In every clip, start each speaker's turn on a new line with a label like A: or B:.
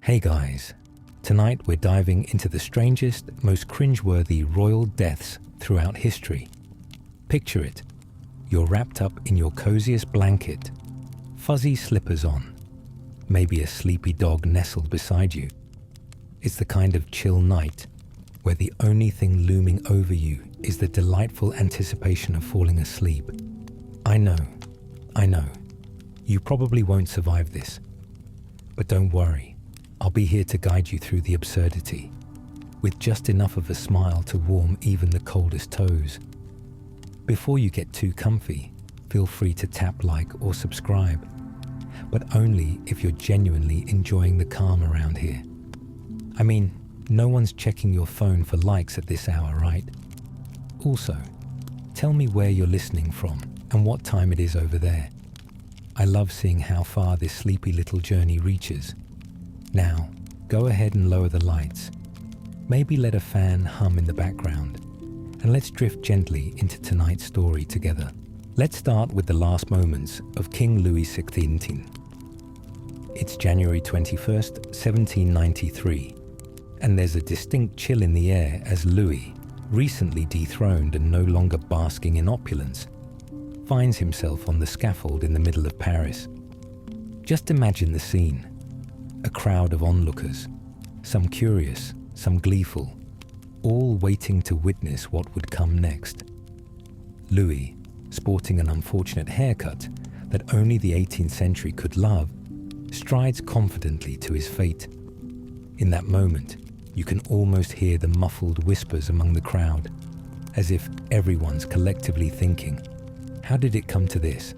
A: Hey guys, tonight we're diving into the strangest, most cringeworthy royal deaths throughout history. Picture it. You're wrapped up in your coziest blanket, fuzzy slippers on, maybe a sleepy dog nestled beside you. It's the kind of chill night where the only thing looming over you is the delightful anticipation of falling asleep. I know. You probably won't survive this. But don't worry. I'll be here to guide you through the absurdity, with just enough of a smile to warm even the coldest toes. Before you get too comfy, feel free to tap like or subscribe, but only if you're genuinely enjoying the calm around here. I mean, no one's checking your phone for likes at this hour, right? Also, tell me where you're listening from and what time it is over there. I love seeing how far this sleepy little journey reaches. Now, go ahead and lower the lights. Maybe let a fan hum in the background, and let's drift gently into tonight's story together. Let's start with the last moments of King Louis XVI. It's January 21st, 1793, and there's a distinct chill in the air as Louis, recently dethroned and no longer basking in opulence, finds himself on the scaffold in the middle of Paris. Just imagine the scene. A crowd of onlookers, some curious, some gleeful, all waiting to witness what would come next. Louis, sporting an unfortunate haircut that only the 18th century could love, strides confidently to his fate. In that moment, you can almost hear the muffled whispers among the crowd, as if everyone's collectively thinking, how did it come to this?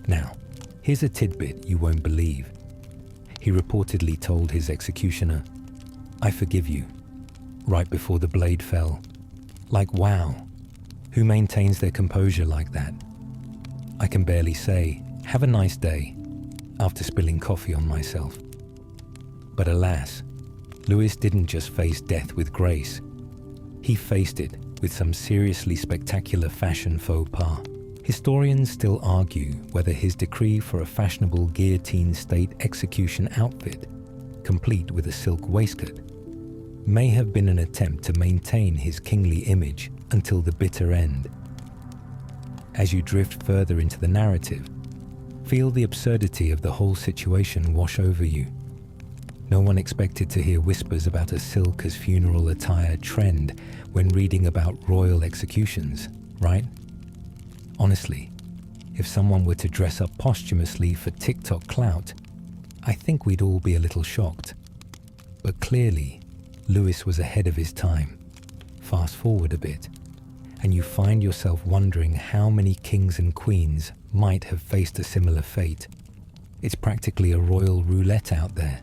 A: Now, here's a tidbit you won't believe. He reportedly told his executioner, "I forgive you," right before the blade fell. Like, wow, who maintains their composure like that? I can barely say, "Have a nice day," after spilling coffee on myself. But alas, Louis didn't just face death with grace. He faced it with some seriously spectacular fashion faux pas. Historians still argue whether his decree for a fashionable guillotine state execution outfit, complete with a silk waistcoat, may have been an attempt to maintain his kingly image until the bitter end. As you drift further into the narrative, feel the absurdity of the whole situation wash over you. No one expected to hear whispers about a silk as funeral attire trend when reading about royal executions, right? Honestly, if someone were to dress up posthumously for TikTok clout, I think we'd all be a little shocked. But clearly, Louis was ahead of his time. Fast forward a bit, and you find yourself wondering how many kings and queens might have faced a similar fate. It's practically a royal roulette out there.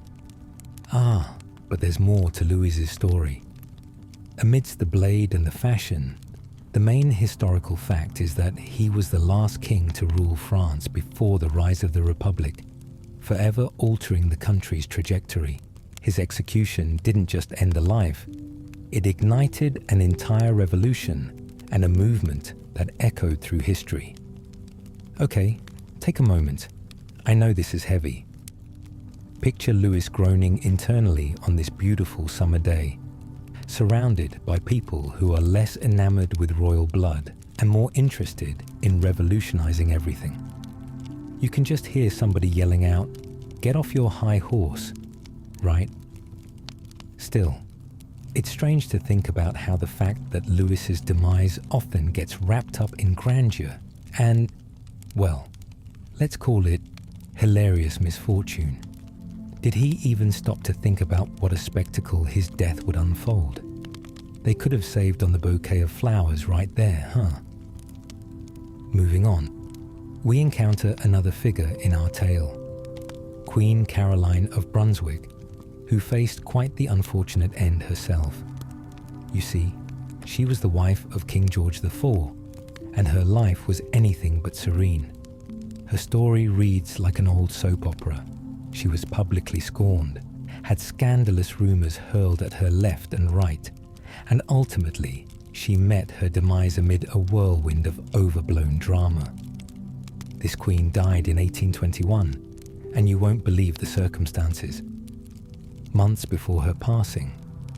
A: But there's more to Louis's story. Amidst the blade and the fashion, the main historical fact is that he was the last king to rule France before the rise of the Republic, forever altering the country's trajectory. His execution didn't just end a life, it ignited an entire revolution and a movement that echoed through history. Okay, take a moment. I know this is heavy. Picture Louis groaning internally on this beautiful summer day, surrounded by people who are less enamored with royal blood and more interested in revolutionizing everything. You can just hear somebody yelling out, "Get off your high horse," right? Still, it's strange to think about how the fact that Louis's demise often gets wrapped up in grandeur and, well, let's call it hilarious misfortune. Did he even stop to think about what a spectacle his death would unfold? They could have saved on the bouquet of flowers right there, huh? Moving on, we encounter another figure in our tale, Queen Caroline of Brunswick, who faced quite the unfortunate end herself. You see, she was the wife of King George IV, and her life was anything but serene. Her story reads like an old soap opera. She was publicly scorned, had scandalous rumors hurled at her left and right, and ultimately, she met her demise amid a whirlwind of overblown drama. This queen died in 1821, and you won't believe the circumstances. Months before her passing,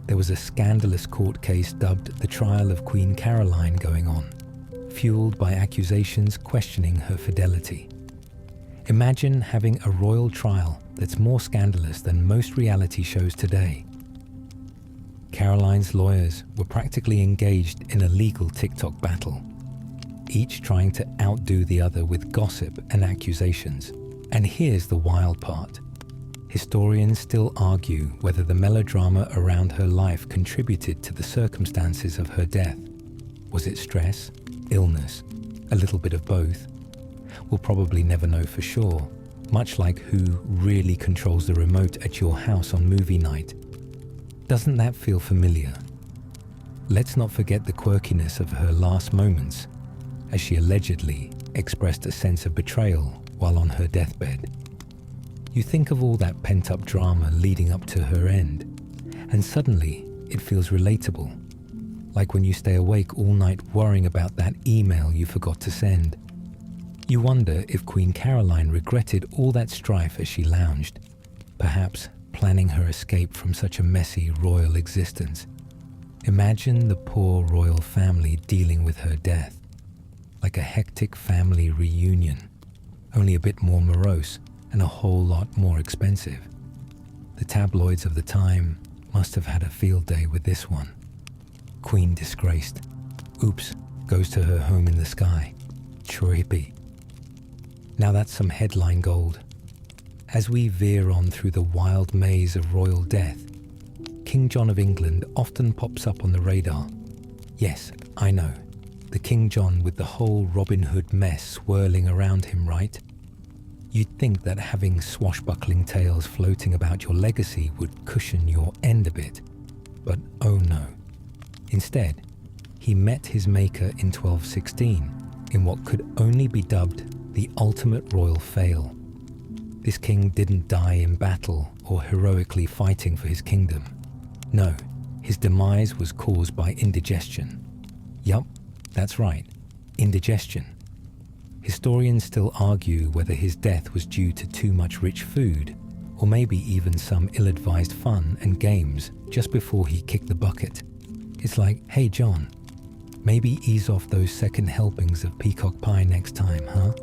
A: there was a scandalous court case dubbed the Trial of Queen Caroline going on, fueled by accusations questioning her fidelity. Imagine having a royal trial that's more scandalous than most reality shows today. Caroline's lawyers were practically engaged in a legal TikTok battle, each trying to outdo the other with gossip and accusations. And here's the wild part. Historians still argue whether the melodrama around her life contributed to the circumstances of her death. Was it stress, illness, a little bit of both? We'll probably never know for sure, much like who really controls the remote at your house on movie night. Doesn't that feel familiar? Let's not forget the quirkiness of her last moments, as she allegedly expressed a sense of betrayal while on her deathbed. You think of all that pent-up drama leading up to her end, and suddenly it feels relatable, like when you stay awake all night worrying about that email you forgot to send. You wonder if Queen Caroline regretted all that strife as she lounged, perhaps planning her escape from such a messy royal existence. Imagine the poor royal family dealing with her death, like a hectic family reunion, only a bit more morose and a whole lot more expensive. The tabloids of the time must have had a field day with this one. Queen disgraced. Oops, goes to her home in the sky. Trippy. Now that's some headline gold. As we veer on through the wild maze of royal death, King John of England often pops up on the radar. Yes, I know, the King John with the whole Robin Hood mess swirling around him, right? You'd think that having swashbuckling tales floating about your legacy would cushion your end a bit, but oh no. Instead, he met his maker in 1216 in what could only be dubbed the ultimate royal fail. This king didn't die in battle or heroically fighting for his kingdom. No, his demise was caused by indigestion. Yup, that's right, indigestion. Historians still argue whether his death was due to too much rich food, or maybe even some ill-advised fun and games just before he kicked the bucket. It's like, hey John, maybe ease off those second helpings of peacock pie next time, huh?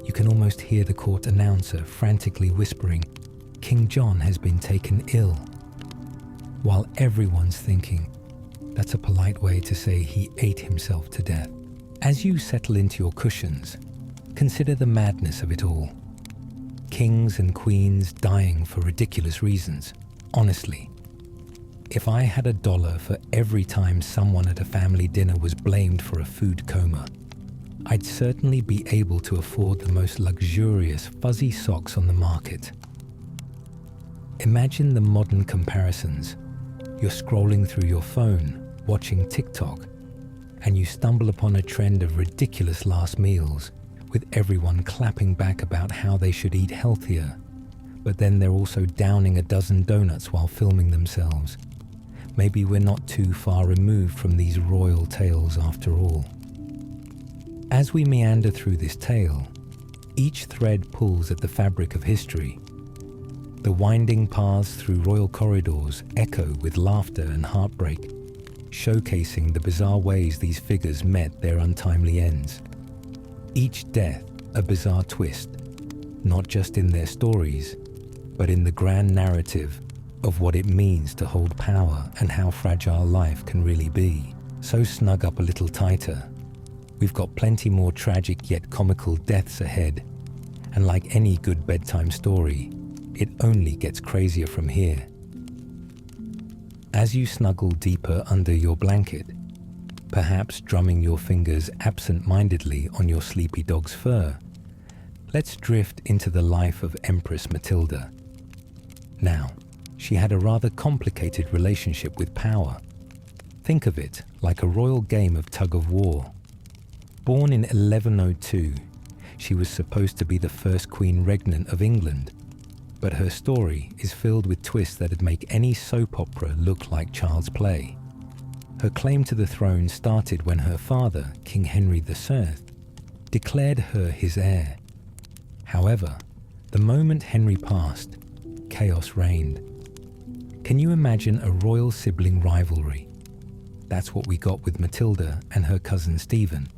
A: You can almost hear the court announcer frantically whispering, King John has been taken ill, while everyone's thinking, that's a polite way to say he ate himself to death. As you settle into your cushions, consider the madness of it all. Kings and queens dying for ridiculous reasons. Honestly, if I had $1 for every time someone at a family dinner was blamed for a food coma, I'd certainly be able to afford the most luxurious fuzzy socks on the market. Imagine the modern comparisons. You're scrolling through your phone, watching TikTok, and you stumble upon a trend of ridiculous last meals, with everyone clapping back about how they should eat healthier, but then they're also downing a dozen donuts while filming themselves. Maybe we're not too far removed from these royal tales after all. As we meander through this tale, each thread pulls at the fabric of history. The winding paths through royal corridors echo with laughter and heartbreak, showcasing the bizarre ways these figures met their untimely ends. Each death a bizarre twist, not just in their stories, but in the grand narrative of what it means to hold power and how fragile life can really be. So snug up a little tighter. We've got plenty more tragic yet comical deaths ahead, and like any good bedtime story, it only gets crazier from here. As you snuggle deeper under your blanket, perhaps drumming your fingers absent-mindedly on your sleepy dog's fur, let's drift into the life of Empress Matilda. Now, she had a rather complicated relationship with power. Think of it like a royal game of tug-of-war. Born in 1102, she was supposed to be the first Queen Regnant of England, but her story is filled with twists that'd make any soap opera look like child's play. Her claim to the throne started when her father, King Henry VI, declared her his heir. However, the moment Henry passed, chaos reigned. Can you imagine a royal sibling rivalry? That's what we got with Matilda and her cousin Stephen,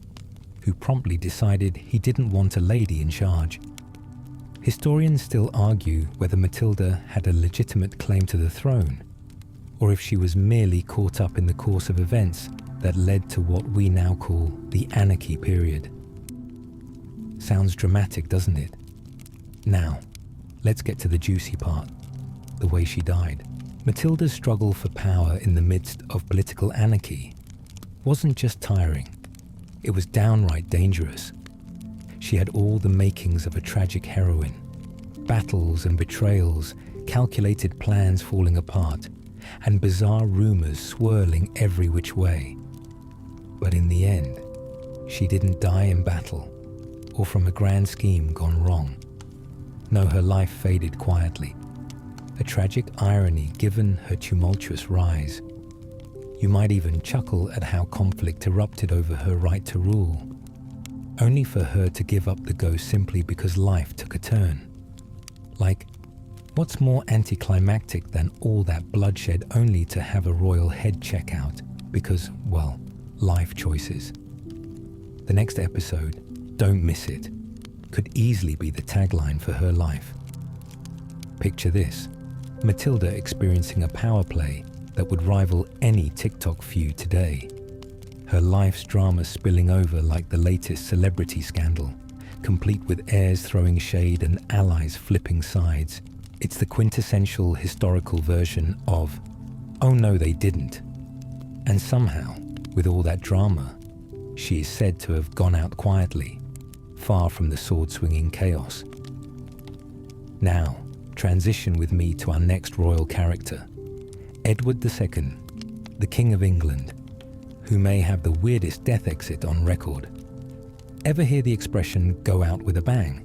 A: who promptly decided he didn't want a lady in charge. Historians still argue whether Matilda had a legitimate claim to the throne, or if she was merely caught up in the course of events that led to what we now call the anarchy period. Sounds dramatic, doesn't it? Now, let's get to the juicy part, the way she died. Matilda's struggle for power in the midst of political anarchy wasn't just tiring, it was downright dangerous. She had all the makings of a tragic heroine. Battles and betrayals, calculated plans falling apart, and bizarre rumors swirling every which way. But in the end, she didn't die in battle, or from a grand scheme gone wrong. No, her life faded quietly. A tragic irony given her tumultuous rise. You might even chuckle at how conflict erupted over her right to rule, only for her to give up the ghost simply because life took a turn. Like, what's more anticlimactic than all that bloodshed only to have a royal head check out because, well, life choices. The next episode, don't miss it, could easily be the tagline for her life. Picture this, Matilda experiencing a power play that would rival any TikTok feud today. Her life's drama spilling over like the latest celebrity scandal, complete with heirs throwing shade and allies flipping sides. It's the quintessential historical version of, oh no they didn't. And somehow, with all that drama, she is said to have gone out quietly, far from the sword-swinging chaos. Now, transition with me to our next royal character, Edward II, the King of England, who may have the weirdest death exit on record. Ever hear the expression, go out with a bang?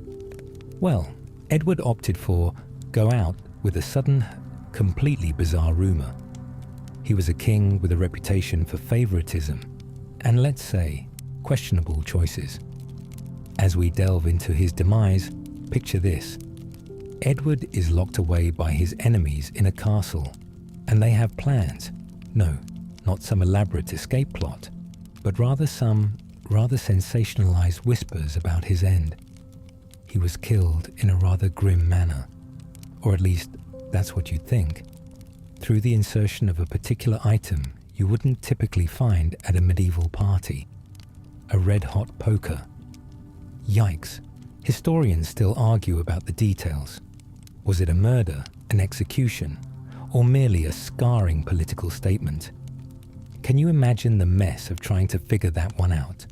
A: Well, Edward opted for go out with a sudden, completely bizarre rumour. He was a king with a reputation for favouritism, and let's say, questionable choices. As we delve into his demise, picture this. Edward is locked away by his enemies in a castle, and they have plans. No, not some elaborate escape plot, but rather some rather sensationalized whispers about his end. He was killed in a rather grim manner, or at least that's what you'd think, through the insertion of a particular item you wouldn't typically find at a medieval party, a red-hot poker. Yikes, historians still argue about the details. Was it a murder, an execution, or merely a scarring political statement? Can you imagine the mess of trying to figure that one out?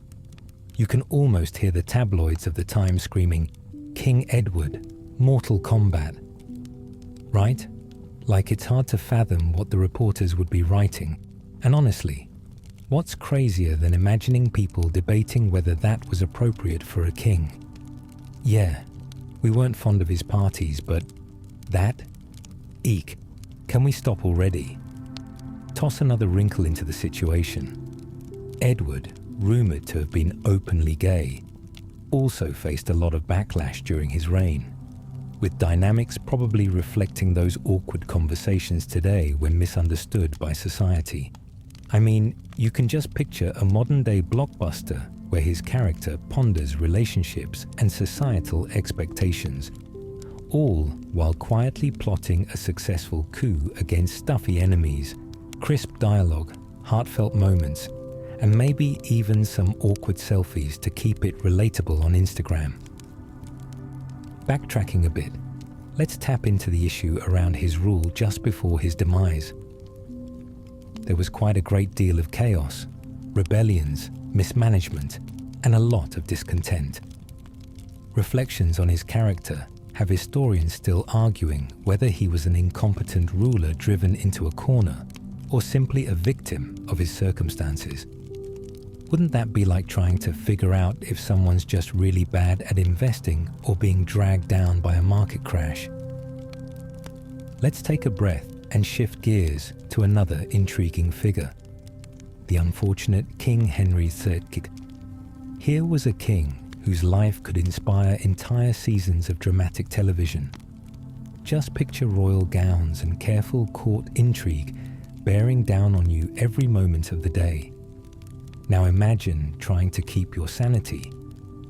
A: You can almost hear the tabloids of the time screaming, King Edward, Mortal Kombat. Right? Like it's hard to fathom what the reporters would be writing. And honestly, what's crazier than imagining people debating whether that was appropriate for a king? Yeah, we weren't fond of his parties, but that? Eek. Can we stop already? Toss another wrinkle into the situation. Edward, rumoured to have been openly gay, also faced a lot of backlash during his reign, with dynamics probably reflecting those awkward conversations today when misunderstood by society. I mean, you can just picture a modern-day blockbuster where his character ponders relationships and societal expectations, all while quietly plotting a successful coup against stuffy enemies, crisp dialogue, heartfelt moments, and maybe even some awkward selfies to keep it relatable on Instagram. Backtracking a bit, let's tap into the issue around his rule just before his demise. There was quite a great deal of chaos, rebellions, mismanagement, and a lot of discontent. Reflections on his character have historians still arguing whether he was an incompetent ruler driven into a corner or simply a victim of his circumstances. Wouldn't that be like trying to figure out if someone's just really bad at investing or being dragged down by a market crash? Let's take a breath and shift gears to another intriguing figure, the unfortunate King Henry III. Here was a king whose life could inspire entire seasons of dramatic television. Just picture royal gowns and careful court intrigue bearing down on you every moment of the day. Now imagine trying to keep your sanity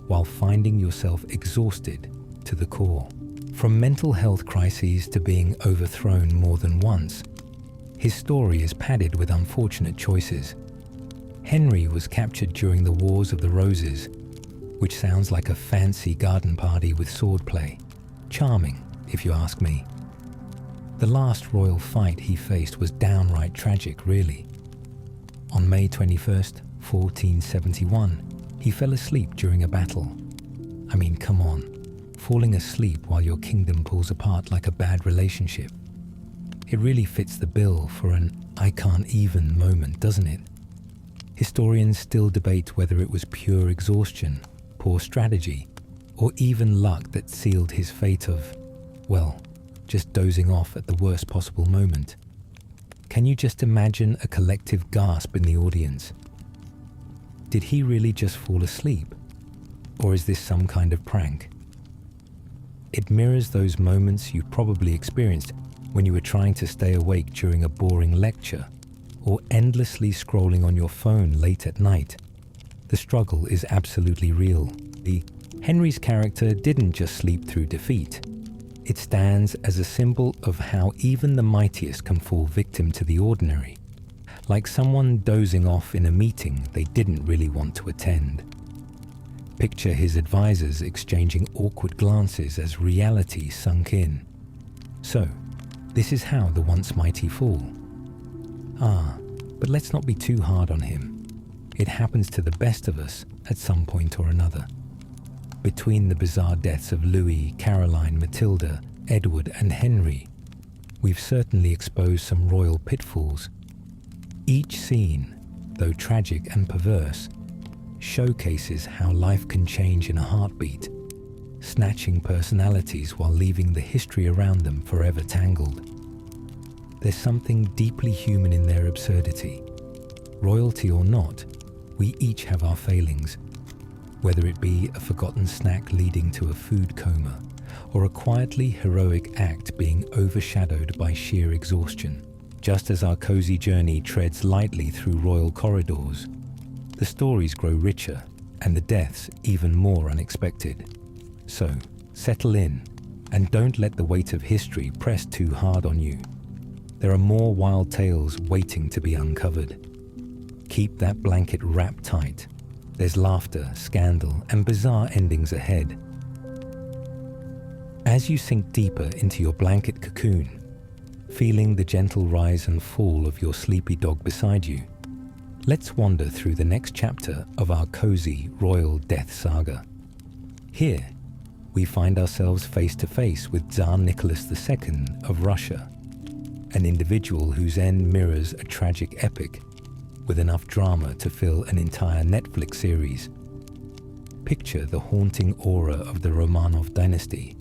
A: while finding yourself exhausted to the core. From mental health crises to being overthrown more than once, his story is padded with unfortunate choices. Henry was captured during the Wars of the Roses, which sounds like a fancy garden party with swordplay. Charming, if you ask me. The last royal fight he faced was downright tragic, really. On May 21st, 1471, he fell asleep during a battle. I mean, come on. Falling asleep while your kingdom pulls apart like a bad relationship. It really fits the bill for an I can't even moment, doesn't it? Historians still debate whether it was pure exhaustion, poor strategy, or even luck that sealed his fate of, well, just dozing off at the worst possible moment. Can you just imagine a collective gasp in the audience? Did he really just fall asleep? Or is this some kind of prank? It mirrors those moments you probably experienced when you were trying to stay awake during a boring lecture or endlessly scrolling on your phone late at night. The struggle is absolutely real. Henry's character didn't just sleep through defeat. It stands as a symbol of how even the mightiest can fall victim to the ordinary, like someone dozing off in a meeting they didn't really want to attend. Picture his advisors exchanging awkward glances as reality sunk in. So, this is how the once mighty fall. But let's not be too hard on him. It happens to the best of us at some point or another. Between the bizarre deaths of Louis, Caroline, Matilda, Edward, and Henry, we've certainly exposed some royal pitfalls. Each scene, though tragic and perverse, showcases how life can change in a heartbeat, snatching personalities while leaving the history around them forever tangled. There's something deeply human in their absurdity. Royalty or not, we each have our failings, whether it be a forgotten snack leading to a food coma, or a quietly heroic act being overshadowed by sheer exhaustion. Just as our cozy journey treads lightly through royal corridors, the stories grow richer and the deaths even more unexpected. So, settle in and don't let the weight of history press too hard on you. There are more wild tales waiting to be uncovered. Keep that blanket wrapped tight. There's laughter, scandal, and bizarre endings ahead. As you sink deeper into your blanket cocoon, feeling the gentle rise and fall of your sleepy dog beside you, let's wander through the next chapter of our cozy royal death saga. Here, we find ourselves face to face with Tsar Nicholas II of Russia, an individual whose end mirrors a tragic epic with enough drama to fill an entire Netflix series. Picture the haunting aura of the Romanov dynasty,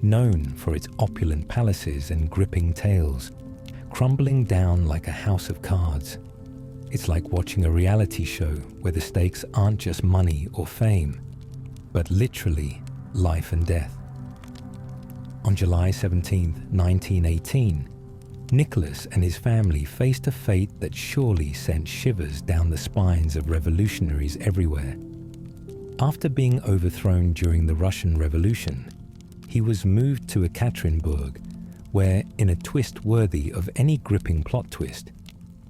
A: known for its opulent palaces and gripping tales, crumbling down like a house of cards. It's like watching a reality show where the stakes aren't just money or fame, but literally life and death. On July 17, 1918, Nicholas and his family faced a fate that surely sent shivers down the spines of revolutionaries everywhere. After being overthrown during the Russian Revolution, he was moved to Ekaterinburg, where, in a twist worthy of any gripping plot twist,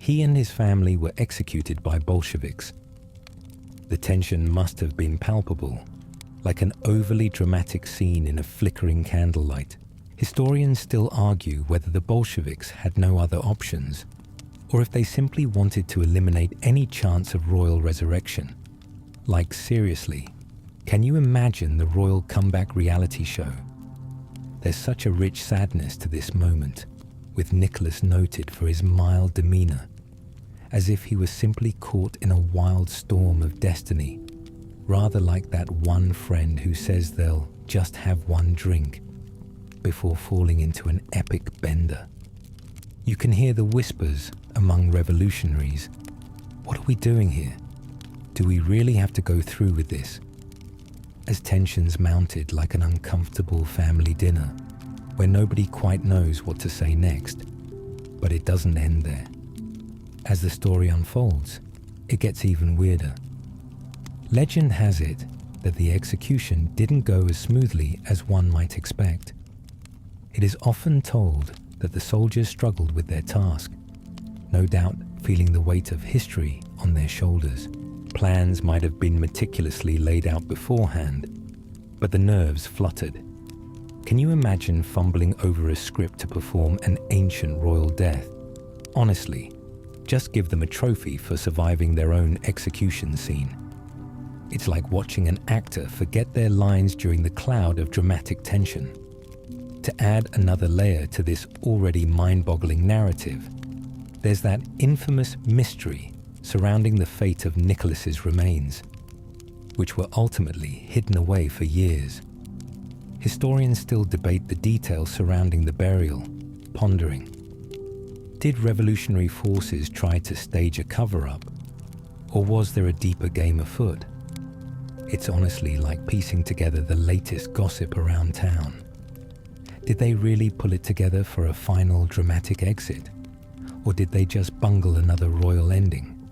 A: he and his family were executed by Bolsheviks. The tension must have been palpable, like an overly dramatic scene in a flickering candlelight. Historians still argue whether the Bolsheviks had no other options, or if they simply wanted to eliminate any chance of royal resurrection. Like, seriously, can you imagine the royal comeback reality show? There's such a rich sadness to this moment, with Nicholas noted for his mild demeanor, as if he was simply caught in a wild storm of destiny, rather like that one friend who says they'll just have one drink before falling into an epic bender. You can hear the whispers among revolutionaries. What are we doing here? Do we really have to go through with this? As tensions mounted like an uncomfortable family dinner, where nobody quite knows what to say next. But it doesn't end there. As the story unfolds, it gets even weirder. Legend has it that the execution didn't go as smoothly as one might expect. It is often told that the soldiers struggled with their task, no doubt feeling the weight of history on their shoulders. Plans might have been meticulously laid out beforehand, but the nerves fluttered. Can you imagine fumbling over a script to perform an ancient royal death? Honestly, just give them a trophy for surviving their own execution scene. It's like watching an actor forget their lines during the cloud of dramatic tension. To add another layer to this already mind-boggling narrative, there's that infamous mystery surrounding the fate of Nicholas's remains, which were ultimately hidden away for years. Historians still debate the details surrounding the burial, pondering, did revolutionary forces try to stage a cover-up, or was there a deeper game afoot? It's honestly like piecing together the latest gossip around town. Did they really pull it together for a final dramatic exit? Or did they just bungle another royal ending?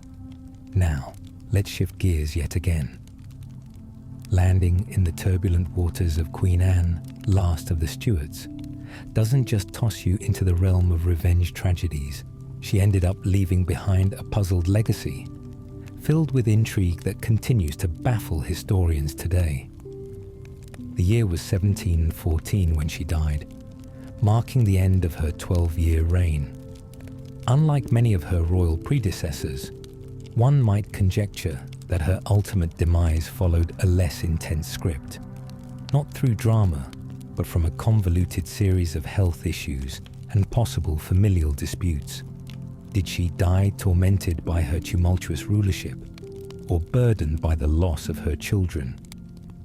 A: Now, let's shift gears yet again. Landing in the turbulent waters of Queen Anne, last of the Stuarts, doesn't just toss you into the realm of revenge tragedies. She ended up leaving behind a puzzled legacy, filled with intrigue that continues to baffle historians today. The year was 1714 when she died, marking the end of her 12-year reign. Unlike many of her royal predecessors, one might conjecture that her ultimate demise followed a less intense script, not through drama, but from a convoluted series of health issues and possible familial disputes. Did she die tormented by her tumultuous rulership, or burdened by the loss of her children,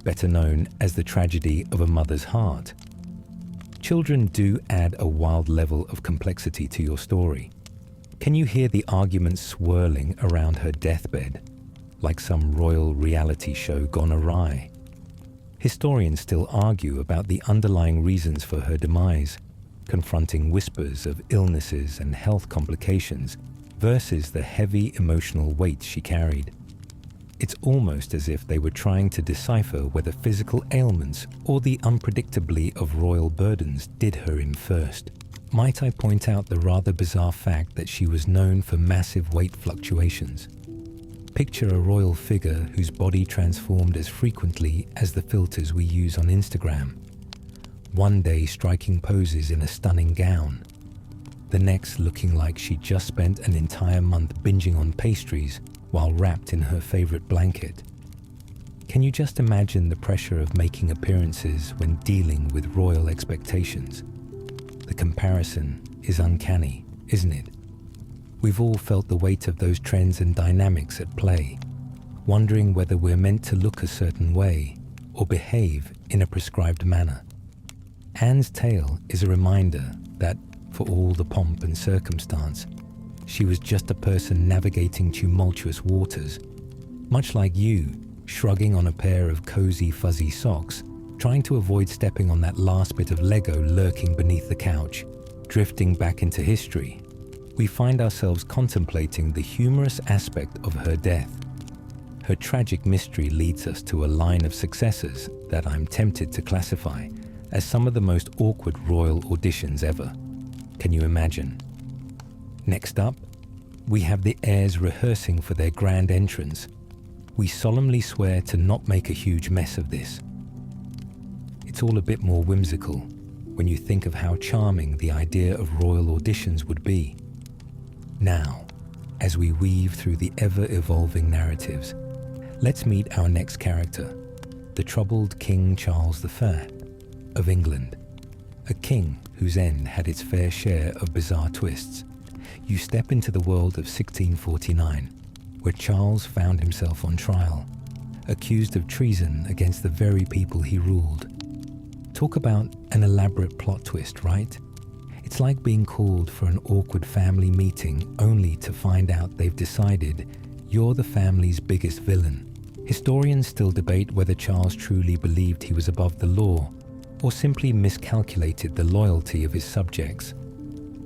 A: better known as the tragedy of a mother's heart? Children do add a wild level of complexity to your story. Can you hear the arguments swirling around her deathbed, like some royal reality show gone awry? Historians still argue about the underlying reasons for her demise, confronting whispers of illnesses and health complications versus the heavy emotional weight she carried. It's almost as if they were trying to decipher whether physical ailments or the unpredictability of royal burdens did her in first. Might I point out the rather bizarre fact that she was known for massive weight fluctuations? Picture a royal figure whose body transformed as frequently as the filters we use on Instagram. One day striking poses in a stunning gown, the next looking like she just spent an entire month binging on pastries while wrapped in her favorite blanket. Can you just imagine the pressure of making appearances when dealing with royal expectations? The comparison is uncanny, isn't it? We've all felt the weight of those trends and dynamics at play, wondering whether we're meant to look a certain way or behave in a prescribed manner. Anne's tale is a reminder that, for all the pomp and circumstance, she was just a person navigating tumultuous waters, much like you, shrugging on a pair of cozy fuzzy socks, trying to avoid stepping on that last bit of Lego lurking beneath the couch. Drifting back into history, we find ourselves contemplating the humorous aspect of her death. Her tragic mystery leads us to a line of successes that I'm tempted to classify as some of the most awkward royal auditions ever. Can you imagine? Next up, we have the heirs rehearsing for their grand entrance. We solemnly swear to not make a huge mess of this. It's all a bit more whimsical when you think of how charming the idea of royal auditions would be. Now, as we weave through the ever-evolving narratives, let's meet our next character, the troubled King Charles I of England, a king whose end had its fair share of bizarre twists. You step into the world of 1649, where Charles found himself on trial, accused of treason against the very people he ruled. Talk about an elaborate plot twist, right? It's like being called for an awkward family meeting only to find out they've decided you're the family's biggest villain. Historians still debate whether Charles truly believed he was above the law, or simply miscalculated the loyalty of his subjects,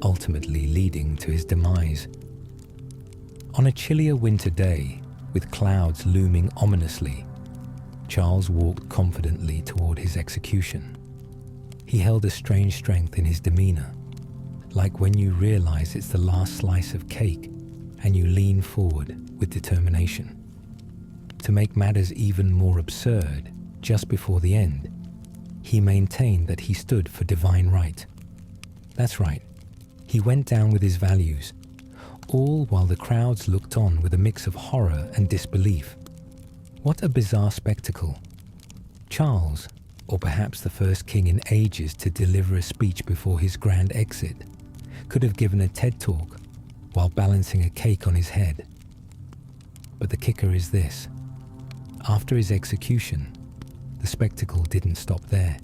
A: ultimately leading to his demise. On a chillier winter day, with clouds looming ominously, Charles walked confidently toward his execution. He held a strange strength in his demeanor, like when you realize it's the last slice of cake and you lean forward with determination. To make matters even more absurd, just before the end, he maintained that he stood for divine right. That's right, he went down with his values, all while the crowds looked on with a mix of horror and disbelief. What a bizarre spectacle. Charles, or perhaps the first king in ages to deliver a speech before his grand exit, could have given a TED talk while balancing a cake on his head. But the kicker is this. After his execution, the spectacle didn't stop there.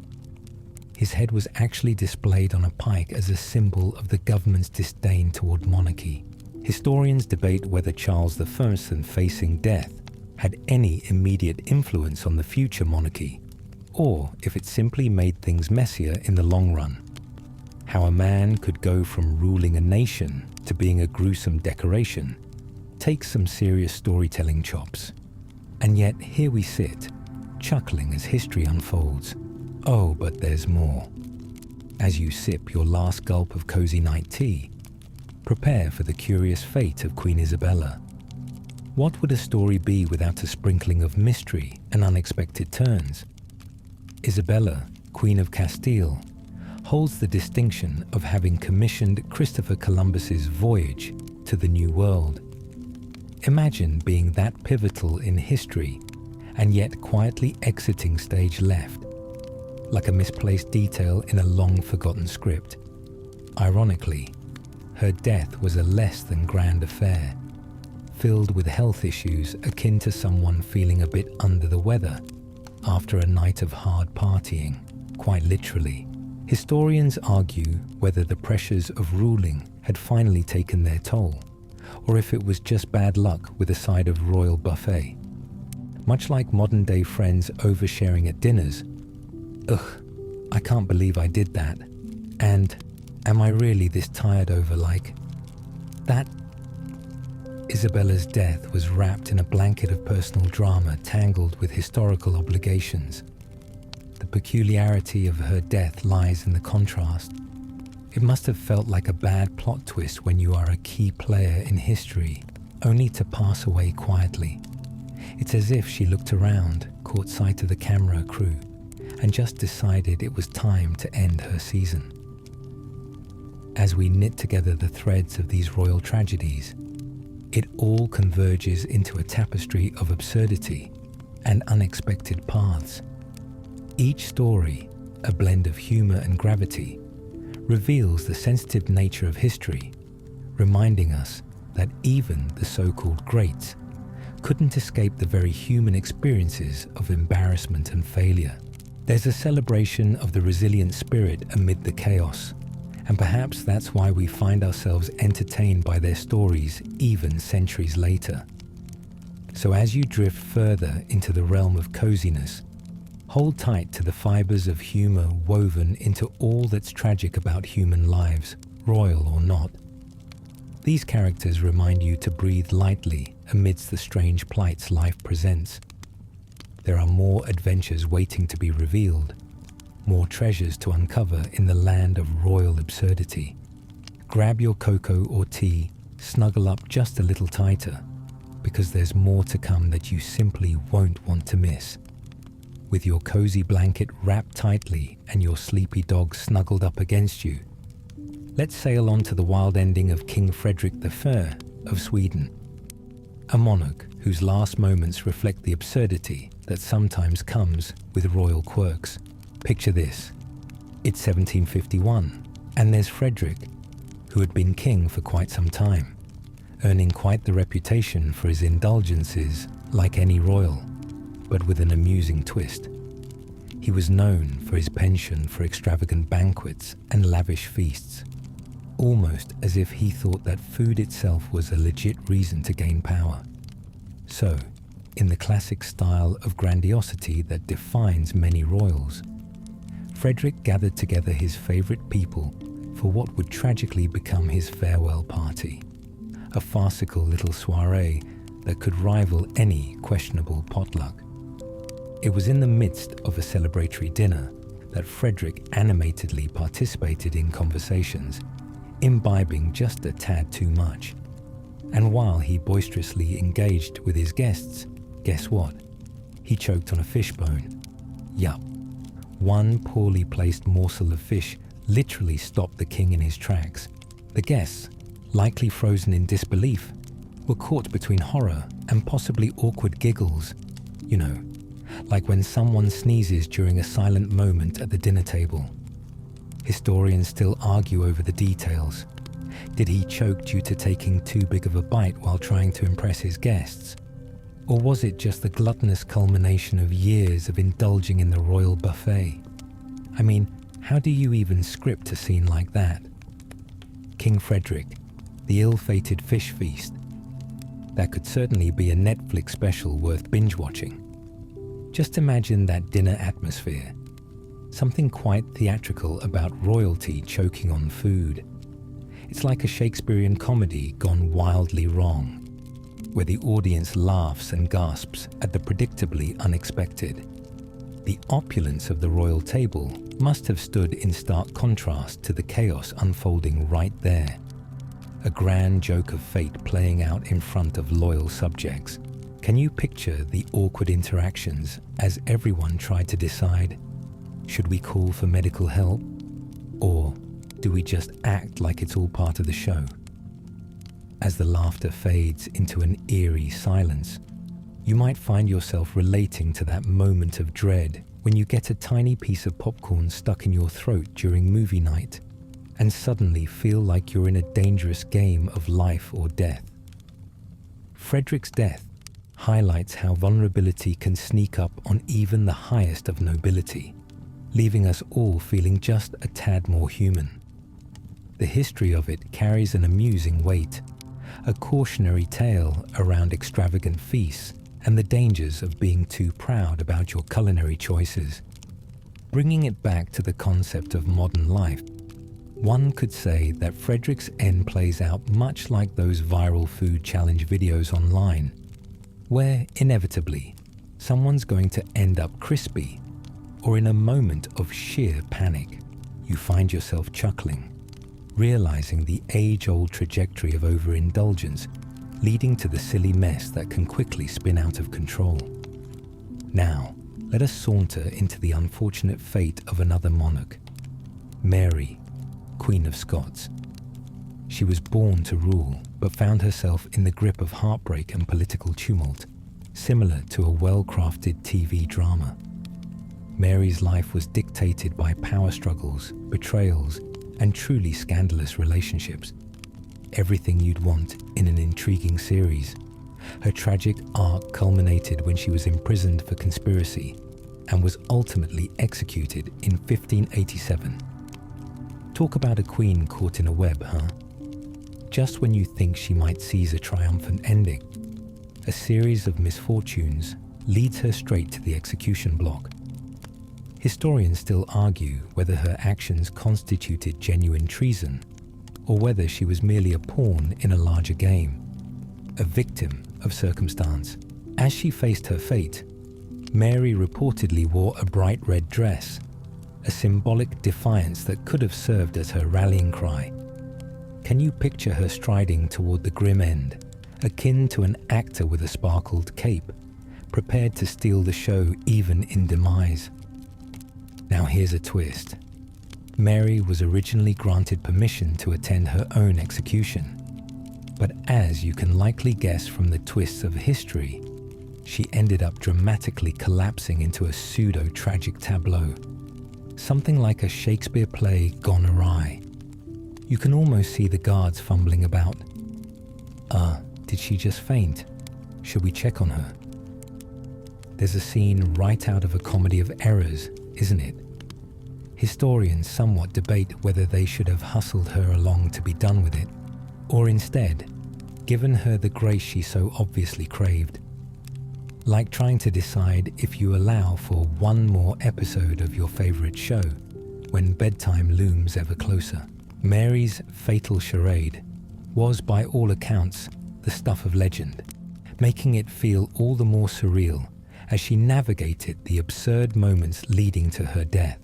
A: His head was actually displayed on a pike as a symbol of the government's disdain toward monarchy. Historians debate whether Charles I and facing death had any immediate influence on the future monarchy, or if it simply made things messier in the long run. How a man could go from ruling a nation to being a gruesome decoration takes some serious storytelling chops. And yet here we sit, chuckling as history unfolds. Oh, but there's more. As you sip your last gulp of cozy night tea, prepare for the curious fate of Queen Isabella. What would a story be without a sprinkling of mystery and unexpected turns? Isabella, Queen of Castile, holds the distinction of having commissioned Christopher Columbus's voyage to the New World. Imagine being that pivotal in history and yet quietly exiting stage left, like a misplaced detail in a long-forgotten script. Ironically, her death was a less than grand affair, filled with health issues akin to someone feeling a bit under the weather after a night of hard partying, quite literally. Historians argue whether the pressures of ruling had finally taken their toll, or if it was just bad luck with a side of royal buffet. Much like modern-day friends oversharing at dinners, ugh, I can't believe I did that, and am I really this tired over that? Isabella's death was wrapped in a blanket of personal drama tangled with historical obligations. The peculiarity of her death lies in the contrast. It must have felt like a bad plot twist when you are a key player in history, only to pass away quietly. It's as if she looked around, caught sight of the camera crew, and just decided it was time to end her season. As we knit together the threads of these royal tragedies, it all converges into a tapestry of absurdity and unexpected paths. Each story, a blend of humor and gravity, reveals the sensitive nature of history, reminding us that even the so-called greats couldn't escape the very human experiences of embarrassment and failure. There's a celebration of the resilient spirit amid the chaos, and perhaps that's why we find ourselves entertained by their stories even centuries later. So as you drift further into the realm of coziness, hold tight to the fibers of humor woven into all that's tragic about human lives, royal or not. These characters remind you to breathe lightly amidst the strange plights life presents. There are more adventures waiting to be revealed, more treasures to uncover in the land of royal absurdity. Grab your cocoa or tea, snuggle up just a little tighter, because there's more to come that you simply won't want to miss. With your cozy blanket wrapped tightly and your sleepy dog snuggled up against you, let's sail on to the wild ending of King Frederick I of Sweden, a monarch whose last moments reflect the absurdity that sometimes comes with royal quirks. Picture this. It's 1751, and there's Frederick, who had been king for quite some time, earning quite the reputation for his indulgences like any royal, but with an amusing twist. He was known for his penchant for extravagant banquets and lavish feasts, almost as if he thought that food itself was a legit reason to gain power. So, in the classic style of grandiosity that defines many royals, Frederick gathered together his favorite people for what would tragically become his farewell party, a farcical little soiree that could rival any questionable potluck. It was in the midst of a celebratory dinner that Frederick animatedly participated in conversations, imbibing just a tad too much. And while he boisterously engaged with his guests, guess what? He choked on a fish bone. Yup. One poorly placed morsel of fish literally stopped the king in his tracks. The guests, likely frozen in disbelief, were caught between horror and possibly awkward giggles. You know, like when someone sneezes during a silent moment at the dinner table. Historians still argue over the details. Did he choke due to taking too big of a bite while trying to impress his guests? Or was it just the gluttonous culmination of years of indulging in the royal buffet? I mean, how do you even script a scene like that? King Frederick, the ill-fated fish feast. That could certainly be a Netflix special worth binge-watching. Just imagine that dinner atmosphere. Something quite theatrical about royalty choking on food. It's like a Shakespearean comedy gone wildly wrong, where the audience laughs and gasps at the predictably unexpected. The opulence of the royal table must have stood in stark contrast to the chaos unfolding right there. A grand joke of fate playing out in front of loyal subjects. Can you picture the awkward interactions as everyone tried to decide, should we call for medical help? Or do we just act like it's all part of the show? As the laughter fades into an eerie silence, you might find yourself relating to that moment of dread when you get a tiny piece of popcorn stuck in your throat during movie night and suddenly feel like you're in a dangerous game of life or death. Frederick's death highlights how vulnerability can sneak up on even the highest of nobility, leaving us all feeling just a tad more human. The history of it carries an amusing weight, a cautionary tale around extravagant feasts and the dangers of being too proud about your culinary choices. Bringing it back to the concept of modern life, one could say that Frederick's end plays out much like those viral food challenge videos online, where inevitably someone's going to end up crispy, or in a moment of sheer panic, you find yourself chuckling, realizing the age-old trajectory of overindulgence leading to the silly mess that can quickly spin out of control. Now, let us saunter into the unfortunate fate of another monarch, Mary, Queen of Scots. She was born to rule, but found herself in the grip of heartbreak and political tumult, similar to a well-crafted TV drama. Mary's life was dictated by power struggles, betrayals, and truly scandalous relationships. Everything you'd want in an intriguing series. Her tragic arc culminated when she was imprisoned for conspiracy and was ultimately executed in 1587. Talk about a queen caught in a web, huh? Just when you think she might seize a triumphant ending, a series of misfortunes leads her straight to the execution block. Historians still argue whether her actions constituted genuine treason or whether she was merely a pawn in a larger game, a victim of circumstance. As she faced her fate, Mary reportedly wore a bright red dress, a symbolic defiance that could have served as her rallying cry. Can you picture her striding toward the grim end, akin to an actor with a sparkled cape, prepared to steal the show even in demise? Now here's a twist. Mary was originally granted permission to attend her own execution, but as you can likely guess from the twists of history, she ended up dramatically collapsing into a pseudo-tragic tableau, something like a Shakespeare play gone awry. You can almost see the guards fumbling about. Did she just faint? Should we check on her? There's a scene right out of a comedy of errors, isn't it? Historians somewhat debate whether they should have hustled her along to be done with it, or instead, given her the grace she so obviously craved. Like trying to decide if you allow for one more episode of your favorite show, when bedtime looms ever closer. Mary's fatal charade was, by all accounts, the stuff of legend, making it feel all the more surreal as she navigated the absurd moments leading to her death.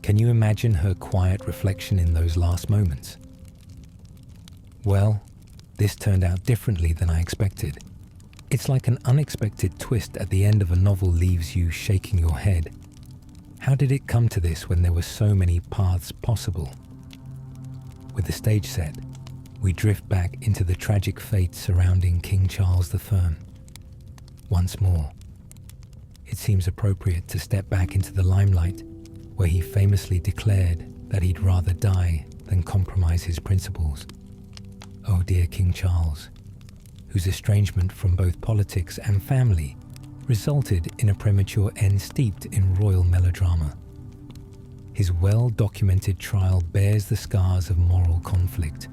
A: Can you imagine her quiet reflection in those last moments? Well, this turned out differently than I expected. It's like an unexpected twist at the end of a novel leaves you shaking your head. How did it come to this when there were so many paths possible? With the stage set, we drift back into the tragic fate surrounding King Charles I. Once more, it seems appropriate to step back into the limelight, where he famously declared that he'd rather die than compromise his principles. Oh dear King Charles, whose estrangement from both politics and family resulted in a premature end steeped in royal melodrama. His well-documented trial bears the scars of moral conflict.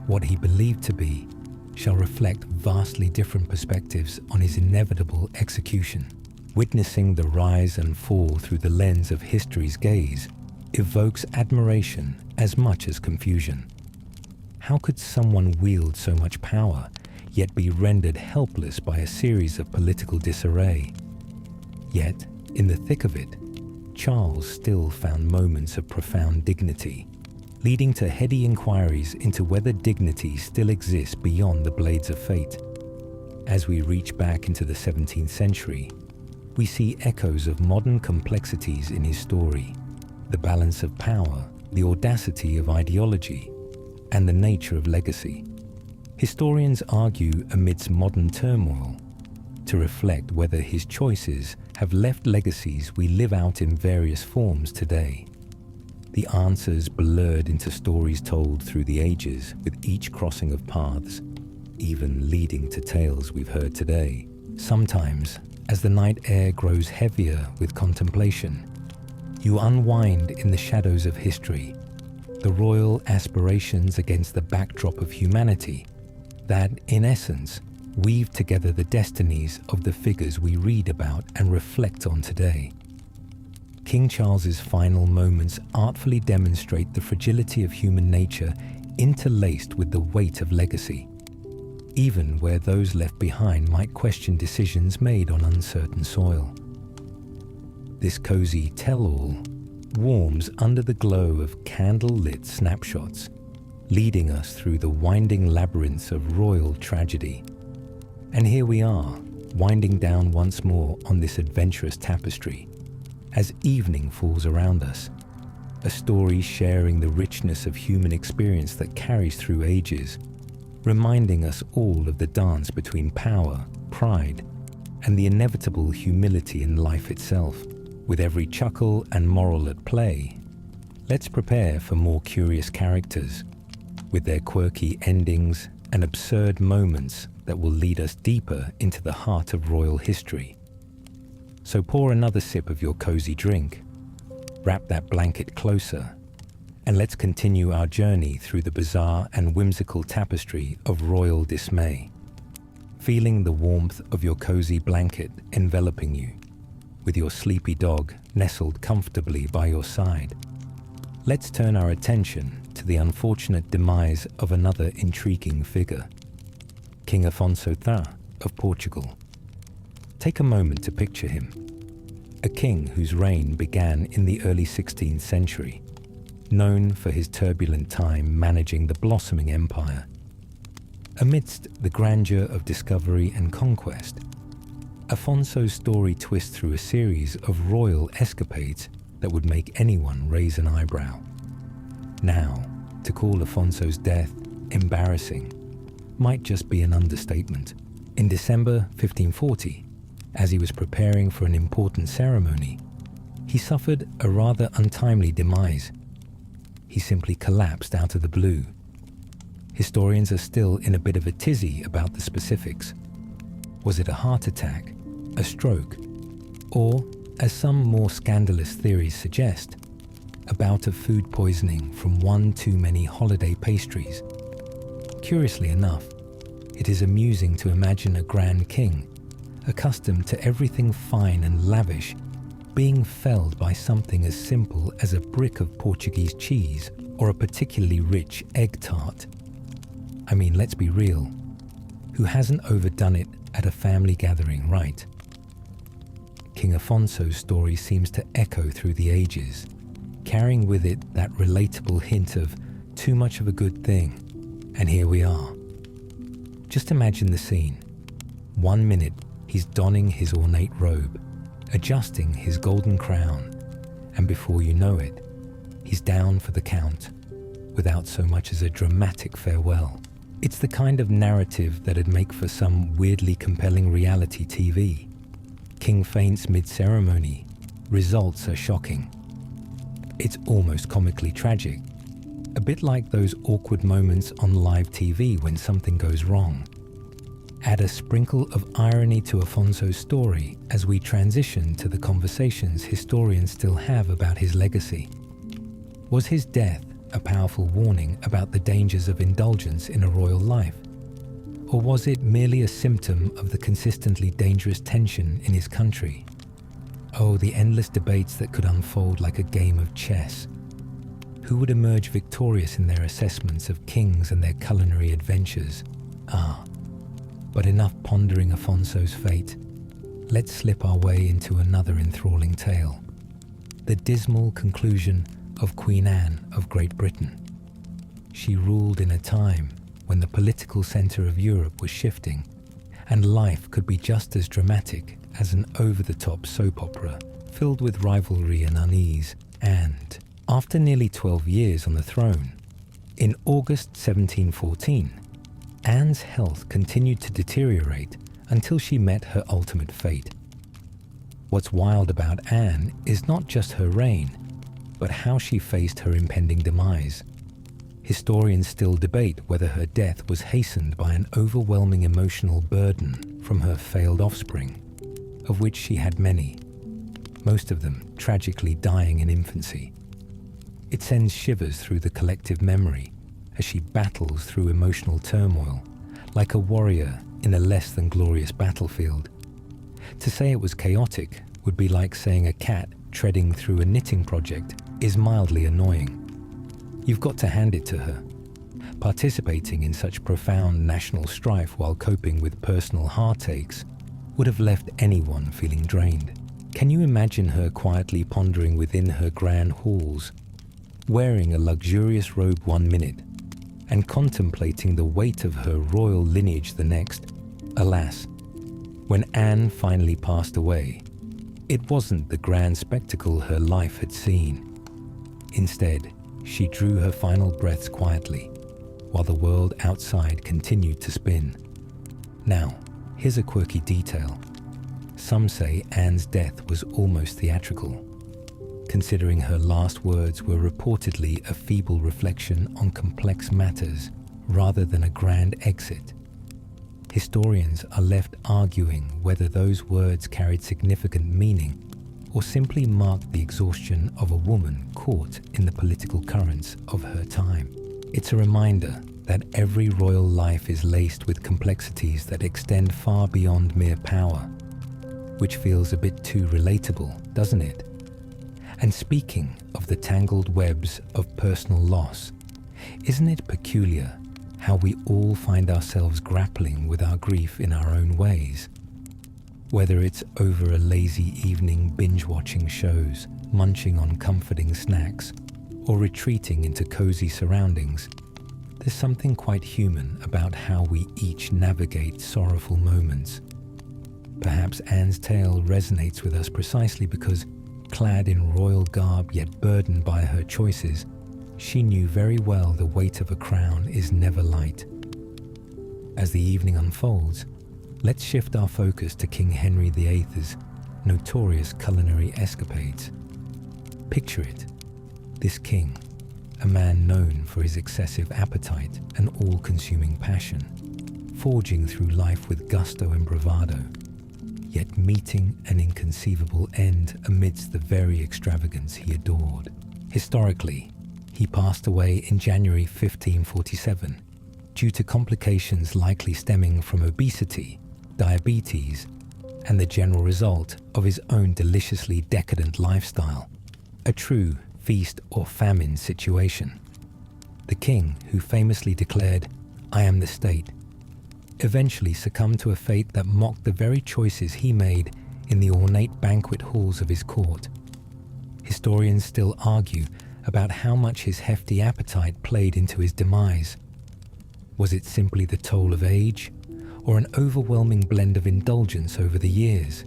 A: What he believed to be shall reflect vastly different perspectives on his inevitable execution. Witnessing the rise and fall through the lens of history's gaze evokes admiration as much as confusion. How could someone wield so much power, yet be rendered helpless by a series of political disarray? Yet, in the thick of it, Charles still found moments of profound dignity, leading to heady inquiries into whether dignity still exists beyond the blades of fate. As we reach back into the 17th century, we see echoes of modern complexities in his story, the balance of power, the audacity of ideology, and the nature of legacy. Historians argue amidst modern turmoil to reflect whether his choices have left legacies we live out in various forms today. The answers blurred into stories told through the ages with each crossing of paths, even leading to tales we've heard today. Sometimes, as the night air grows heavier with contemplation, you unwind in the shadows of history, the royal aspirations against the backdrop of humanity that, in essence, weave together the destinies of the figures we read about and reflect on today. King Charles's final moments artfully demonstrate the fragility of human nature interlaced with the weight of legacy, even where those left behind might question decisions made on uncertain soil. This cozy tell-all warms under the glow of candle-lit snapshots, leading us through the winding labyrinths of royal tragedy. And here we are, winding down once more on this adventurous tapestry, as evening falls around us, a story sharing the richness of human experience that carries through ages, reminding us all of the dance between power, pride, and the inevitable humility in life itself. With every chuckle and moral at play, let's prepare for more curious characters, with their quirky endings and absurd moments that will lead us deeper into the heart of royal history. So pour another sip of your cozy drink, wrap that blanket closer, and let's continue our journey through the bizarre and whimsical tapestry of royal dismay, feeling the warmth of your cozy blanket enveloping you, with your sleepy dog nestled comfortably by your side. Let's turn our attention to the unfortunate demise of another intriguing figure, King Afonso III of Portugal. Take a moment to picture him, a king whose reign began in the early 16th century, known for his turbulent time managing the blossoming empire. Amidst the grandeur of discovery and conquest, Afonso's story twists through a series of royal escapades that would make anyone raise an eyebrow. Now, to call Afonso's death embarrassing might just be an understatement. In December 1540, as he was preparing for an important ceremony, he suffered a rather untimely demise. He simply collapsed out of the blue. Historians are still in a bit of a tizzy about the specifics. Was it a heart attack, a stroke, or, as some more scandalous theories suggest, a bout of food poisoning from one too many holiday pastries? Curiously enough, it is amusing to imagine a grand king, accustomed to everything fine and lavish, being felled by something as simple as a brick of Portuguese cheese or a particularly rich egg tart. I mean, let's be real. Who hasn't overdone it at a family gathering, right? King Afonso's story seems to echo through the ages, carrying with it that relatable hint of too much of a good thing. And here we are. Just imagine the scene. 1 minute, he's donning his ornate robe, adjusting his golden crown, and before you know it, he's down for the count, without so much as a dramatic farewell. It's the kind of narrative that'd make for some weirdly compelling reality TV. King faints mid-ceremony. Results are shocking. It's almost comically tragic. A bit like those awkward moments on live TV when something goes wrong. Add a sprinkle of irony to Afonso's story as we transition to the conversations historians still have about his legacy. Was his death a powerful warning about the dangers of indulgence in a royal life? Or was it merely a symptom of the consistently dangerous tension in his country? Oh, the endless debates that could unfold like a game of chess. Who would emerge victorious in their assessments of kings and their culinary adventures? But enough pondering Afonso's fate. Let's slip our way into another enthralling tale. The dismal conclusion of Queen Anne of Great Britain. She ruled in a time when the political centre of Europe was shifting, and life could be just as dramatic as an over-the-top soap opera filled with rivalry and unease. And, after nearly 12 years on the throne, in August 1714, Anne's health continued to deteriorate until she met her ultimate fate. What's wild about Anne is not just her reign, but how she faced her impending demise. Historians still debate whether her death was hastened by an overwhelming emotional burden from her failed offspring, of which she had many, most of them tragically dying in infancy. It sends shivers through the collective memory as she battles through emotional turmoil, like a warrior in a less than glorious battlefield. To say it was chaotic would be like saying a cat treading through a knitting project is mildly annoying. You've got to hand it to her. Participating in such profound national strife while coping with personal heartaches would have left anyone feeling drained. Can you imagine her quietly pondering within her grand halls, wearing a luxurious robe 1 minute, and contemplating the weight of her royal lineage the next? Alas, when Anne finally passed away, it wasn't the grand spectacle her life had seen. Instead, she drew her final breaths quietly, while the world outside continued to spin. Now, here's a quirky detail. Some say Anne's death was almost theatrical, considering her last words were reportedly a feeble reflection on complex matters rather than a grand exit. Historians are left arguing whether those words carried significant meaning or simply marked the exhaustion of a woman caught in the political currents of her time. It's a reminder that every royal life is laced with complexities that extend far beyond mere power, which feels a bit too relatable, doesn't it? And speaking of the tangled webs of personal loss, isn't it peculiar how we all find ourselves grappling with our grief in our own ways? Whether it's over a lazy evening binge-watching shows, munching on comforting snacks, or retreating into cozy surroundings, there's something quite human about how we each navigate sorrowful moments. Perhaps Anne's tale resonates with us precisely because, clad in royal garb yet burdened by her choices, she knew very well the weight of a crown is never light. As the evening unfolds, let's shift our focus to King Henry VIII's notorious culinary escapades. Picture it, this king, a man known for his excessive appetite and all-consuming passion, forging through life with gusto and bravado, yet meeting an inconceivable end amidst the very extravagance he adored. Historically, he passed away in January 1547 due to complications likely stemming from obesity, diabetes, and the general result of his own deliciously decadent lifestyle, a true feast or famine situation. The king, who famously declared, "I am the state," eventually succumbed to a fate that mocked the very choices he made in the ornate banquet halls of his court. Historians still argue about how much his hefty appetite played into his demise. Was it simply the toll of age, or an overwhelming blend of indulgence over the years?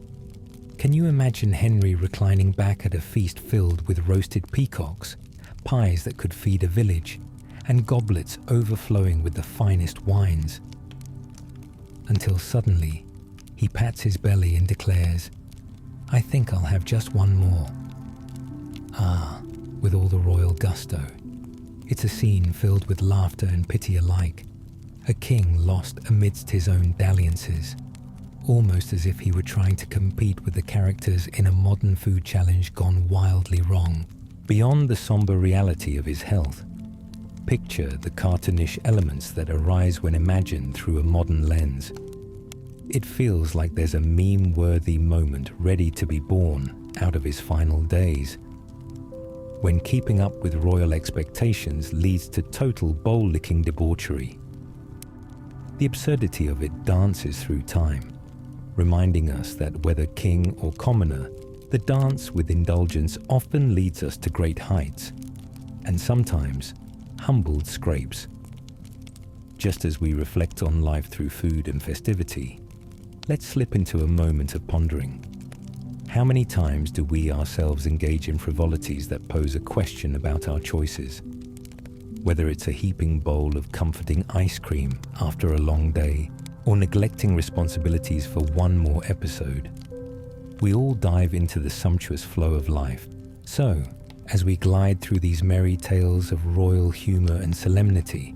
A: Can you imagine Henry reclining back at a feast filled with roasted peacocks, pies that could feed a village, and goblets overflowing with the finest wines? Until suddenly, he pats his belly and declares, "I think I'll have just one more." Ah, with all the royal gusto. It's a scene filled with laughter and pity alike. A king lost amidst his own dalliances, almost as if he were trying to compete with the characters in a modern food challenge gone wildly wrong. Beyond the somber reality of his health, picture the cartoonish elements that arise when imagined through a modern lens. It feels like there's a meme-worthy moment ready to be born out of his final days, when keeping up with royal expectations leads to total bowl-licking debauchery. The absurdity of it dances through time, reminding us that whether king or commoner, the dance with indulgence often leads us to great heights, and sometimes humbled scrapes. Just as we reflect on life through food and festivity, let's slip into a moment of pondering. How many times do we ourselves engage in frivolities that pose a question about our choices? Whether it's a heaping bowl of comforting ice cream after a long day, or neglecting responsibilities for one more episode, we all dive into the sumptuous flow of life. So, as we glide through these merry tales of royal humor and solemnity,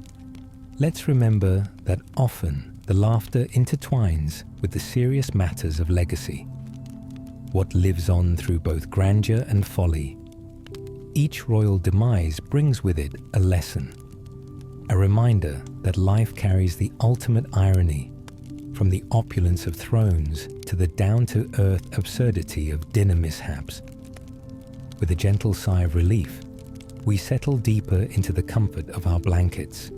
A: let's remember that often the laughter intertwines with the serious matters of legacy. What lives on through both grandeur and folly. Each royal demise brings with it a lesson, a reminder that life carries the ultimate irony, from the opulence of thrones to the down-to-earth absurdity of dinner mishaps. With a gentle sigh of relief, we settle deeper into the comfort of our blankets,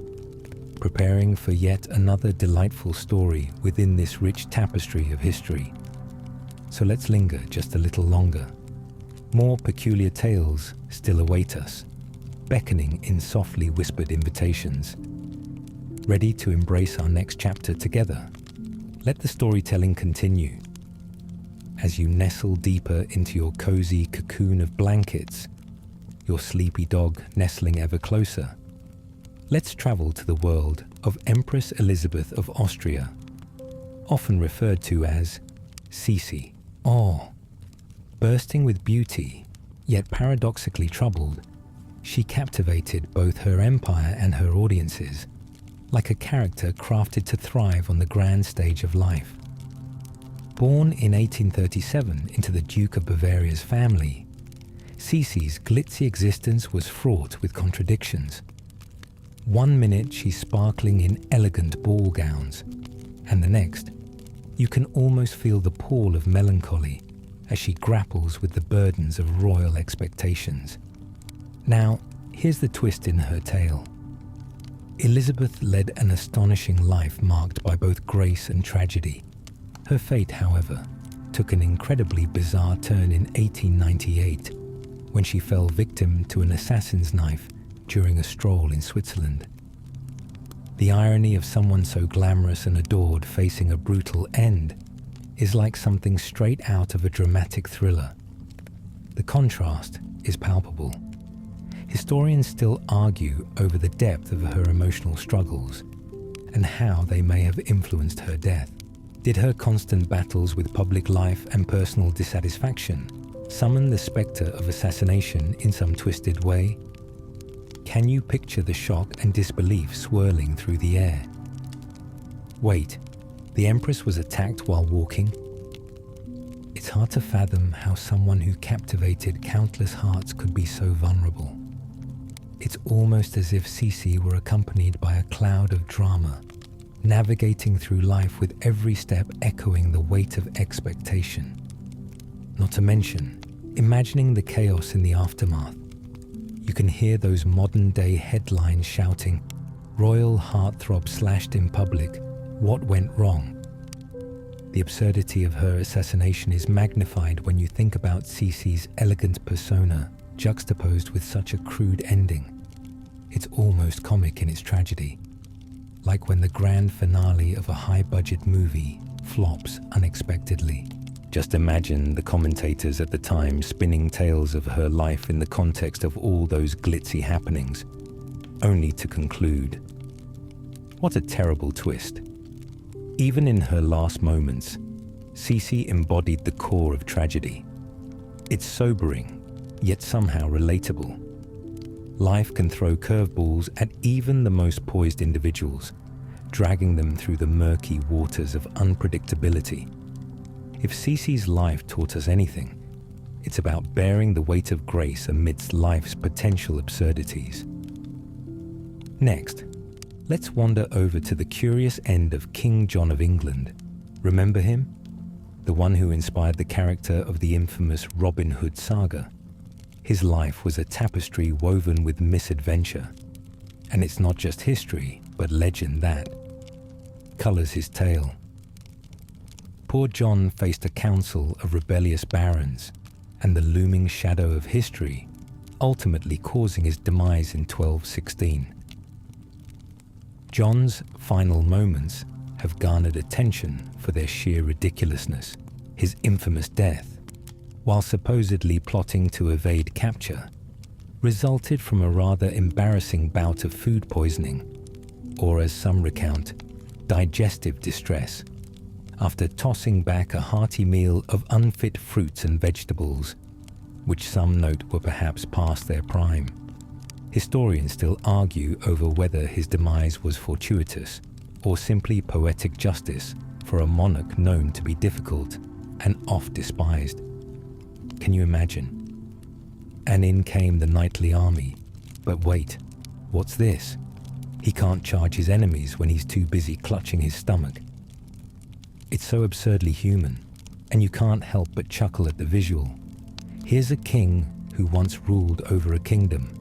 A: preparing for yet another delightful story within this rich tapestry of history. So let's linger just a little longer. More peculiar tales still await us, beckoning in softly whispered invitations. Ready to embrace our next chapter together? Let the storytelling continue. As you nestle deeper into your cozy cocoon of blankets, your sleepy dog nestling ever closer, let's travel to the world of Empress Elizabeth of Austria, often referred to as Sisi. Oh, bursting with beauty, yet paradoxically troubled, she captivated both her empire and her audiences, like a character crafted to thrive on the grand stage of life. Born in 1837 into the Duke of Bavaria's family, Sisi's glitzy existence was fraught with contradictions. One minute she's sparkling in elegant ball gowns, and the next, you can almost feel the pall of melancholy as she grapples with the burdens of royal expectations. Now, here's the twist in her tale. Elizabeth led an astonishing life marked by both grace and tragedy. Her fate, however, took an incredibly bizarre turn in 1898, when she fell victim to an assassin's knife during a stroll in Switzerland. The irony of someone so glamorous and adored facing a brutal end is like something straight out of a dramatic thriller. The contrast is palpable. Historians still argue over the depth of her emotional struggles and how they may have influenced her death. Did her constant battles with public life and personal dissatisfaction summon the spectre of assassination in some twisted way? Can you picture the shock and disbelief swirling through the air? Wait, the Empress was attacked while walking? It's hard to fathom how someone who captivated countless hearts could be so vulnerable. It's almost as if Sisi were accompanied by a cloud of drama, navigating through life with every step echoing the weight of expectation. Not to mention, imagining the chaos in the aftermath. You can hear those modern-day headlines shouting, "Royal heartthrob slashed in public. What went wrong?" The absurdity of her assassination is magnified when you think about Cece's elegant persona juxtaposed with such a crude ending. It's almost comic in its tragedy, like when the grand finale of a high-budget movie flops unexpectedly. Just imagine the commentators at the time spinning tales of her life in the context of all those glitzy happenings, only to conclude. What a terrible twist. Even in her last moments, Cece embodied the core of tragedy. It's sobering, yet somehow relatable. Life can throw curveballs at even the most poised individuals, dragging them through the murky waters of unpredictability. If Cece's life taught us anything, it's about bearing the weight of grace amidst life's potential absurdities. Next, let's wander over to the curious end of King John of England. Remember him? The one who inspired the character of the infamous Robin Hood saga. His life was a tapestry woven with misadventure. And it's not just history, but legend that colors his tale. Poor John faced a council of rebellious barons, and the looming shadow of history ultimately causing his demise in 1216. John's final moments have garnered attention for their sheer ridiculousness. His infamous death, while supposedly plotting to evade capture, resulted from a rather embarrassing bout of food poisoning, or as some recount, digestive distress, after tossing back a hearty meal of unfit fruits and vegetables, which some note were perhaps past their prime. Historians still argue over whether his demise was fortuitous or simply poetic justice for a monarch known to be difficult and oft despised. Can you imagine? And in came the knightly army. But wait, what's this? He can't charge his enemies when he's too busy clutching his stomach. It's so absurdly human, and you can't help but chuckle at the visual. Here's a king who once ruled over a kingdom,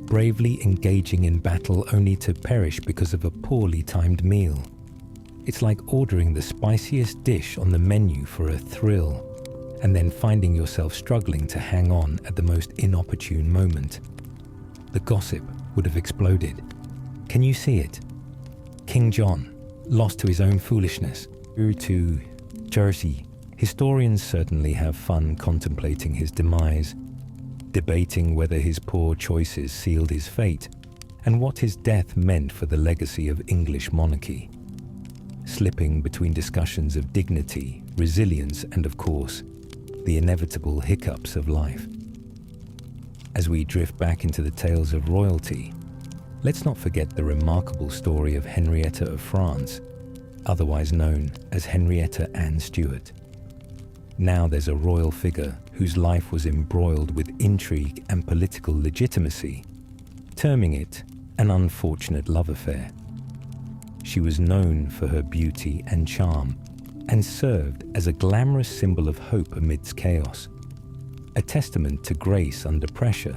A: bravely engaging in battle only to perish because of a poorly timed meal. It's like ordering the spiciest dish on the menu for a thrill, and then finding yourself struggling to hang on at the most inopportune moment. The gossip would have exploded. Can you see it? King John, lost to his own foolishness, grew to Jersey. Historians certainly have fun contemplating his demise, debating whether his poor choices sealed his fate, and what his death meant for the legacy of English monarchy. Slipping between discussions of dignity, resilience, and of course, the inevitable hiccups of life. As we drift back into the tales of royalty, let's not forget the remarkable story of Henrietta of France, otherwise known as Henrietta Anne Stuart. Now there's a royal figure whose life was embroiled with intrigue and political legitimacy, terming it an unfortunate love affair. She was known for her beauty and charm, and served as a glamorous symbol of hope amidst chaos, a testament to grace under pressure,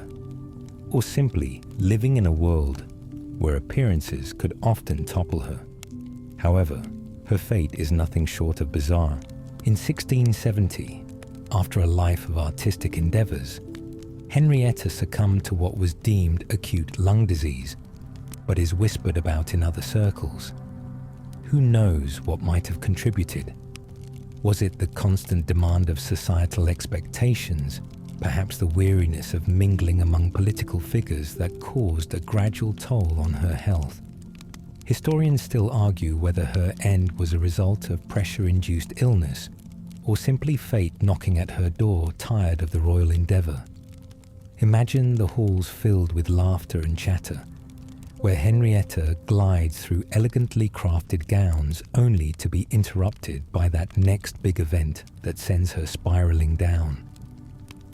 A: or simply living in a world where appearances could often topple her. However, her fate is nothing short of bizarre. In 1670, after a life of artistic endeavors, Henrietta succumbed to what was deemed acute lung disease, but is whispered about in other circles. Who knows what might have contributed? Was it the constant demand of societal expectations, perhaps the weariness of mingling among political figures that caused a gradual toll on her health? Historians still argue whether her end was a result of pressure-induced illness, or simply fate knocking at her door tired of the royal endeavor. Imagine the halls filled with laughter and chatter, where Henrietta glides through elegantly crafted gowns only to be interrupted by that next big event that sends her spiraling down.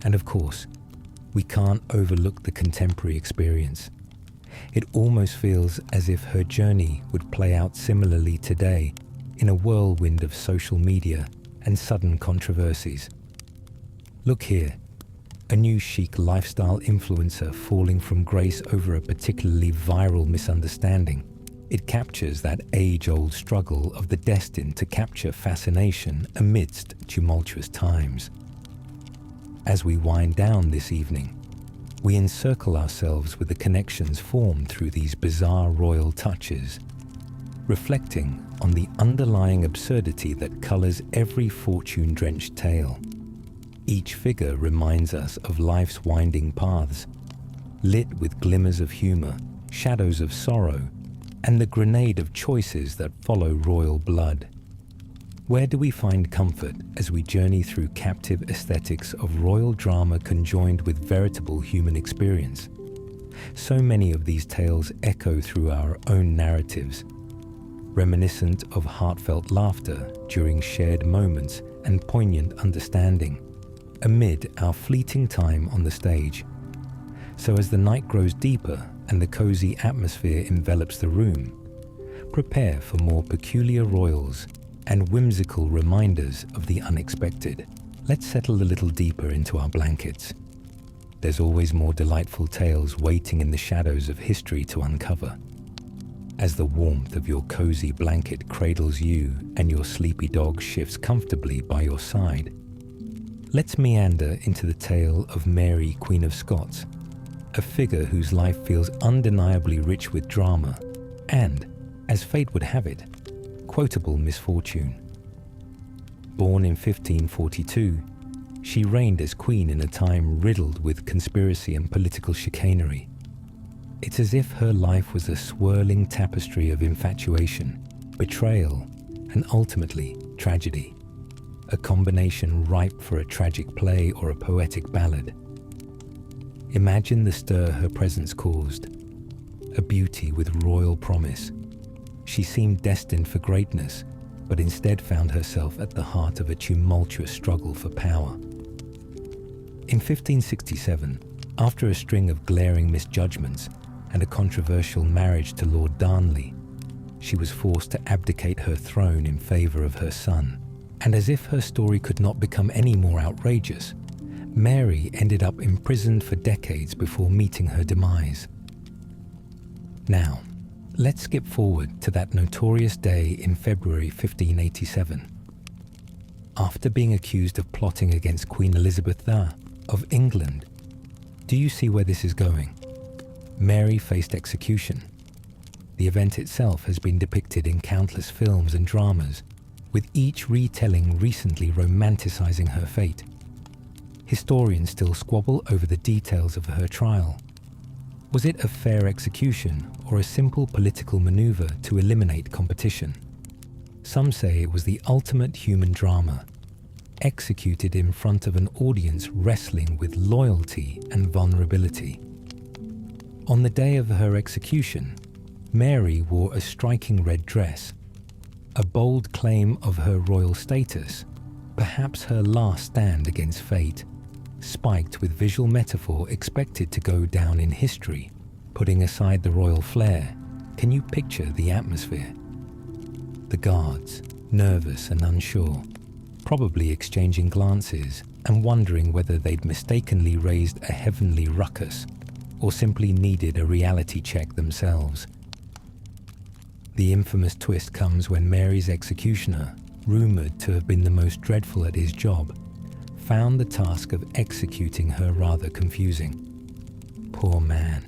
A: And of course, we can't overlook the contemporary experience. It almost feels as if her journey would play out similarly today in a whirlwind of social media and sudden controversies. Look here, a new chic lifestyle influencer falling from grace over a particularly viral misunderstanding. It captures that age-old struggle of the destined to capture fascination amidst tumultuous times. As we wind down this evening, we encircle ourselves with the connections formed through these bizarre royal touches, reflecting on the underlying absurdity that colors every fortune-drenched tale. Each figure reminds us of life's winding paths, lit with glimmers of humor, shadows of sorrow, and the grenade of choices that follow royal blood. Where do we find comfort as we journey through captive aesthetics of royal drama conjoined with veritable human experience? So many of these tales echo through our own narratives, reminiscent of heartfelt laughter during shared moments and poignant understanding amid our fleeting time on the stage. So as the night grows deeper and the cozy atmosphere envelops the room, prepare for more peculiar royals and whimsical reminders of the unexpected. Let's settle a little deeper into our blankets. There's always more delightful tales waiting in the shadows of history to uncover. As the warmth of your cozy blanket cradles you and your sleepy dog shifts comfortably by your side, let's meander into the tale of Mary, Queen of Scots, a figure whose life feels undeniably rich with drama and, as fate would have it, quotable misfortune. Born in 1542, she reigned as queen in a time riddled with conspiracy and political chicanery. It's as if her life was a swirling tapestry of infatuation, betrayal, and ultimately tragedy. A combination ripe for a tragic play or a poetic ballad. Imagine the stir her presence caused. A beauty with royal promise. She seemed destined for greatness, but instead found herself at the heart of a tumultuous struggle for power. In 1567, after a string of glaring misjudgments and a controversial marriage to Lord Darnley, she was forced to abdicate her throne in favor of her son. And as if her story could not become any more outrageous, Mary ended up imprisoned for decades before meeting her demise. Now, let's skip forward to that notorious day in February 1587. After being accused of plotting against Queen Elizabeth II of England, do you see where this is going? Mary faced execution. The event itself has been depicted in countless films and dramas, with each retelling recently romanticizing her fate. Historians still squabble over the details of her trial. Was it a fair execution or a simple political maneuver to eliminate competition? Some say it was the ultimate human drama, executed in front of an audience wrestling with loyalty and vulnerability. On the day of her execution, Mary wore a striking red dress, a bold claim of her royal status, perhaps her last stand against fate, spiked with visual metaphor expected to go down in history. Putting aside the royal flair, can you picture the atmosphere? The guards, nervous and unsure, probably exchanging glances and wondering whether they'd mistakenly raised a heavenly ruckus or simply needed a reality check themselves. The infamous twist comes when Mary's executioner, rumoured to have been the most dreadful at his job, found the task of executing her rather confusing. Poor man.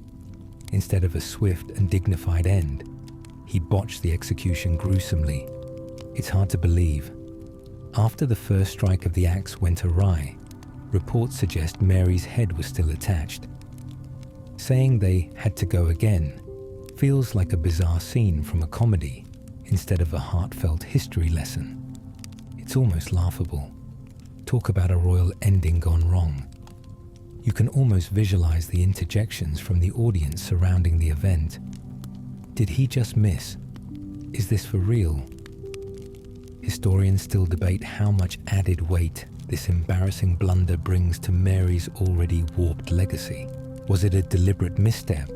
A: Instead of a swift and dignified end, he botched the execution gruesomely. It's hard to believe. After the first strike of the axe went awry, reports suggest Mary's head was still attached. Saying they had to go again feels like a bizarre scene from a comedy instead of a heartfelt history lesson. It's almost laughable. Talk about a royal ending gone wrong. You can almost visualize the interjections from the audience surrounding the event. Did he just miss? Is this for real? Historians still debate how much added weight this embarrassing blunder brings to Mary's already warped legacy. Was it a deliberate misstep?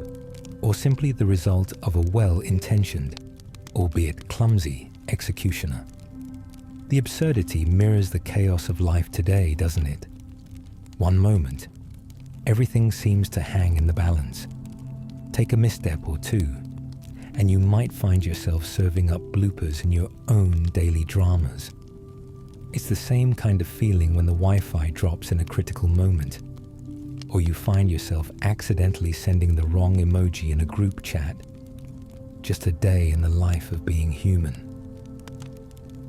A: or simply the result of a well-intentioned, albeit clumsy, executioner? The absurdity mirrors the chaos of life today, doesn't it? One moment, everything seems to hang in the balance. Take a misstep or two, and you might find yourself serving up bloopers in your own daily dramas. It's the same kind of feeling when the Wi-Fi drops in a critical moment, or you find yourself accidentally sending the wrong emoji in a group chat. Just a day in the life of being human.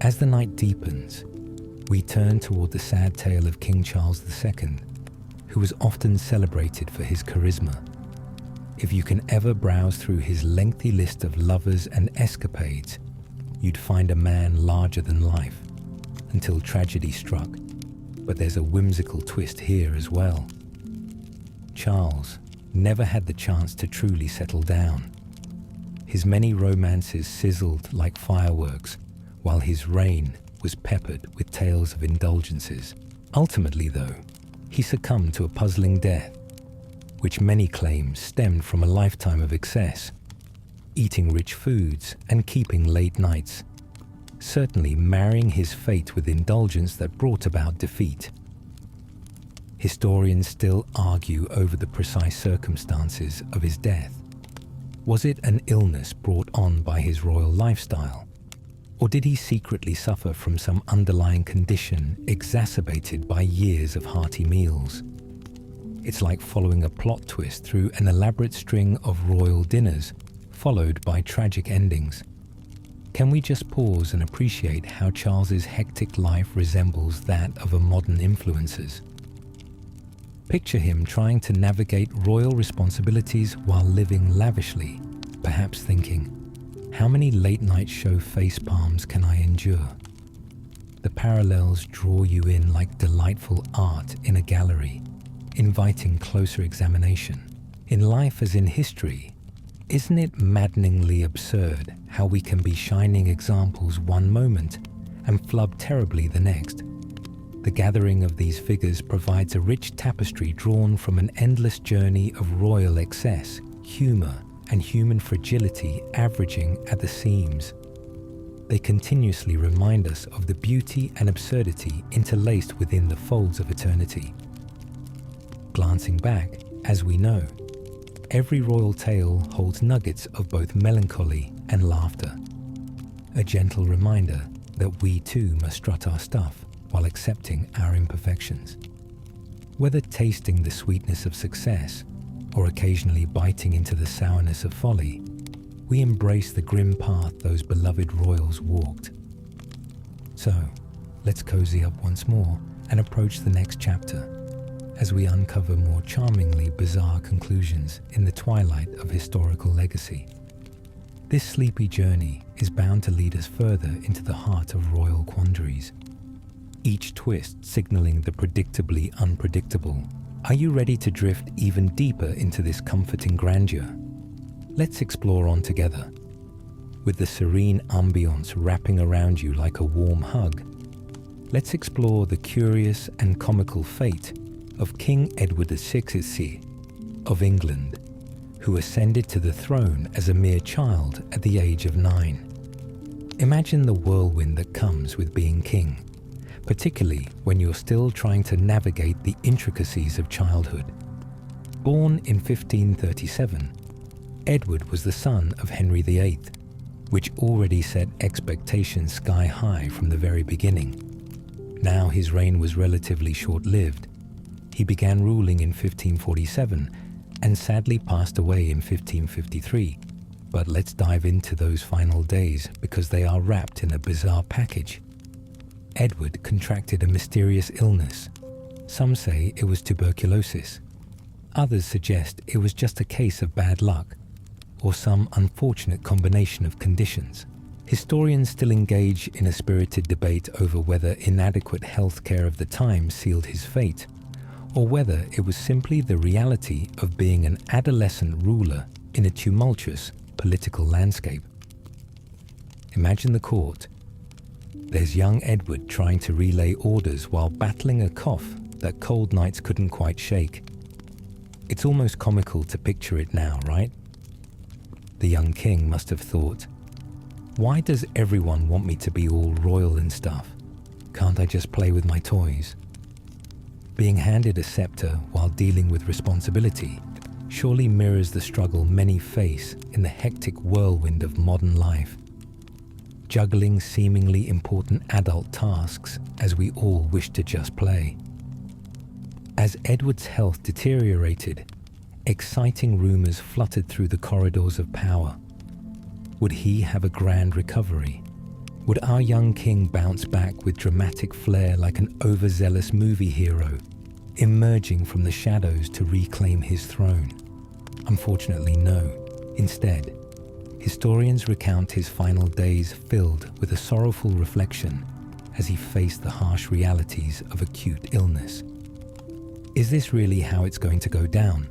A: As the night deepens, we turn toward the sad tale of King Charles II, who was often celebrated for his charisma. If you can ever browse through his lengthy list of lovers and escapades, you'd find a man larger than life, until tragedy struck. But there's a whimsical twist here as well. Charles never had the chance to truly settle down. His many romances sizzled like fireworks, while his reign was peppered with tales of indulgences. Ultimately, though, he succumbed to a puzzling death, which many claim stemmed from a lifetime of excess, eating rich foods and keeping late nights, certainly marrying his fate with indulgence that brought about defeat. Historians still argue over the precise circumstances of his death. Was it an illness brought on by his royal lifestyle? Or did he secretly suffer from some underlying condition exacerbated by years of hearty meals? It's like following a plot twist through an elaborate string of royal dinners, followed by tragic endings. Can we just pause and appreciate how Charles's hectic life resembles that of a modern influencer's? Picture him trying to navigate royal responsibilities while living lavishly, perhaps thinking, how many late-night show face palms can I endure? The parallels draw you in like delightful art in a gallery, inviting closer examination. In life as in history, isn't it maddeningly absurd how we can be shining examples one moment and flub terribly the next? The gathering of these figures provides a rich tapestry drawn from an endless journey of royal excess, humor, and human fragility averaging at the seams. They continuously remind us of the beauty and absurdity interlaced within the folds of eternity. Glancing back, as we know, every royal tale holds nuggets of both melancholy and laughter. A gentle reminder that we too must strut our stuff while accepting our imperfections. Whether tasting the sweetness of success or occasionally biting into the sourness of folly, we embrace the grim path those beloved royals walked. So, let's cozy up once more and approach the next chapter as we uncover more charmingly bizarre conclusions in the twilight of historical legacy. This sleepy journey is bound to lead us further into the heart of royal quandaries, each twist signaling the predictably unpredictable. Are you ready to drift even deeper into this comforting grandeur? Let's explore on together. With the serene ambience wrapping around you like a warm hug, let's explore the curious and comical fate of King Edward VI of England, who ascended to the throne as a mere child at the age of 9. Imagine the whirlwind that comes with being king, particularly when you're still trying to navigate the intricacies of childhood. Born in 1537, Edward was the son of Henry VIII, which already set expectations sky high from the very beginning. Now his reign was relatively short-lived. He began ruling in 1547 and sadly passed away in 1553. But let's dive into those final days because they are wrapped in a bizarre package. Edward contracted a mysterious illness. Some say it was tuberculosis. Others suggest it was just a case of bad luck, or some unfortunate combination of conditions. Historians still engage in a spirited debate over whether inadequate health care of the time sealed his fate, or whether it was simply the reality of being an adolescent ruler in a tumultuous political landscape. Imagine the court. There's young Edward trying to relay orders while battling a cough that cold nights couldn't quite shake. It's almost comical to picture it now, right? The young king must have thought, "Why does everyone want me to be all royal and stuff? Can't I just play with my toys?" Being handed a scepter while dealing with responsibility surely mirrors the struggle many face in the hectic whirlwind of modern life, juggling seemingly important adult tasks as we all wish to just play. As Edward's health deteriorated, exciting rumors fluttered through the corridors of power. Would he have a grand recovery? Would our young king bounce back with dramatic flair like an overzealous movie hero, emerging from the shadows to reclaim his throne? Unfortunately, no. Instead, historians recount his final days filled with a sorrowful reflection as he faced the harsh realities of acute illness. Is this really how it's going to go down?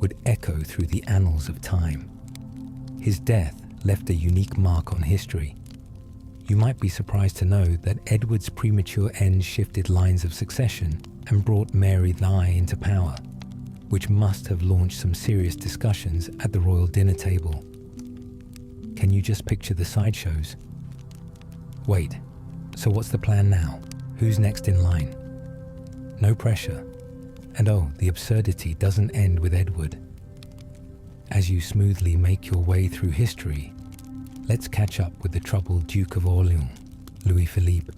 A: Would echo through the annals of time. His death left a unique mark on history. You might be surprised to know that Edward's premature end shifted lines of succession and brought Mary Nye into power, which must have launched some serious discussions at the royal dinner table. Can you just picture the sideshows? Wait, so what's the plan now? Who's next in line? No pressure. And oh, the absurdity doesn't end with Edward. As you smoothly make your way through history, let's catch up with the troubled Duke of Orleans, Louis Philippe.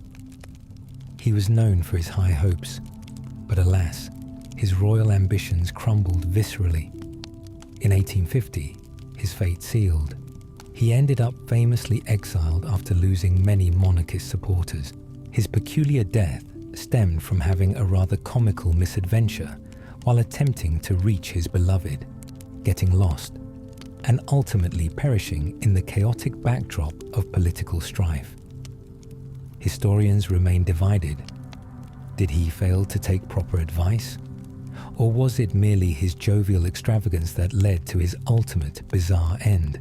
A: He was known for his high hopes, but alas, his royal ambitions crumbled viscerally. In 1850, his fate sealed. He ended up famously exiled after losing many monarchist supporters. His peculiar death stemmed from having a rather comical misadventure while attempting to reach his beloved, getting lost, and ultimately perishing in the chaotic backdrop of political strife. Historians remain divided. Did he fail to take proper advice? Or was it merely his jovial extravagance that led to his ultimate bizarre end?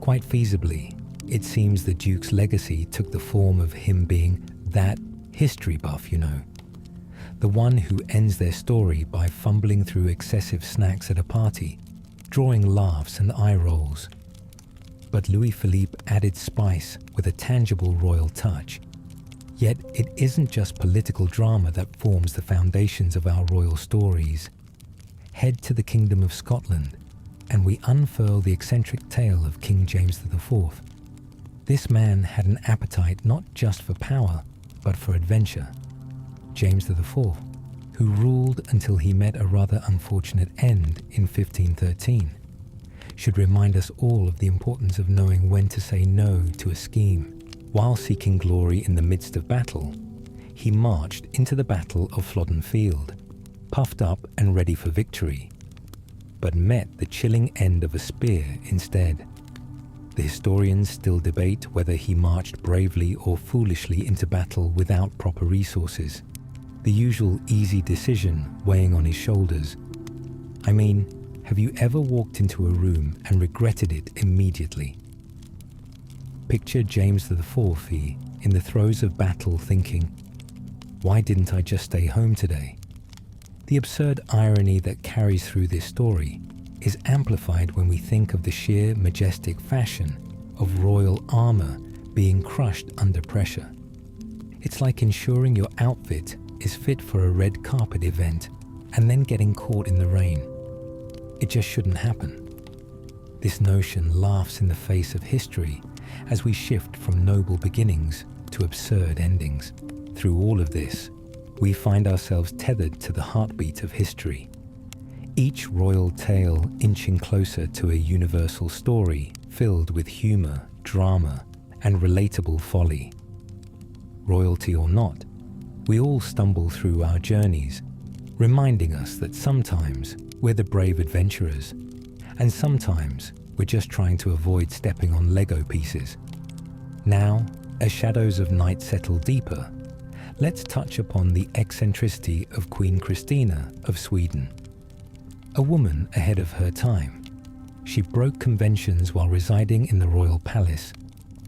A: Quite feasibly, it seems the Duke's legacy took the form of him being that history buff, the one who ends their story by fumbling through excessive snacks at a party, drawing laughs and eye rolls. But Louis Philippe added spice with a tangible royal touch. Yet it isn't just political drama that forms the foundations of our royal stories. Head to the Kingdom of Scotland, and we unfurl the eccentric tale of King James IV. This man had an appetite not just for power, but for adventure. James IV, who ruled until he met a rather unfortunate end in 1513, should remind us all of the importance of knowing when to say no to a scheme. While seeking glory in the midst of battle, he marched into the Battle of Flodden Field, puffed up and ready for victory, but met the chilling end of a spear instead. The historians still debate whether he marched bravely or foolishly into battle without proper resources, the usual easy decision weighing on his shoulders. I mean, have you ever walked into a room and regretted it immediately? Picture James IV in the throes of battle thinking, "Why didn't I just stay home today?" The absurd irony that carries through this story is amplified when we think of the sheer majestic fashion of royal armor being crushed under pressure. It's like ensuring your outfit is fit for a red carpet event and then getting caught in the rain. It just shouldn't happen. This notion laughs in the face of history as we shift from noble beginnings to absurd endings. Through all of this, we find ourselves tethered to the heartbeat of history, each royal tale inching closer to a universal story filled with humor, drama, and relatable folly. Royalty or not, we all stumble through our journeys, reminding us that sometimes we're the brave adventurers, and sometimes we're just trying to avoid stepping on Lego pieces. Now, as shadows of night settle deeper, let's touch upon the eccentricity of Queen Christina of Sweden. A woman ahead of her time, she broke conventions while residing in the royal palace,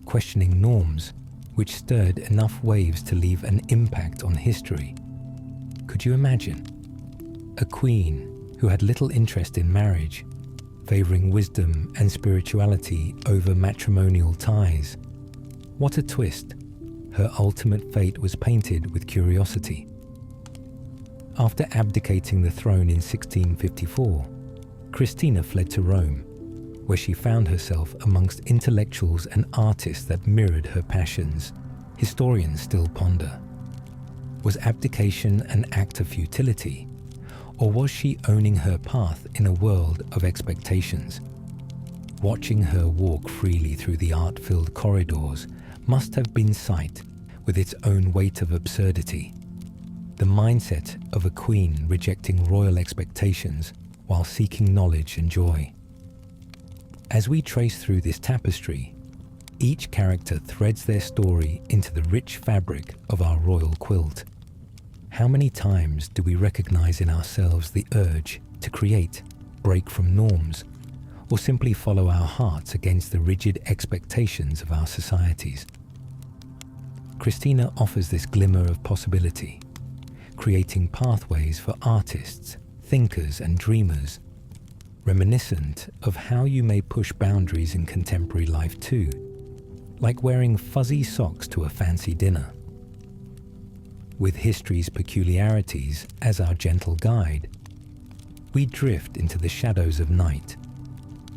A: questioning norms which stirred enough waves to leave an impact on history. Could you imagine? A queen who had little interest in marriage, favoring wisdom and spirituality over matrimonial ties. What a twist! Her ultimate fate was painted with curiosity. After abdicating the throne in 1654, Christina fled to Rome, where she found herself amongst intellectuals and artists that mirrored her passions. Historians still ponder. Was abdication an act of futility, or was she owning her path in a world of expectations? Watching her walk freely through the art-filled corridors must have been sight with its own weight of absurdity. The mindset of a queen rejecting royal expectations while seeking knowledge and joy. As we trace through this tapestry, each character threads their story into the rich fabric of our royal quilt. How many times do we recognize in ourselves the urge to create, break from norms, or simply follow our hearts against the rigid expectations of our societies? Christina offers this glimmer of possibility, creating pathways for artists, thinkers, and dreamers, reminiscent of how you may push boundaries in contemporary life too, like wearing fuzzy socks to a fancy dinner. With history's peculiarities as our gentle guide, we drift into the shadows of night,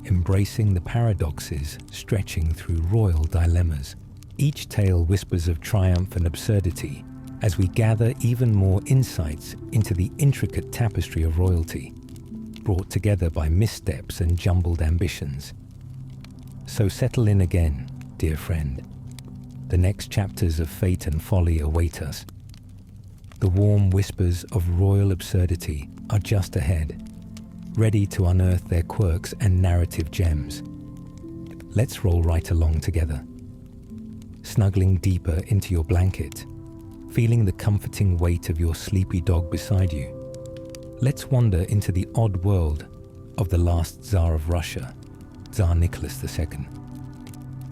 A: embracing the paradoxes stretching through royal dilemmas. Each tale whispers of triumph and absurdity as we gather even more insights into the intricate tapestry of royalty, brought together by missteps and jumbled ambitions. So settle in again, dear friend. The next chapters of fate and folly await us. The warm whispers of royal absurdity are just ahead, ready to unearth their quirks and narrative gems. Let's roll right along together. Snuggling deeper into your blanket, feeling the comforting weight of your sleepy dog beside you. Let's wander into the odd world of the last Tsar of Russia, Tsar Nicholas II.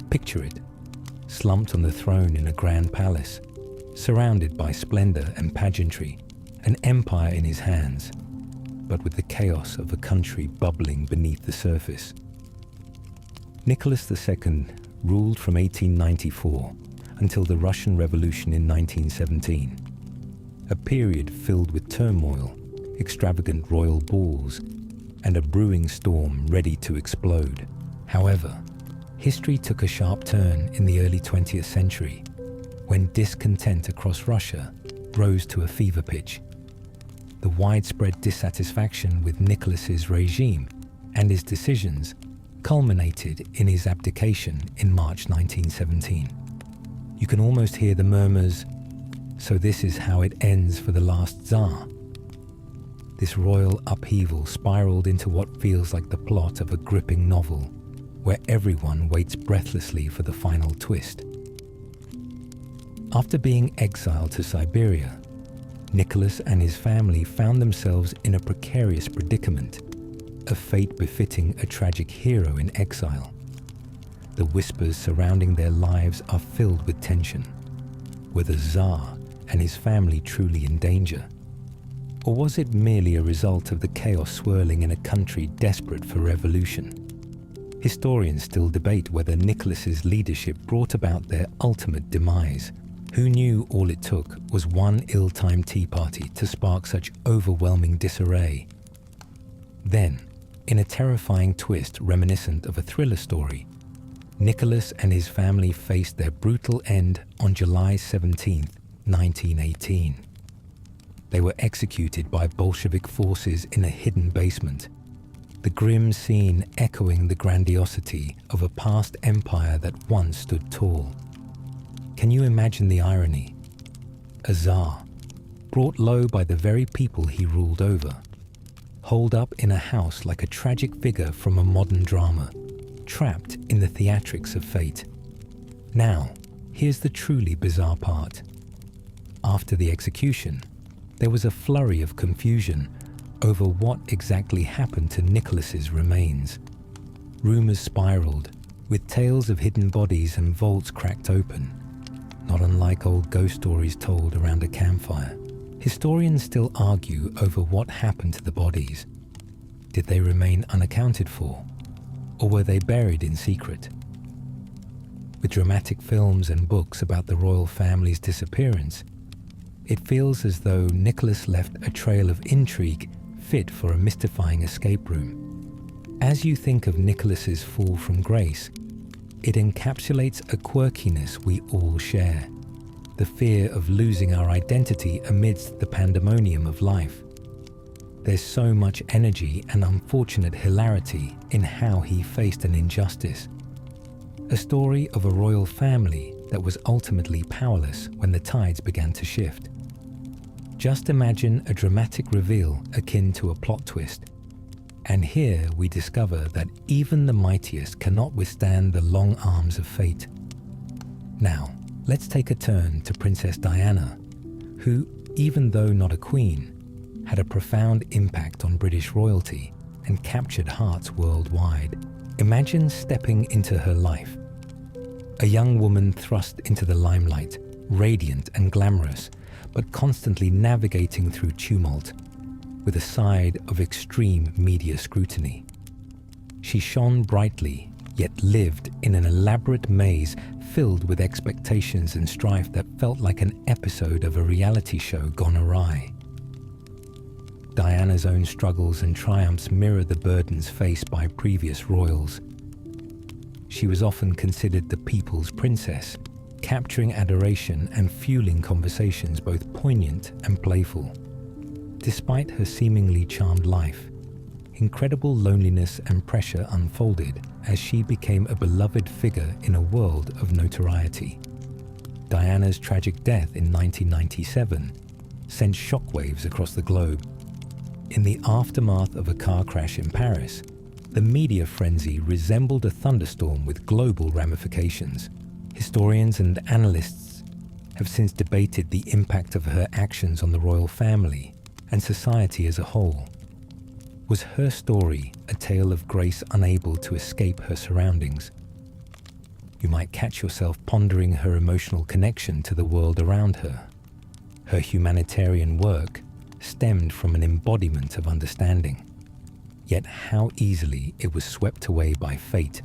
A: Picture it, slumped on the throne in a grand palace, surrounded by splendor and pageantry, an empire in his hands, but with the chaos of a country bubbling beneath the surface. Nicholas II ruled from 1894 until the Russian Revolution in 1917, a period filled with turmoil, extravagant royal balls, and a brewing storm ready to explode. However, history took a sharp turn in the early 20th century, when discontent across Russia rose to a fever pitch. The widespread dissatisfaction with Nicholas's regime and his decisions culminated in his abdication in March 1917. You can almost hear the murmurs, "So this is how it ends for the last Tsar." This royal upheaval spiraled into what feels like the plot of a gripping novel, where everyone waits breathlessly for the final twist. After being exiled to Siberia, Nicholas and his family found themselves in a precarious predicament, a fate befitting a tragic hero in exile. The whispers surrounding their lives are filled with tension. Were the Tsar and his family truly in danger? Or was it merely a result of the chaos swirling in a country desperate for revolution? Historians still debate whether Nicholas's leadership brought about their ultimate demise. Who knew all it took was one ill-timed tea party to spark such overwhelming disarray? Then, in a terrifying twist reminiscent of a thriller story, Nicholas and his family faced their brutal end on July 17, 1918. They were executed by Bolshevik forces in a hidden basement, the grim scene echoing the grandiosity of a past empire that once stood tall. Can you imagine the irony? A Tsar, brought low by the very people he ruled over, holed up in a house like a tragic figure from a modern drama, trapped in the theatrics of fate. Now, here's the truly bizarre part. After the execution, there was a flurry of confusion over what exactly happened to Nicholas's remains. Rumors spiraled, with tales of hidden bodies and vaults cracked open, not unlike old ghost stories told around a campfire. Historians still argue over what happened to the bodies. Did they remain unaccounted for, or were they buried in secret? With dramatic films and books about the royal family's disappearance, it feels as though Nicholas left a trail of intrigue fit for a mystifying escape room. As you think of Nicholas's fall from grace, it encapsulates a quirkiness we all share, the fear of losing our identity amidst the pandemonium of life. There's so much energy and unfortunate hilarity in how he faced an injustice. A story of a royal family that was ultimately powerless when the tides began to shift. Just imagine a dramatic reveal akin to a plot twist. And here we discover that even the mightiest cannot withstand the long arms of fate. Now, let's take a turn to Princess Diana, who, even though not a queen, had a profound impact on British royalty and captured hearts worldwide. Imagine stepping into her life. A young woman thrust into the limelight, radiant and glamorous, but constantly navigating through tumult, with a side of extreme media scrutiny. She shone brightly, yet lived in an elaborate maze filled with expectations and strife that felt like an episode of a reality show gone awry. Diana's own struggles and triumphs mirror the burdens faced by previous royals. She was often considered the people's princess, capturing adoration and fueling conversations both poignant and playful. Despite her seemingly charmed life, incredible loneliness and pressure unfolded as she became a beloved figure in a world of notoriety. Diana's tragic death in 1997 sent shockwaves across the globe. In the aftermath of a car crash in Paris, the media frenzy resembled a thunderstorm with global ramifications. Historians and analysts have since debated the impact of her actions on the royal family and society as a whole. Was her story a tale of grace unable to escape her surroundings? You might catch yourself pondering her emotional connection to the world around her. Her humanitarian work stemmed from an embodiment of understanding, yet how easily it was swept away by fate.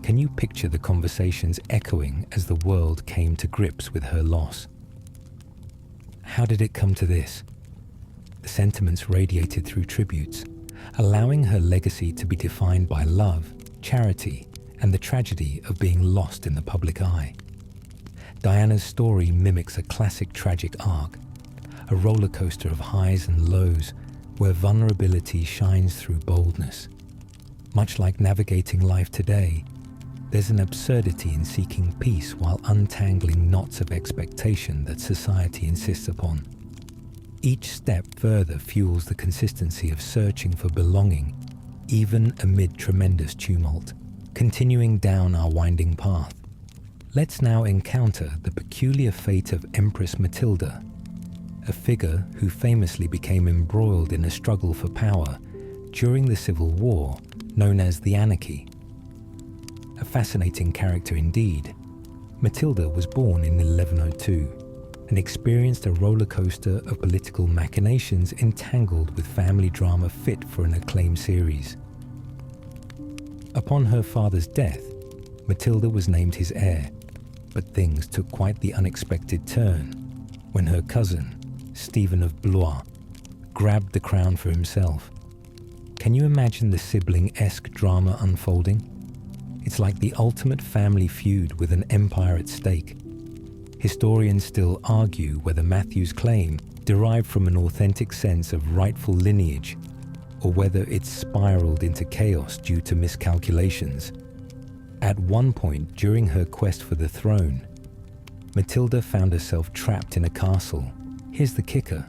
A: Can you picture the conversations echoing as the world came to grips with her loss? How did it come to this? The sentiments radiated through tributes, allowing her legacy to be defined by love, charity, and the tragedy of being lost in the public eye. Diana's story mimics a classic tragic arc, a roller coaster of highs and lows where vulnerability shines through boldness. Much like navigating life today, there's an absurdity in seeking peace while untangling knots of expectation that society insists upon. Each step further fuels the consistency of searching for belonging, even amid tremendous tumult, continuing down our winding path. Let's now encounter the peculiar fate of Empress Matilda, a figure who famously became embroiled in a struggle for power during the Civil War known as the Anarchy. A fascinating character indeed, Matilda was born in 1102 and experienced a roller coaster of political machinations entangled with family drama fit for an acclaimed series. Upon her father's death, Matilda was named his heir, but things took quite the unexpected turn when her cousin, Stephen of Blois, grabbed the crown for himself. Can you imagine the sibling-esque drama unfolding? It's like the ultimate family feud with an empire at stake. Historians still argue whether Matthew's claim derived from an authentic sense of rightful lineage or whether it spiraled into chaos due to miscalculations. At one point during her quest for the throne, Matilda found herself trapped in a castle. Here's the kicker.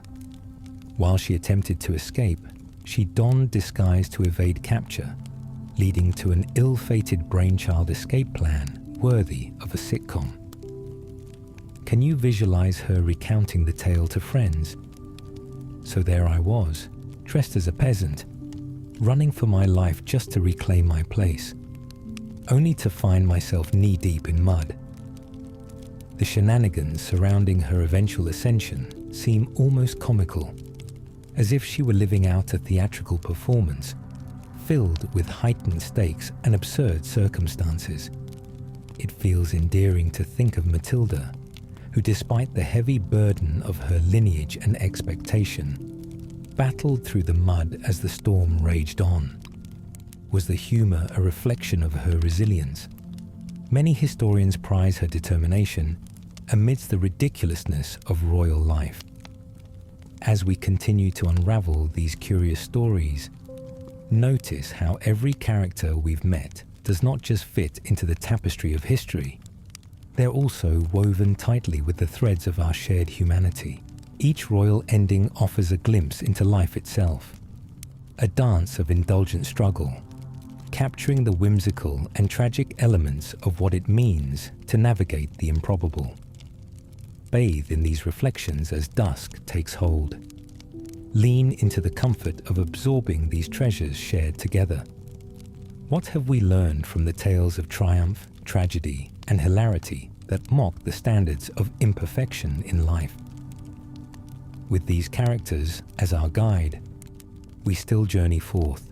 A: While she attempted to escape, she donned disguise to evade capture, leading to an ill-fated brainchild escape plan worthy of a sitcom. Can you visualize her recounting the tale to friends? So there I was, dressed as a peasant, running for my life just to reclaim my place, only to find myself knee-deep in mud. The shenanigans surrounding her eventual ascension seem almost comical, as if she were living out a theatrical performance, filled with heightened stakes and absurd circumstances. It feels endearing to think of Matilda, who, despite the heavy burden of her lineage and expectation, battled through the mud as the storm raged on. Was the humour a reflection of her resilience? Many historians prize her determination amidst the ridiculousness of royal life. As we continue to unravel these curious stories, notice how every character we've met does not just fit into the tapestry of history. They're also woven tightly with the threads of our shared humanity. Each royal ending offers a glimpse into life itself, a dance of indulgent struggle, capturing the whimsical and tragic elements of what it means to navigate the improbable. Bathe in these reflections as dusk takes hold. Lean into the comfort of absorbing these treasures shared together. What have we learned from the tales of triumph, tragedy, and hilarity that mock the standards of imperfection in life? With these characters as our guide, we still journey forth,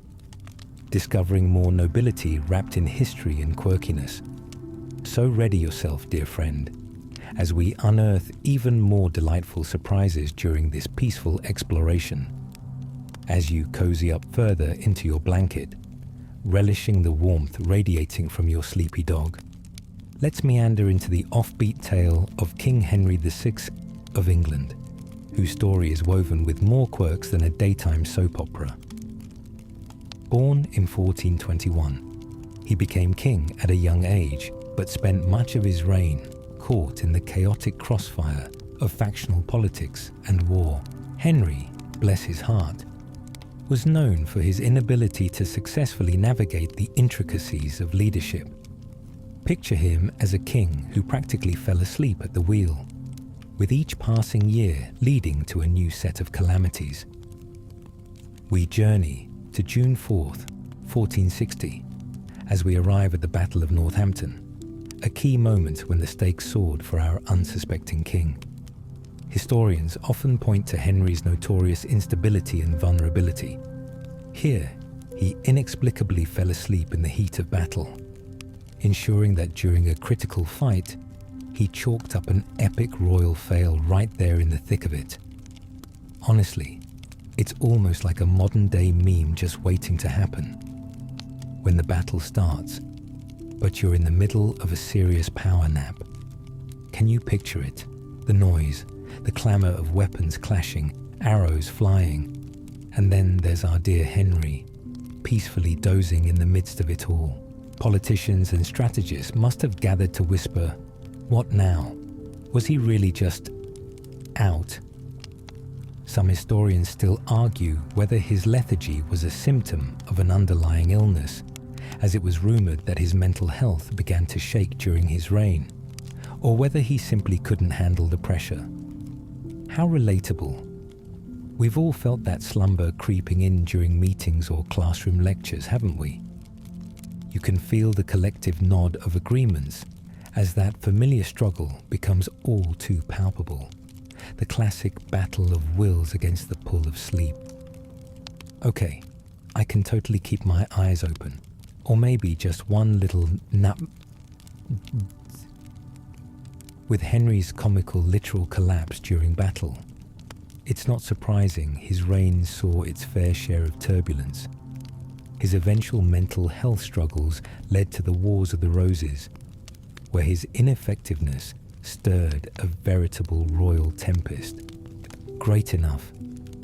A: discovering more nobility wrapped in history and quirkiness. So ready yourself, dear friend, as we unearth even more delightful surprises during this peaceful exploration. As you cozy up further into your blanket, relishing the warmth radiating from your sleepy dog, let's meander into the offbeat tale of King Henry VI of England, whose story is woven with more quirks than a daytime soap opera. Born in 1421, he became king at a young age, but spent much of his reign caught in the chaotic crossfire of factional politics and war. Henry, bless his heart, was known for his inability to successfully navigate the intricacies of leadership. Picture him as a king who practically fell asleep at the wheel, with each passing year leading to a new set of calamities. We journey to June 4th, 1460, as we arrive at the Battle of Northampton, a key moment when the stakes soared for our unsuspecting king. Historians often point to Henry's notorious instability and vulnerability. Here, he inexplicably fell asleep in the heat of battle, ensuring that during a critical fight, he chalked up an epic royal fail right there in the thick of it. Honestly, it's almost like a modern-day meme just waiting to happen. When the battle starts, but you're in the middle of a serious power nap. Can you picture it? The noise, the clamour of weapons clashing, arrows flying, and then there's our dear Henry, peacefully dozing in the midst of it all. Politicians and strategists must have gathered to whisper, "What now? Was he really just out?" Some historians still argue whether his lethargy was a symptom of an underlying illness, as it was rumoured that his mental health began to shake during his reign, or whether he simply couldn't handle the pressure. How relatable. We've all felt that slumber creeping in during meetings or classroom lectures, haven't we? You can feel the collective nod of agreements as that familiar struggle becomes all too palpable. The classic battle of wills against the pull of sleep. Okay, I can totally keep my eyes open. Or maybe just one little nap. With Henry's comical literal collapse during battle, it's not surprising his reign saw its fair share of turbulence. His eventual mental health struggles led to the Wars of the Roses, where his ineffectiveness stirred a veritable royal tempest, great enough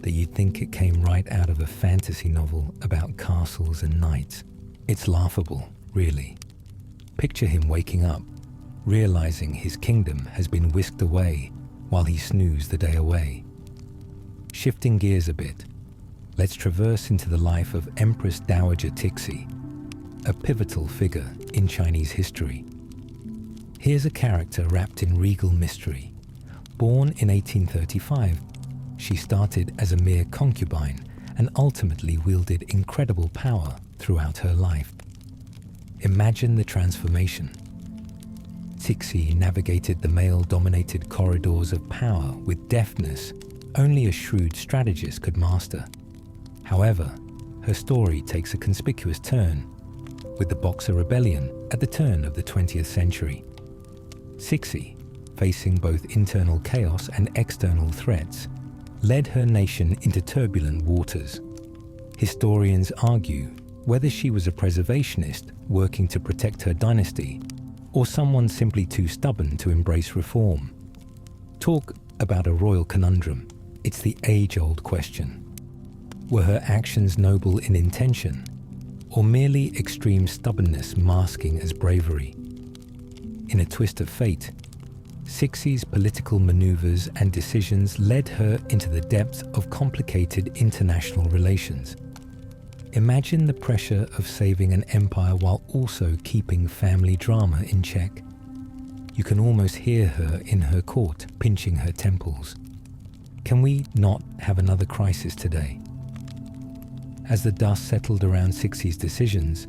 A: that you'd think it came right out of a fantasy novel about castles and knights. It's laughable, really. Picture him waking up, realizing his kingdom has been whisked away while he snoozed the day away. Shifting gears a bit, let's traverse into the life of Empress Dowager Tixi, a pivotal figure in Chinese history. Here's a character wrapped in regal mystery. Born in 1835, she started as a mere concubine and ultimately wielded incredible power throughout her life. Imagine the transformation. Tixi navigated the male-dominated corridors of power with deftness, only a shrewd strategist could master. However, her story takes a conspicuous turn with the Boxer Rebellion at the turn of the 20th century. Cixi, facing both internal chaos and external threats, led her nation into turbulent waters. Historians argue whether she was a preservationist working to protect her dynasty or someone simply too stubborn to embrace reform. Talk about a royal conundrum. It's the age-old question. Were her actions noble in intention, or merely extreme stubbornness masking as bravery? In a twist of fate, Cixi's political maneuvers and decisions led her into the depths of complicated international relations. Imagine the pressure of saving an empire while also keeping family drama in check. You can almost hear her in her court pinching her temples. Can we not have another crisis today? As the dust settled around Cixi's decisions,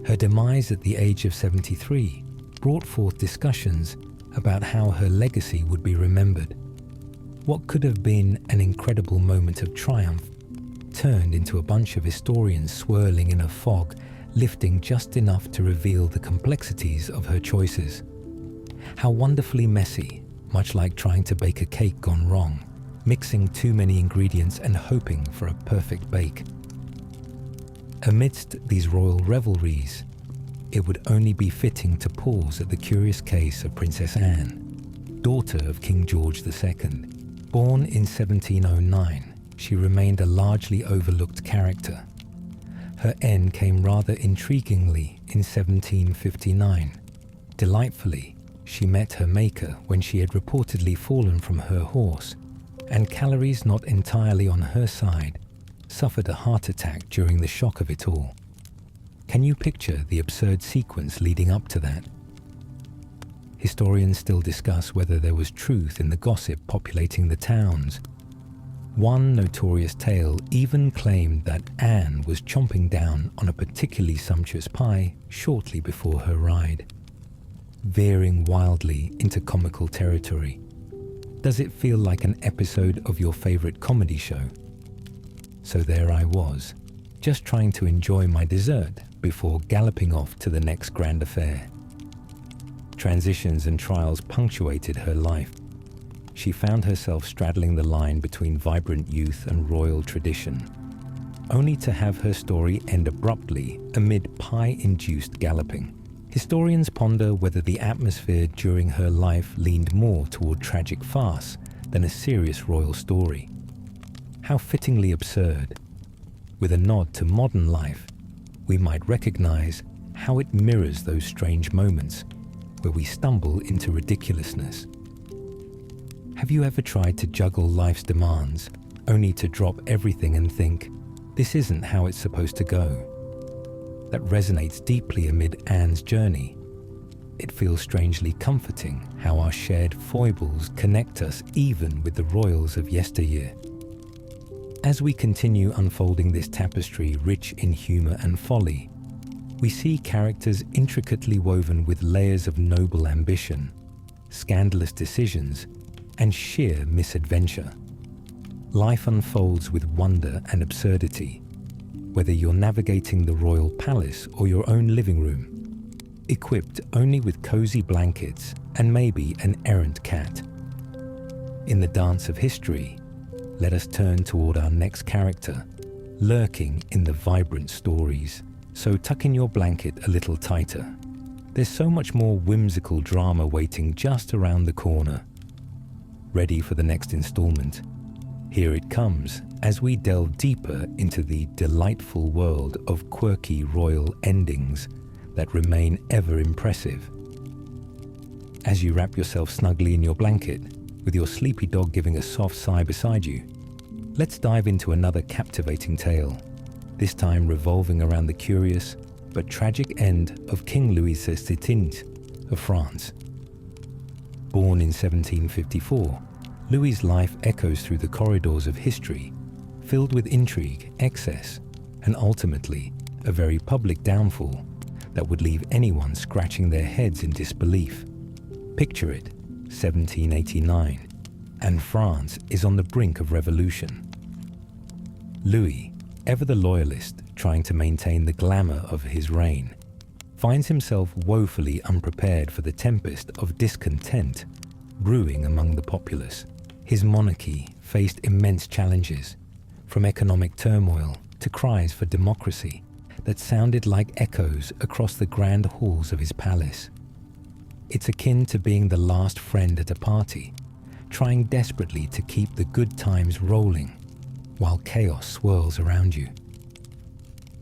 A: her demise at the age of 73 brought forth discussions about how her legacy would be remembered. What could have been an incredible moment of triumph turned into a bunch of historians swirling in a fog, lifting just enough to reveal the complexities of her choices. How wonderfully messy, much like trying to bake a cake gone wrong, mixing too many ingredients and hoping for a perfect bake. Amidst these royal revelries, it would only be fitting to pause at the curious case of Princess Anne, daughter of King George II. Born in 1709, she remained a largely overlooked character. Her end came rather intriguingly in 1759. Delightfully, she met her maker when she had reportedly fallen from her horse, and calories not entirely on her side suffered a heart attack during the shock of it all. Can you picture the absurd sequence leading up to that? Historians still discuss whether there was truth in the gossip populating the towns. One notorious tale even claimed that Anne was chomping down on a particularly sumptuous pie shortly before her ride. Veering wildly into comical territory, does it feel like an episode of your favorite comedy show? So there I was, just trying to enjoy my dessert before galloping off to the next grand affair. Transitions and trials punctuated her life. She found herself straddling the line between vibrant youth and royal tradition, only to have her story end abruptly amid pie-induced galloping. Historians ponder whether the atmosphere during her life leaned more toward tragic farce than a serious royal story. How fittingly absurd. With a nod to modern life, we might recognize how it mirrors those strange moments where we stumble into ridiculousness. Have you ever tried to juggle life's demands only to drop everything and think, this isn't how it's supposed to go? That resonates deeply amid Anne's journey. It feels strangely comforting how our shared foibles connect us even with the royals of yesteryear. As we continue unfolding this tapestry rich in humor and folly, we see characters intricately woven with layers of noble ambition, scandalous decisions, and sheer misadventure. Life unfolds with wonder and absurdity, whether you're navigating the royal palace or your own living room, equipped only with cozy blankets and maybe an errant cat. In the dance of history, let us turn toward our next character, lurking in the vibrant stories. So tuck in your blanket a little tighter. There's so much more whimsical drama waiting just around the corner. Ready for the next installment? Here it comes as we delve deeper into the delightful world of quirky royal endings that remain ever impressive. As you wrap yourself snugly in your blanket, with your sleepy dog giving a soft sigh beside you, let's dive into another captivating tale, this time revolving around the curious but tragic end of King Louis XVI of France. Born in 1754, Louis's life echoes through the corridors of history, filled with intrigue, excess, and ultimately a very public downfall that would leave anyone scratching their heads in disbelief. Picture it, 1789. and France is on the brink of revolution. Louis, ever the loyalist trying to maintain the glamour of his reign, finds himself woefully unprepared for the tempest of discontent brewing among the populace. His monarchy faced immense challenges, from economic turmoil to cries for democracy that sounded like echoes across the grand halls of his palace. It's akin to being the last friend at a party, trying desperately to keep the good times rolling while chaos swirls around you.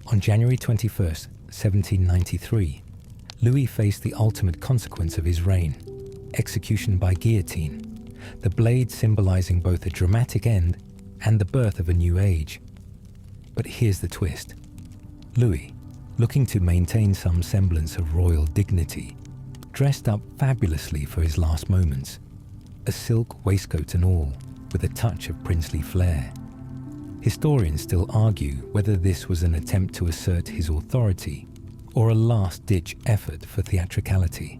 A: On January 21st, 1793, Louis faced the ultimate consequence of his reign, execution by guillotine, the blade symbolizing both a dramatic end and the birth of a new age. But here's the twist. Louis, looking to maintain some semblance of royal dignity, dressed up fabulously for his last moments, a silk waistcoat and all, with a touch of princely flair. Historians still argue whether this was an attempt to assert his authority or a last-ditch effort for theatricality.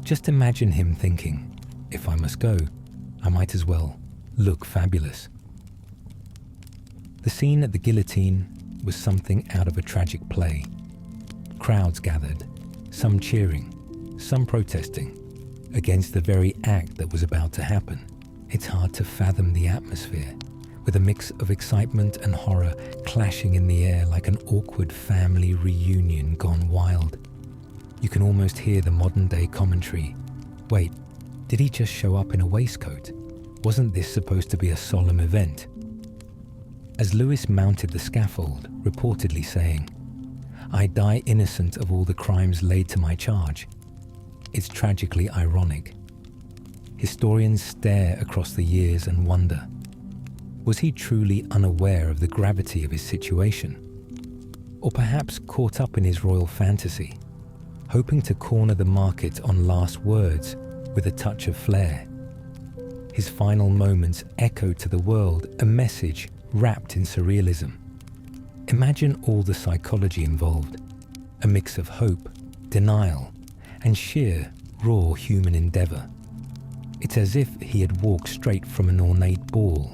A: Just imagine him thinking, if I must go, I might as well look fabulous. The scene at the guillotine was something out of a tragic play. Crowds gathered, some cheering, some protesting, against the very act that was about to happen. It's hard to fathom the atmosphere, with a mix of excitement and horror clashing in the air like an awkward family reunion gone wild. You can almost hear the modern-day commentary. Wait, did he just show up in a waistcoat? Wasn't this supposed to be a solemn event? As Louis mounted the scaffold, reportedly saying, "I die innocent of all the crimes laid to my charge," it's tragically ironic. Historians stare across the years and wonder, was he truly unaware of the gravity of his situation? Or perhaps caught up in his royal fantasy, hoping to corner the market on last words with a touch of flair? His final moments echo to the world a message wrapped in surrealism. Imagine all the psychology involved, a mix of hope, denial, and sheer, raw human endeavor. It's as if he had walked straight from an ornate ball,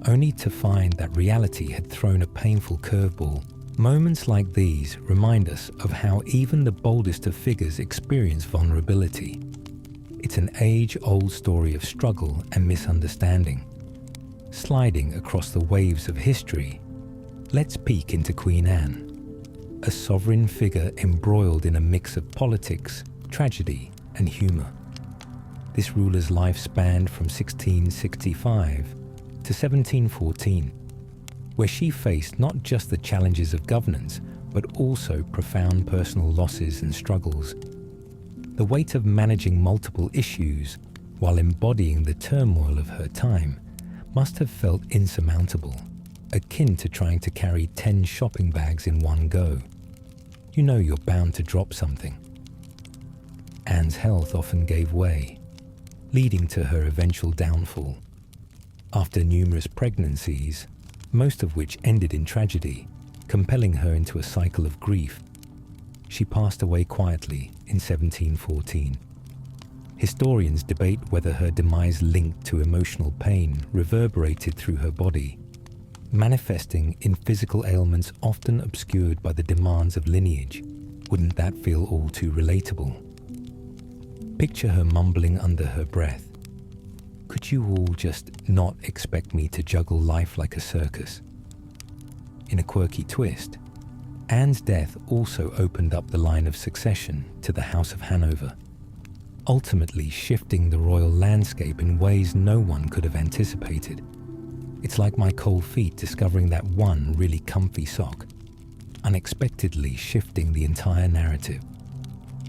A: only to find that reality had thrown a painful curveball. Moments like these remind us of how even the boldest of figures experience vulnerability. It's an age-old story of struggle and misunderstanding. Sliding across the waves of history, let's peek into Queen Anne, a sovereign figure embroiled in a mix of politics, tragedy, and humor. This ruler's life spanned from 1665 to 1714, where she faced not just the challenges of governance, but also profound personal losses and struggles. The weight of managing multiple issues while embodying the turmoil of her time must have felt insurmountable, akin to trying to carry 10 shopping bags in one go. You know you're bound to drop something. Anne's health often gave way, leading to her eventual downfall. After numerous pregnancies, most of which ended in tragedy, compelling her into a cycle of grief, she passed away quietly in 1714. Historians debate whether her demise linked to emotional pain reverberated through her body, manifesting in physical ailments often obscured by the demands of lineage. Wouldn't that feel all too relatable? Picture her mumbling under her breath, "Could you all just not expect me to juggle life like a circus?" In a quirky twist, Anne's death also opened up the line of succession to the House of Hanover, ultimately shifting the royal landscape in ways no one could have anticipated. It's like my cold feet discovering that one really comfy sock, unexpectedly shifting the entire narrative.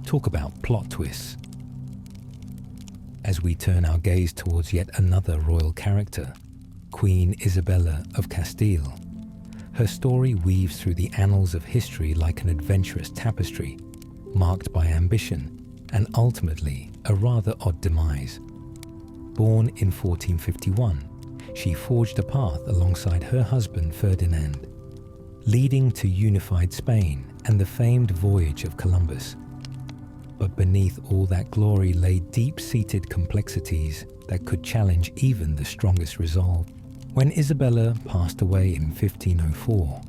A: Talk about plot twists. As we turn our gaze towards yet another royal character, Queen Isabella of Castile, her story weaves through the annals of history like an adventurous tapestry, marked by ambition and ultimately a rather odd demise. Born in 1451, she forged a path alongside her husband Ferdinand, leading to unified Spain and the famed voyage of Columbus. But beneath all that glory lay deep-seated complexities that could challenge even the strongest resolve. When Isabella passed away in 1504,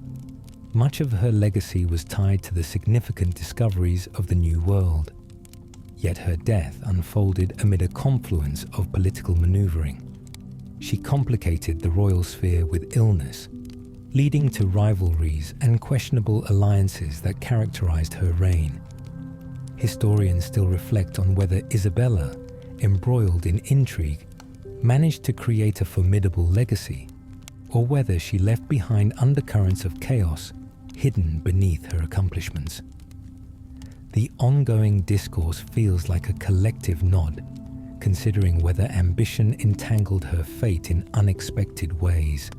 A: much of her legacy was tied to the significant discoveries of the New World. Yet her death unfolded amid a confluence of political maneuvering. She complicated the royal sphere with illness, leading to rivalries and questionable alliances that characterized her reign. Historians still reflect on whether Isabella, embroiled in intrigue, managed to create a formidable legacy, or whether she left behind undercurrents of chaos hidden beneath her accomplishments. The ongoing discourse feels like a collective nod, considering whether ambition entangled her fate in unexpected ways.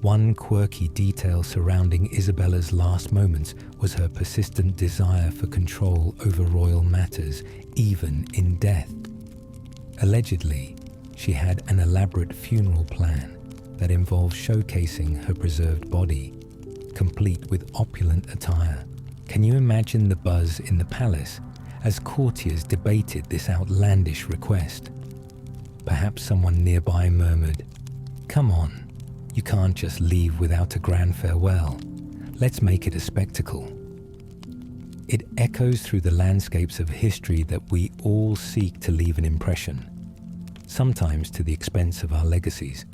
A: One quirky detail surrounding Isabella's last moments was her persistent desire for control over royal matters, even in death. Allegedly, she had an elaborate funeral plan that involved showcasing her preserved body, complete with opulent attire. Can you imagine the buzz in the palace as courtiers debated this outlandish request? Perhaps someone nearby murmured, "Come on, you can't just leave without a grand farewell. Let's make it a spectacle." It echoes through the landscapes of history that we all seek to leave an impression, sometimes to the expense of our legacies.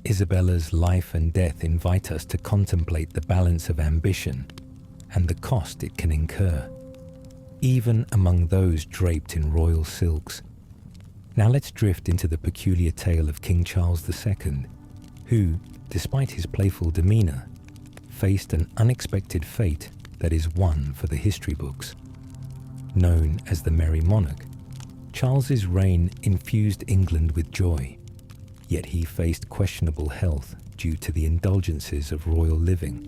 A: Isabella's life and death invite us to contemplate the balance of ambition and the cost it can incur, even among those draped in royal silks. Now let's drift into the peculiar tale of King Charles II, who, despite his playful demeanor, faced an unexpected fate that is one for the history books. Known as the Merry Monarch, Charles's reign infused England with joy, yet he faced questionable health due to the indulgences of royal living,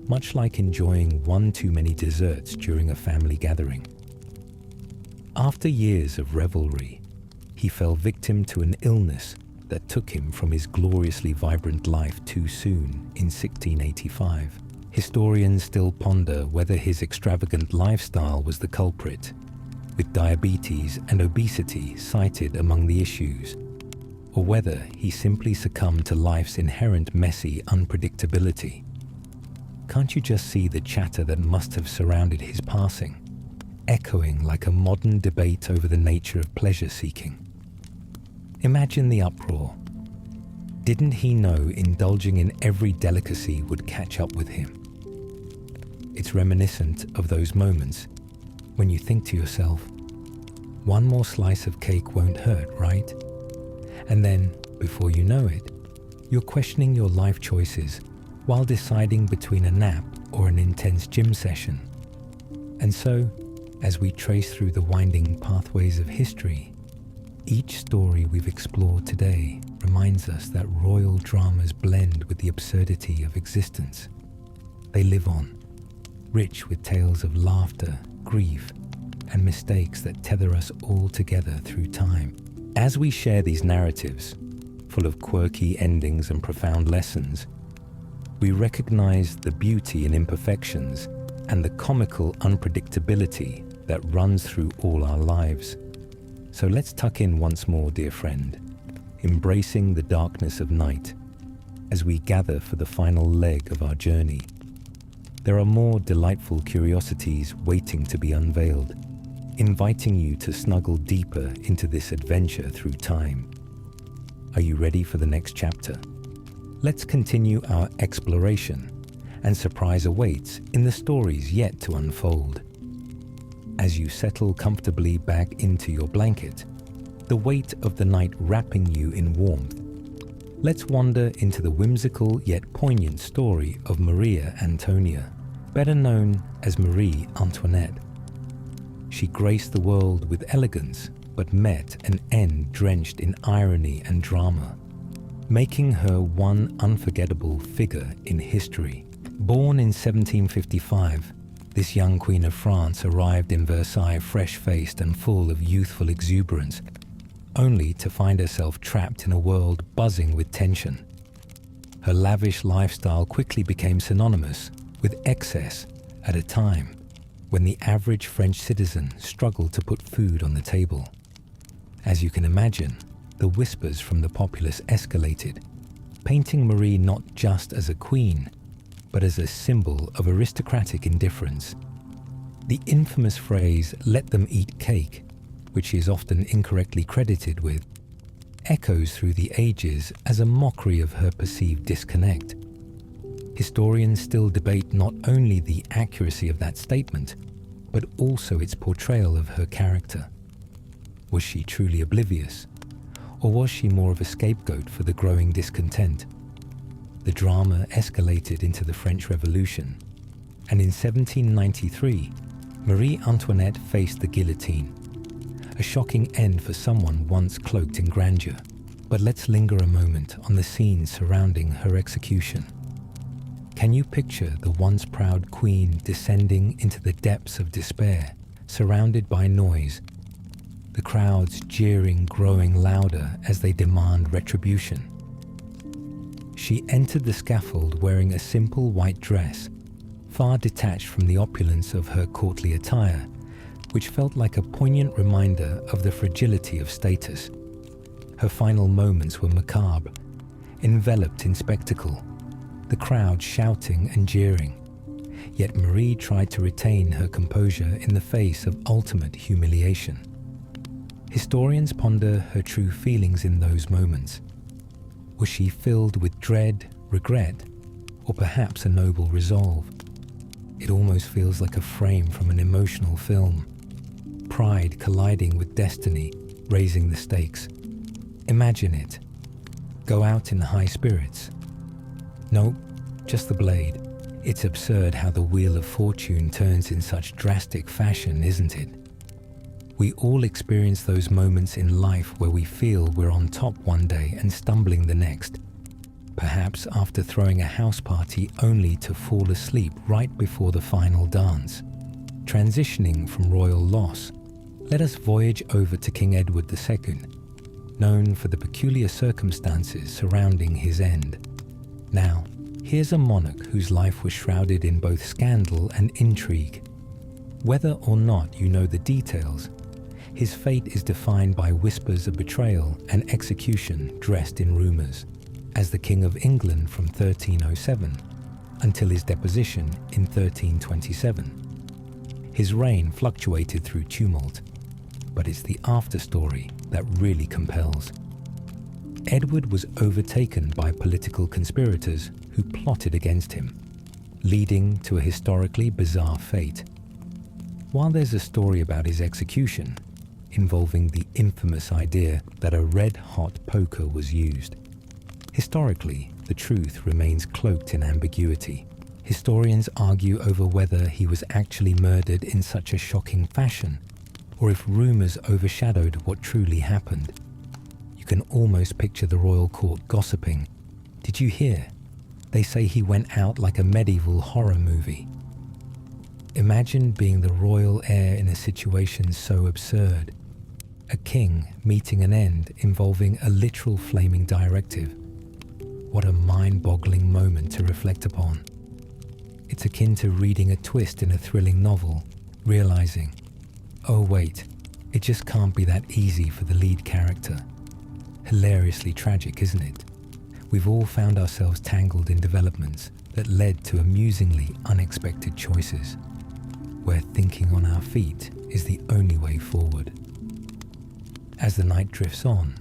A: much like enjoying one too many desserts during a family gathering. After years of revelry, he fell victim to an illness that took him from his gloriously vibrant life too soon in 1685. Historians still ponder whether his extravagant lifestyle was the culprit, with diabetes and obesity cited among the issues, or whether he simply succumbed to life's inherent messy unpredictability. Can't you just see the chatter that must have surrounded his passing, echoing like a modern debate over the nature of pleasure-seeking? Imagine the uproar. Didn't he know indulging in every delicacy would catch up with him? It's reminiscent of those moments when you think to yourself, one more slice of cake won't hurt, right? And then, before you know it, you're questioning your life choices while deciding between a nap or an intense gym session. And so, as we trace through the winding pathways of history, each story we've explored today reminds us that royal dramas blend with the absurdity of existence. They live on, rich with tales of laughter, grief, and mistakes that tether us all together through time. As we share these narratives, full of quirky endings and profound lessons, we recognize the beauty in imperfections and the comical unpredictability that runs through all our lives. So let's tuck in once more, dear friend, embracing the darkness of night as we gather for the final leg of our journey. There are more delightful curiosities waiting to be unveiled, inviting you to snuggle deeper into this adventure through time. Are you ready for the next chapter? Let's continue our exploration, and surprise awaits in the stories yet to unfold. As you settle comfortably back into your blanket, the weight of the night wrapping you in warmth, let's wander into the whimsical yet poignant story of Maria Antonia, better known as Marie Antoinette. She graced the world with elegance, but met an end drenched in irony and drama, making her one unforgettable figure in history. Born in 1755, this young Queen of France arrived in Versailles fresh-faced and full of youthful exuberance, only to find herself trapped in a world buzzing with tension. Her lavish lifestyle quickly became synonymous with excess at a time when the average French citizen struggled to put food on the table. As you can imagine, the whispers from the populace escalated, painting Marie not just as a queen, but as a symbol of aristocratic indifference. The infamous phrase, "let them eat cake," which she is often incorrectly credited with, echoes through the ages as a mockery of her perceived disconnect. Historians still debate not only the accuracy of that statement, but also its portrayal of her character. Was she truly oblivious? Or was she more of a scapegoat for the growing discontent? The drama escalated into the French Revolution, and in 1793, Marie Antoinette faced the guillotine. A shocking end for someone once cloaked in grandeur. But let's linger a moment on the scenes surrounding her execution. Can you picture the once proud queen descending into the depths of despair, surrounded by noise, the crowds jeering growing louder as they demand retribution? She entered the scaffold wearing a simple white dress, far detached from the opulence of her courtly attire, which felt like a poignant reminder of the fragility of status. Her final moments were macabre, enveloped in spectacle, the crowd shouting and jeering. Yet Marie tried to retain her composure in the face of ultimate humiliation. Historians ponder her true feelings in those moments. Was she filled with dread, regret, or perhaps a noble resolve? It almost feels like a frame from an emotional film. Pride colliding with destiny, raising the stakes. Imagine it. Go out in high spirits. Nope, just the blade. It's absurd how the wheel of fortune turns in such drastic fashion, isn't it? We all experience those moments in life where we feel we're on top one day and stumbling the next. Perhaps after throwing a house party only to fall asleep right before the final dance. Transitioning from royal loss, let us voyage over to King Edward II, known for the peculiar circumstances surrounding his end. Now, here's a monarch whose life was shrouded in both scandal and intrigue. Whether or not you know the details, his fate is defined by whispers of betrayal and execution dressed in rumours. As the King of England from 1307 until his deposition in 1327. His reign fluctuated through tumult, but it's the afterstory that really compels. Edward was overtaken by political conspirators who plotted against him, leading to a historically bizarre fate. While there's a story about his execution, involving the infamous idea that a red-hot poker was used, historically, the truth remains cloaked in ambiguity. Historians argue over whether he was actually murdered in such a shocking fashion, or if rumours overshadowed what truly happened. You can almost picture the royal court gossiping. Did you hear? They say he went out like a medieval horror movie. Imagine being the royal heir in a situation so absurd. A king meeting an end involving a literal flaming directive. What a mind-boggling moment to reflect upon. It's akin to reading a twist in a thrilling novel, realizing, oh wait, it just can't be that easy for the lead character. Hilariously tragic, isn't it? We've all found ourselves tangled in developments that led to amusingly unexpected choices, where thinking on our feet is the only way forward. As the night drifts on,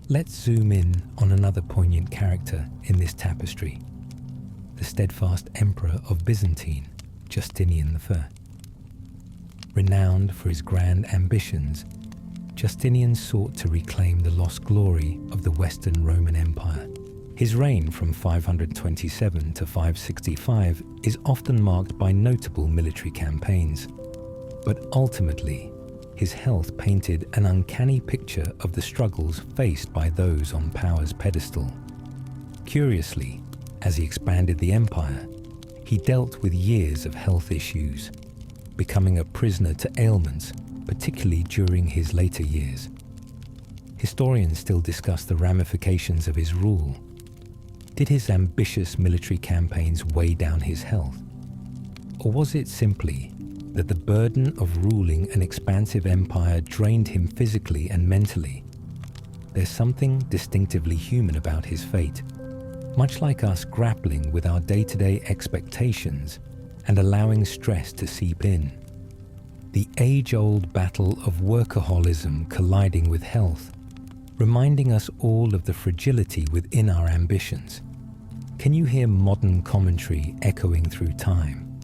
A: let's zoom in on another poignant character in this tapestry, the steadfast emperor of Byzantine, Justinian I. Renowned for his grand ambitions, Justinian sought to reclaim the lost glory of the Western Roman Empire. His reign from 527 to 565 is often marked by notable military campaigns, but ultimately, his health painted an uncanny picture of the struggles faced by those on power's pedestal. Curiously, as he expanded the empire, he dealt with years of health issues, becoming a prisoner to ailments, particularly during his later years. Historians still discuss the ramifications of his rule. Did his ambitious military campaigns weigh down his health? Or was it simply that the burden of ruling an expansive empire drained him physically and mentally. There's something distinctively human about his fate, much like us grappling with our day-to-day expectations and allowing stress to seep in. The age-old battle of workaholism colliding with health, reminding us all of the fragility within our ambitions. Can you hear modern commentary echoing through time?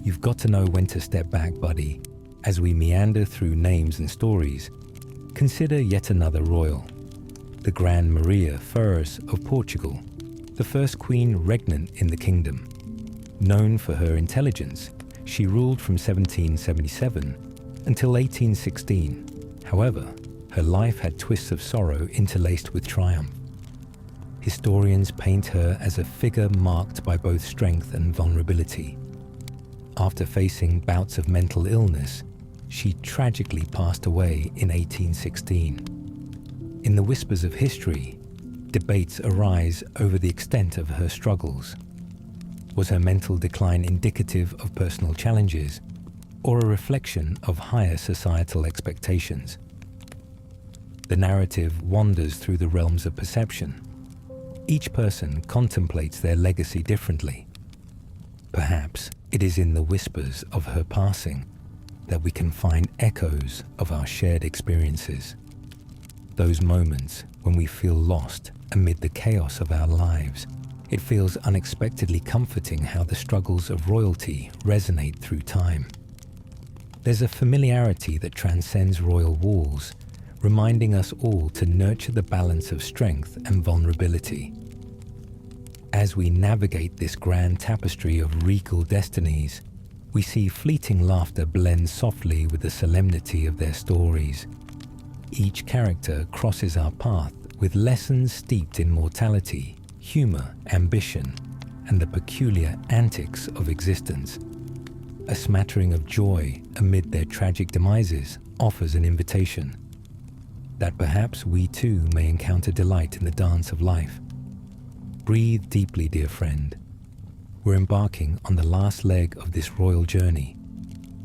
A: You've got to know when to step back, buddy. As we meander through names and stories, consider yet another royal, the Grand Maria Furs of Portugal, the first queen regnant in the kingdom. Known for her intelligence, she ruled from 1777 until 1816. However, her life had twists of sorrow interlaced with triumph. Historians paint her as a figure marked by both strength and vulnerability. After facing bouts of mental illness, she tragically passed away in 1816. In the whispers of history, debates arise over the extent of her struggles. Was her mental decline indicative of personal challenges, or a reflection of higher societal expectations? The narrative wanders through the realms of perception. Each person contemplates their legacy differently. Perhaps it is in the whispers of her passing that we can find echoes of our shared experiences. Those moments when we feel lost amid the chaos of our lives. It feels unexpectedly comforting how the struggles of royalty resonate through time. There's a familiarity that transcends royal walls, reminding us all to nurture the balance of strength and vulnerability. As we navigate this grand tapestry of regal destinies, we see fleeting laughter blend softly with the solemnity of their stories. Each character crosses our path with lessons steeped in mortality, humor, ambition, and the peculiar antics of existence. A smattering of joy amid their tragic demises offers an invitation that perhaps we too may encounter delight in the dance of life. Breathe deeply, dear friend. We're embarking on the last leg of this royal journey,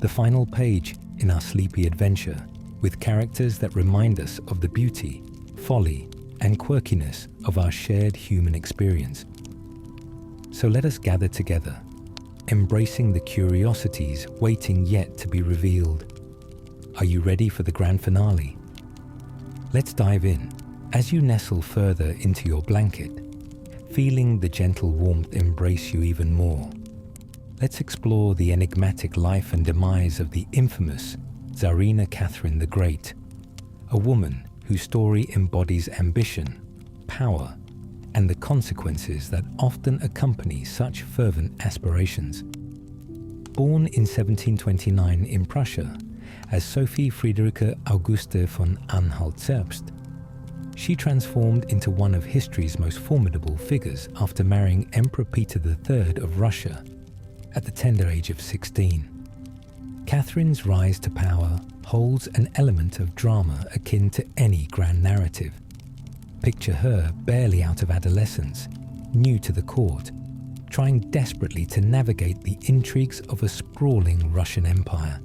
A: the final page in our sleepy adventure, with characters that remind us of the beauty, folly, and quirkiness of our shared human experience. So let us gather together, embracing the curiosities waiting yet to be revealed. Are you ready for the grand finale? Let's dive in as you nestle further into your blanket, feeling the gentle warmth embrace you even more. Let's explore the enigmatic life and demise of the infamous Tsarina Catherine the Great, a woman whose story embodies ambition, power, and the consequences that often accompany such fervent aspirations. Born in 1729 in Prussia as Sophie Friederike Auguste von Anhalt-Zerbst, she transformed into one of history's most formidable figures after marrying Emperor Peter III of Russia at the tender age of 16. Catherine's rise to power holds an element of drama akin to any grand narrative. Picture her barely out of adolescence, new to the court, trying desperately to navigate the intrigues of a sprawling Russian empire.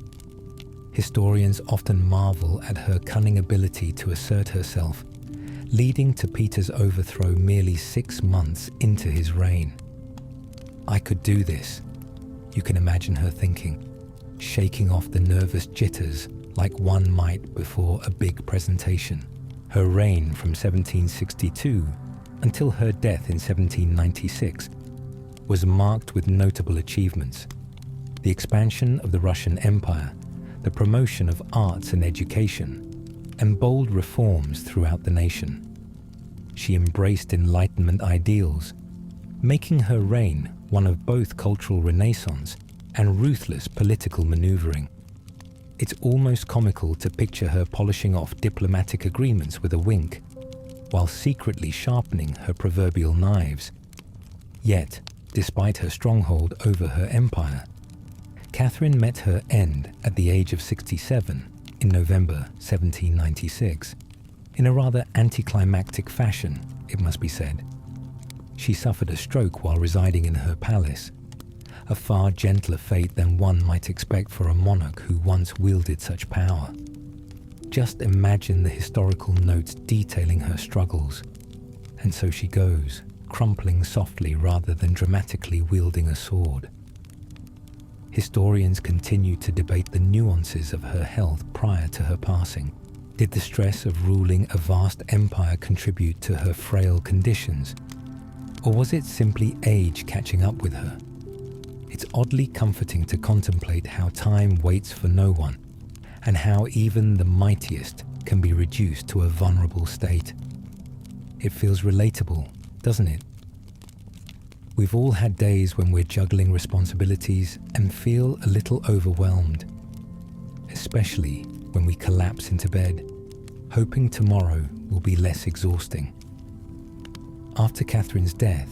A: Historians often marvel at her cunning ability to assert herself, leading to Peter's overthrow merely 6 months into his reign. "I could do this," you can imagine her thinking, shaking off the nervous jitters like one might before a big presentation. Her reign from 1762 until her death in 1796 was marked with notable achievements: the expansion of the Russian Empire, the promotion of arts and education, and bold reforms throughout the nation. She embraced Enlightenment ideals, making her reign one of both cultural renaissance and ruthless political maneuvering. It's almost comical to picture her polishing off diplomatic agreements with a wink, while secretly sharpening her proverbial knives. Yet, despite her stronghold over her empire, Catherine met her end at the age of 67 in November 1796, in a rather anticlimactic fashion, it must be said. She suffered a stroke while residing in her palace, a far gentler fate than one might expect for a monarch who once wielded such power. Just imagine the historical notes detailing her struggles. And so she goes, crumpling softly rather than dramatically wielding a sword. Historians continue to debate the nuances of her health prior to her passing. Did the stress of ruling a vast empire contribute to her frail conditions? Or was it simply age catching up with her? It's oddly comforting to contemplate how time waits for no one, and how even the mightiest can be reduced to a vulnerable state. It feels relatable, doesn't it? We've all had days when we're juggling responsibilities and feel a little overwhelmed, especially when we collapse into bed, hoping tomorrow will be less exhausting. After Catherine's death,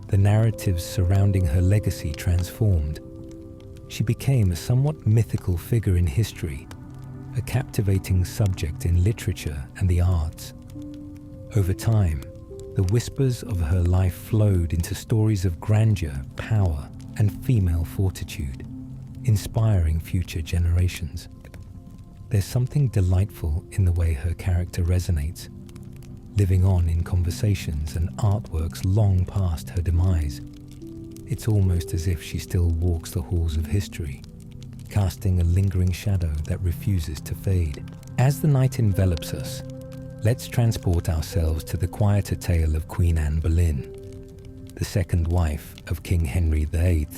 A: the narratives surrounding her legacy transformed. She became a somewhat mythical figure in history, a captivating subject in literature and the arts. Over time, the whispers of her life flowed into stories of grandeur, power, and female fortitude, inspiring future generations. There's something delightful in the way her character resonates, living on in conversations and artworks long past her demise. It's almost as if she still walks the halls of history, casting a lingering shadow that refuses to fade. As the night envelops us, let's transport ourselves to the quieter tale of Queen Anne Boleyn, the second wife of King Henry VIII,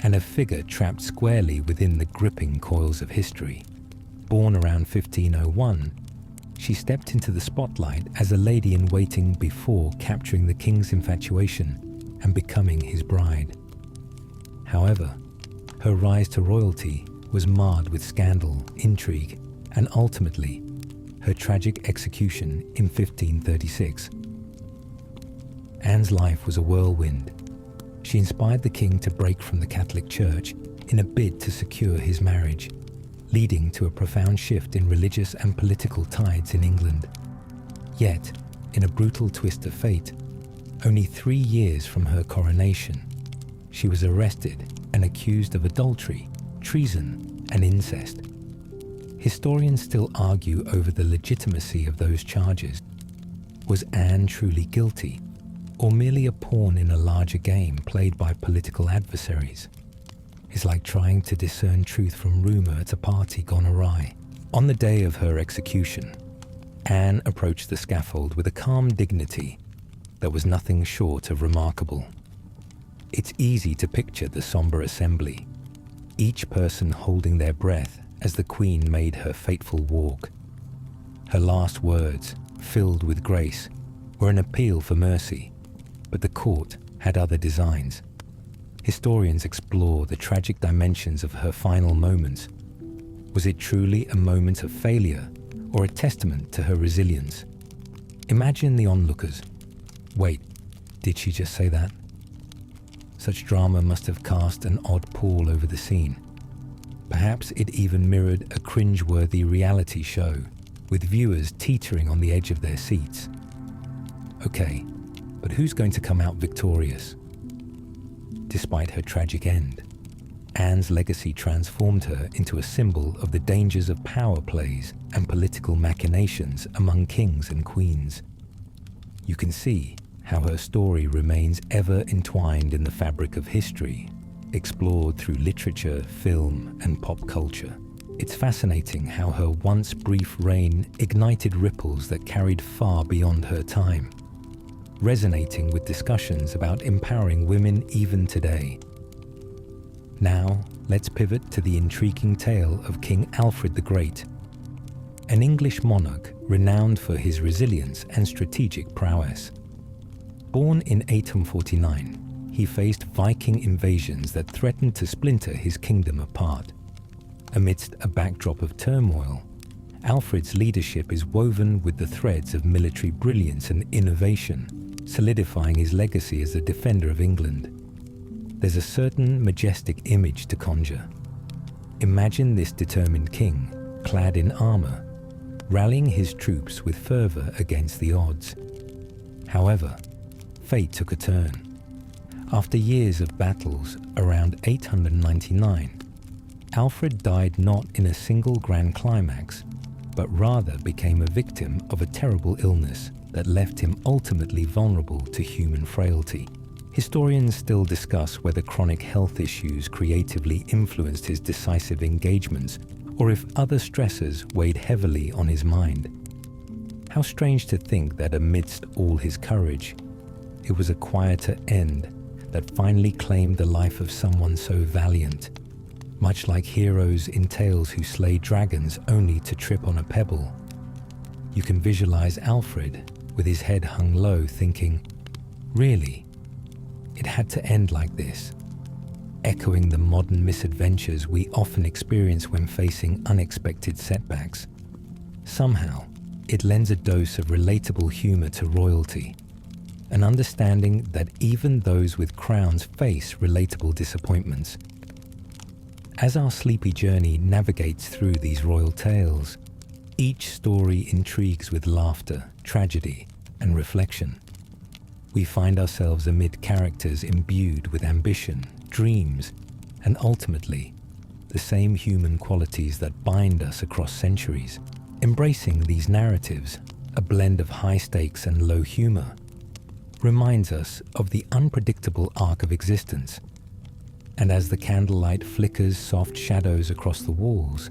A: and a figure trapped squarely within the gripping coils of history. Born around 1501, she stepped into the spotlight as a lady-in-waiting before capturing the king's infatuation and becoming his bride. However, her rise to royalty was marred with scandal, intrigue, and ultimately, her tragic execution in 1536. Anne's life was a whirlwind. She inspired the king to break from the Catholic Church in a bid to secure his marriage, leading to a profound shift in religious and political tides in England. Yet, in a brutal twist of fate, only 3 years from her coronation, she was arrested and accused of adultery, treason, and incest. Historians still argue over the legitimacy of those charges. Was Anne truly guilty, or merely a pawn in a larger game played by political adversaries? It's like trying to discern truth from rumor at a party gone awry. On the day of her execution, Anne approached the scaffold with a calm dignity that was nothing short of remarkable. It's easy to picture the somber assembly, each person holding their breath as the Queen made her fateful walk. Her last words, filled with grace, were an appeal for mercy, but the court had other designs. Historians explore the tragic dimensions of her final moments. Was it truly a moment of failure or a testament to her resilience? Imagine the onlookers. Wait, did she just say that? Such drama must have cast an odd pall over the scene. Perhaps it even mirrored a cringe-worthy reality show, with viewers teetering on the edge of their seats. Okay, but who's going to come out victorious? Despite her tragic end, Anne's legacy transformed her into a symbol of the dangers of power plays and political machinations among kings and queens. You can see how her story remains ever entwined in the fabric of history, explored through literature, film, and pop culture. It's fascinating how her once brief reign ignited ripples that carried far beyond her time, resonating with discussions about empowering women even today. Now, let's pivot to the intriguing tale of King Alfred the Great, an English monarch renowned for his resilience and strategic prowess. Born in 849, he faced Viking invasions that threatened to splinter his kingdom apart. Amidst a backdrop of turmoil, Alfred's leadership is woven with the threads of military brilliance and innovation, solidifying his legacy as a defender of England. There's a certain majestic image to conjure. Imagine this determined king, clad in armor, rallying his troops with fervor against the odds. However, fate took a turn. After years of battles, around 899, Alfred died not in a single grand climax, but rather became a victim of a terrible illness that left him ultimately vulnerable to human frailty. Historians still discuss whether chronic health issues creatively influenced his decisive engagements or if other stressors weighed heavily on his mind. How strange to think that amidst all his courage, it was a quieter end that finally claimed the life of someone so valiant, much like heroes in tales who slay dragons only to trip on a pebble. You can visualize Alfred with his head hung low thinking, really, it had to end like this, echoing the modern misadventures we often experience when facing unexpected setbacks. Somehow, it lends a dose of relatable humor to royalty, an understanding that even those with crowns face relatable disappointments. As our sleepy journey navigates through these royal tales, each story intrigues with laughter, tragedy, and reflection. We find ourselves amid characters imbued with ambition, dreams, and ultimately, the same human qualities that bind us across centuries. Embracing these narratives, a blend of high stakes and low humor, reminds us of the unpredictable arc of existence. And as the candlelight flickers soft shadows across the walls,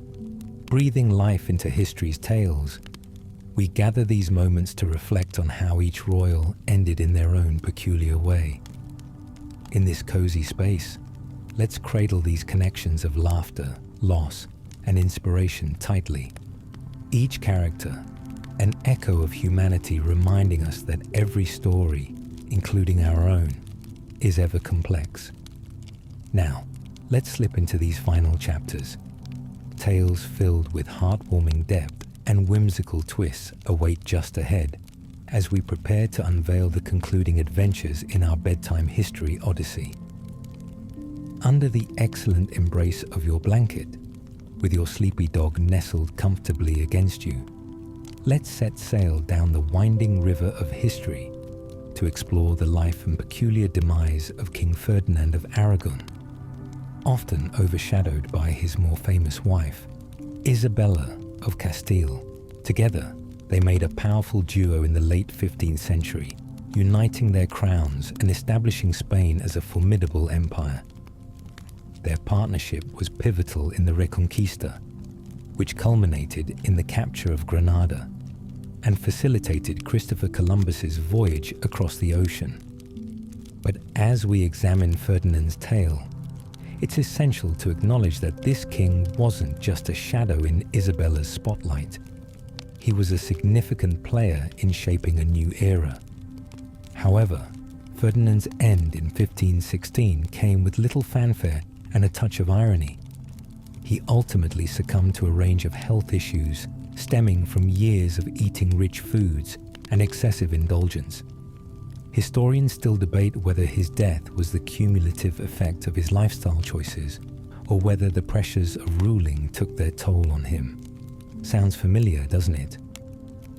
A: breathing life into history's tales, we gather these moments to reflect on how each royal ended in their own peculiar way. In this cozy space, let's cradle these connections of laughter, loss, and inspiration tightly. Each character, an echo of humanity reminding us that every story, including our own, is ever complex. Now, let's slip into these final chapters. Tales filled with heartwarming depth and whimsical twists await just ahead as we prepare to unveil the concluding adventures in our bedtime history odyssey. Under the excellent embrace of your blanket, with your sleepy dog nestled comfortably against you, let's set sail down the winding river of history to explore the life and peculiar demise of King Ferdinand of Aragon, often overshadowed by his more famous wife, Isabella of Castile. Together, they made a powerful duo in the late 15th century, uniting their crowns and establishing Spain as a formidable empire. Their partnership was pivotal in the Reconquista, which culminated in the capture of Granada and facilitated Christopher Columbus's voyage across the ocean. But as we examine Ferdinand's tale, it's essential to acknowledge that this king wasn't just a shadow in Isabella's spotlight. He was a significant player in shaping a new era. However, Ferdinand's end in 1516 came with little fanfare and a touch of irony. He ultimately succumbed to a range of health issues stemming from years of eating rich foods and excessive indulgence. Historians still debate whether his death was the cumulative effect of his lifestyle choices or whether the pressures of ruling took their toll on him. Sounds familiar, doesn't it?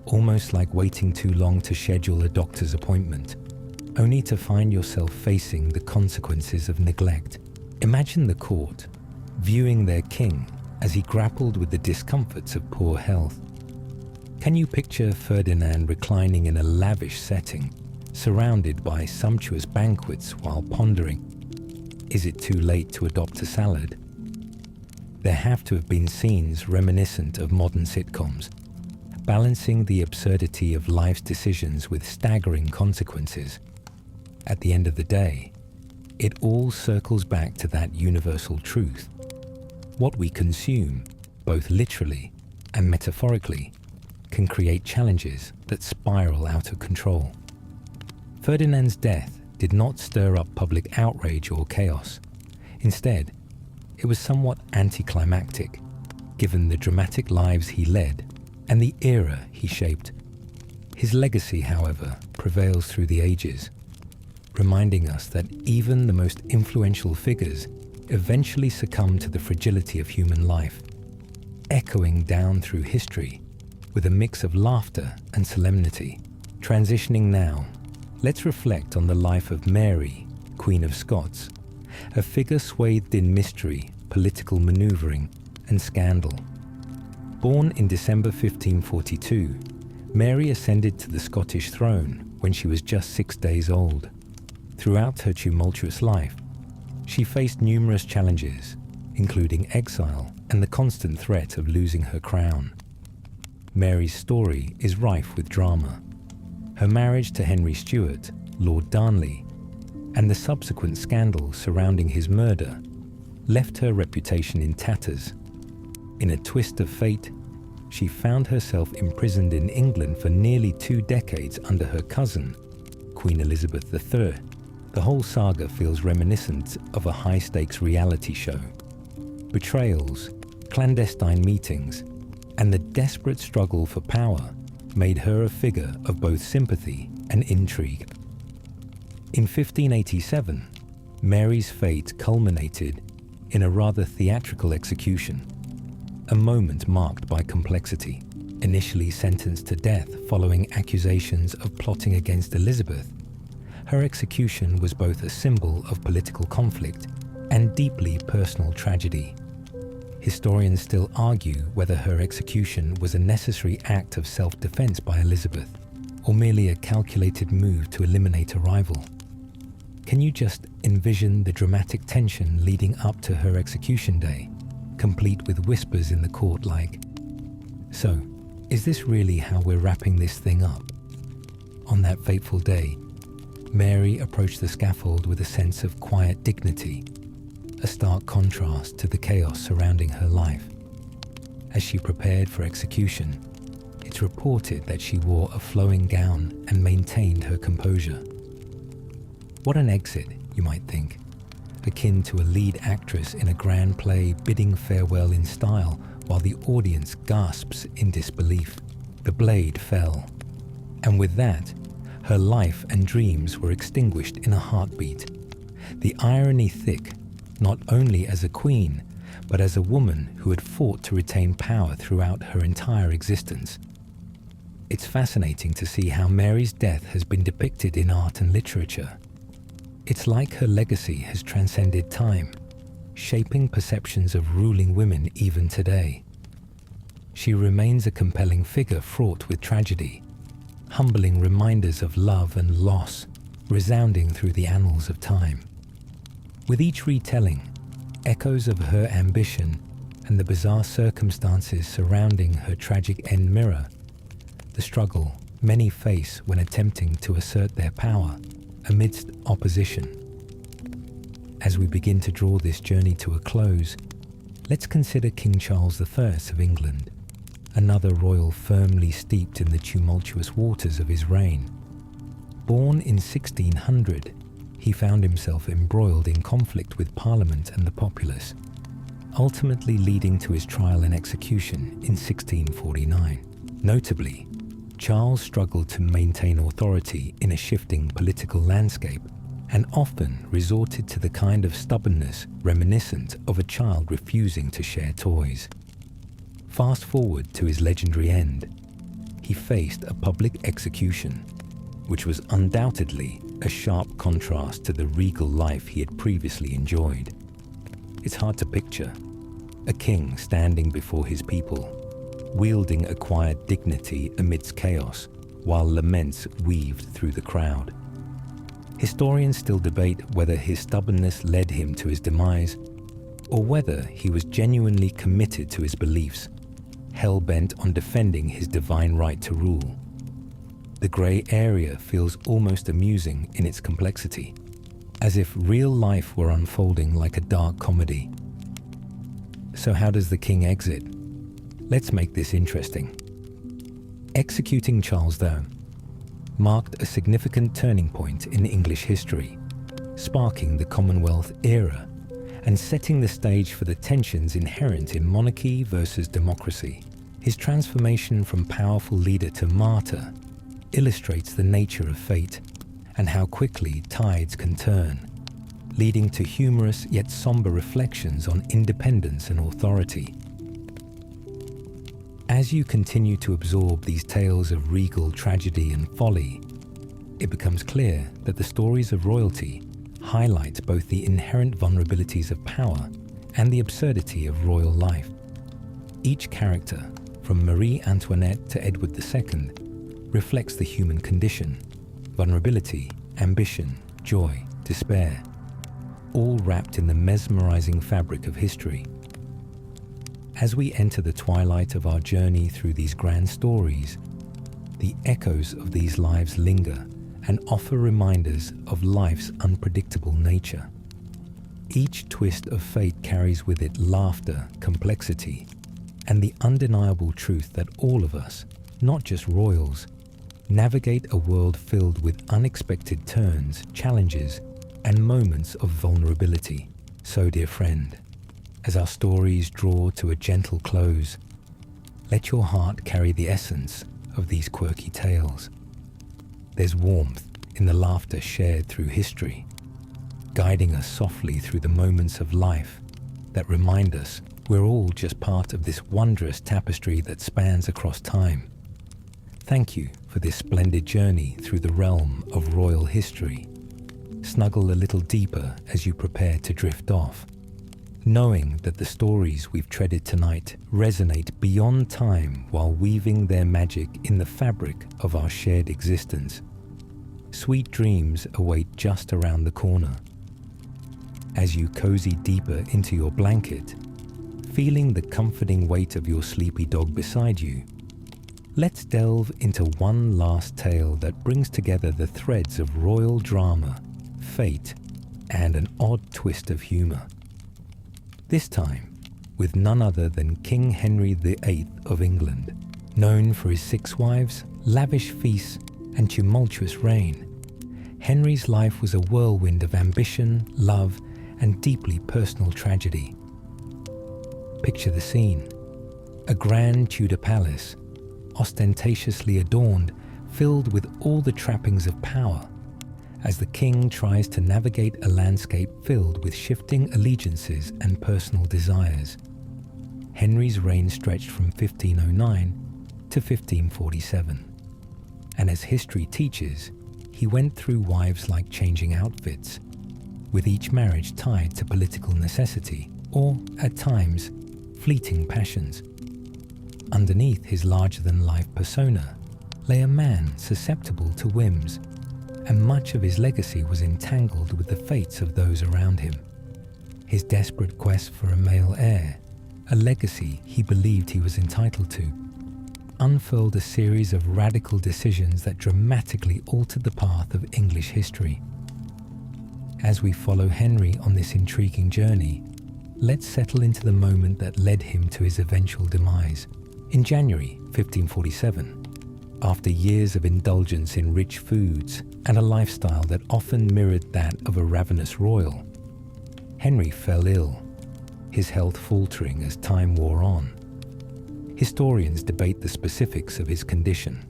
A: Almost like waiting too long to schedule a doctor's appointment, only to find yourself facing the consequences of neglect. Imagine the court, viewing their king as he grappled with the discomforts of poor health. Can you picture Ferdinand reclining in a lavish setting, surrounded by sumptuous banquets while pondering, is it too late to adopt a salad? There have to have been scenes reminiscent of modern sitcoms, balancing the absurdity of life's decisions with staggering consequences. At the end of the day, it all circles back to that universal truth. What we consume, both literally and metaphorically, can create challenges that spiral out of control. Ferdinand's death did not stir up public outrage or chaos. Instead, it was somewhat anticlimactic, given the dramatic lives he led and the era he shaped. His legacy, however, prevails through the ages, reminding us that even the most influential figures eventually succumb to the fragility of human life, echoing down through history with a mix of laughter and solemnity. Transitioning now, let's reflect on the life of Mary, Queen of Scots, a figure swathed in mystery, political manoeuvring, and scandal. Born in December 1542, Mary ascended to the Scottish throne when she was just 6 days old. Throughout her tumultuous life, she faced numerous challenges, including exile and the constant threat of losing her crown. Mary's story is rife with drama. Her marriage to Henry Stuart, Lord Darnley, and the subsequent scandal surrounding his murder left her reputation in tatters. In a twist of fate, she found herself imprisoned in England for nearly 2 decades under her cousin, Queen Elizabeth III. The whole saga feels reminiscent of a high-stakes reality show. Betrayals, clandestine meetings, and the desperate struggle for power made her a figure of both sympathy and intrigue. In 1587, Mary's fate culminated in a rather theatrical execution, a moment marked by complexity. Initially sentenced to death following accusations of plotting against Elizabeth, her execution was both a symbol of political conflict and deeply personal tragedy. Historians still argue whether her execution was a necessary act of self-defense by Elizabeth, or merely a calculated move to eliminate a rival. Can you just envision the dramatic tension leading up to her execution day, complete with whispers in the court like, "So, is this really how we're wrapping this thing up?" On that fateful day, Mary approached the scaffold with a sense of quiet dignity, a stark contrast to the chaos surrounding her life. As she prepared for execution, it's reported that she wore a flowing gown and maintained her composure. What an exit, you might think, akin to a lead actress in a grand play bidding farewell in style while the audience gasps in disbelief. The blade fell, and with that, her life and dreams were extinguished in a heartbeat. The irony thick, not only as a queen, but as a woman who had fought to retain power throughout her entire existence. It's fascinating to see how Mary's death has been depicted in art and literature. It's like her legacy has transcended time, shaping perceptions of ruling women even today. She remains a compelling figure fraught with tragedy, humbling reminders of love and loss resounding through the annals of time. With each retelling, echoes of her ambition and the bizarre circumstances surrounding her tragic end mirror the struggle many face when attempting to assert their power amidst opposition. As we begin to draw this journey to a close, let's consider King Charles I of England, another royal firmly steeped in the tumultuous waters of his reign. Born in 1600, he found himself embroiled in conflict with Parliament and the populace, ultimately leading to his trial and execution in 1649. Notably, Charles struggled to maintain authority in a shifting political landscape and often resorted to the kind of stubbornness reminiscent of a child refusing to share toys. Fast forward to his legendary end, he faced a public execution, which was undoubtedly a sharp contrast to the regal life he had previously enjoyed. It's hard to picture a king standing before his people, wielding a quiet dignity amidst chaos, while laments weaved through the crowd. Historians still debate whether his stubbornness led him to his demise, or whether he was genuinely committed to his beliefs, hell-bent on defending his divine right to rule. The grey area feels almost amusing in its complexity, as if real life were unfolding like a dark comedy. So how does the king exit? Let's make this interesting. Executing Charles, though, marked a significant turning point in English history, sparking the Commonwealth era and setting the stage for the tensions inherent in monarchy versus democracy. His transformation from powerful leader to martyr illustrates the nature of fate and how quickly tides can turn, leading to humorous yet somber reflections on independence and authority. As you continue to absorb these tales of regal tragedy and folly, it becomes clear that the stories of royalty highlights both the inherent vulnerabilities of power and the absurdity of royal life. Each character, from Marie Antoinette to Edward II, reflects the human condition: vulnerability, ambition, joy, despair, all wrapped in the mesmerizing fabric of history. As we enter the twilight of our journey through these grand stories, the echoes of these lives linger and offer reminders of life's unpredictable nature. Each twist of fate carries with it laughter, complexity, and the undeniable truth that all of us, not just royals, navigate a world filled with unexpected turns, challenges, and moments of vulnerability. So, dear friend, as our stories draw to a gentle close, let your heart carry the essence of these quirky tales. There's warmth in the laughter shared through history, guiding us softly through the moments of life that remind us we're all just part of this wondrous tapestry that spans across time. Thank you for this splendid journey through the realm of royal history. Snuggle a little deeper as you prepare to drift off, knowing that the stories we've treaded tonight resonate beyond time while weaving their magic in the fabric of our shared existence. Sweet dreams await just around the corner. As you cozy deeper into your blanket, feeling the comforting weight of your sleepy dog beside you, let's delve into one last tale that brings together the threads of royal drama, fate, and an odd twist of humor. This time, with none other than King Henry VIII of England, known for his 6 wives, lavish feasts, and tumultuous reign. Henry's life was a whirlwind of ambition, love, and deeply personal tragedy. Picture the scene: a grand Tudor palace, ostentatiously adorned, filled with all the trappings of power, as the king tries to navigate a landscape filled with shifting allegiances and personal desires. Henry's reign stretched from 1509 to 1547, and as history teaches, he went through wives like changing outfits, with each marriage tied to political necessity or, at times, fleeting passions. Underneath his larger-than-life persona lay a man susceptible to whims, and much of his legacy was entangled with the fates of those around him. His desperate quest for a male heir, a legacy he believed he was entitled to, unfurled a series of radical decisions that dramatically altered the path of English history. As we follow Henry on this intriguing journey, let's settle into the moment that led him to his eventual demise. In January 1547, after years of indulgence in rich foods and a lifestyle that often mirrored that of a ravenous royal, Henry fell ill, his health faltering as time wore on. Historians debate the specifics of his condition.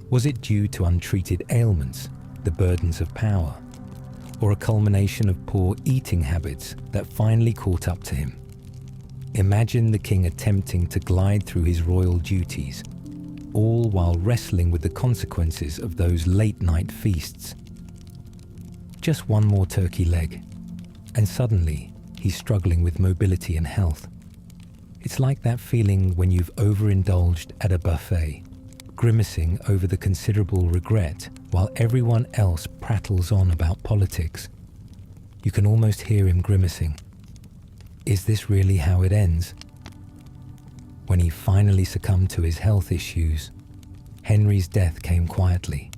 A: Was it due to untreated ailments, the burdens of power, or a culmination of poor eating habits that finally caught up to him? Imagine the king attempting to glide through his royal duties, all while wrestling with the consequences of those late-night feasts. Just one more turkey leg, and suddenly he's struggling with mobility and health. It's like that feeling when you've overindulged at a buffet, grimacing over the considerable regret while everyone else prattles on about politics. You can almost hear him grimacing. Is this really how it ends? When he finally succumbed to his health issues, Henry's death came quietly,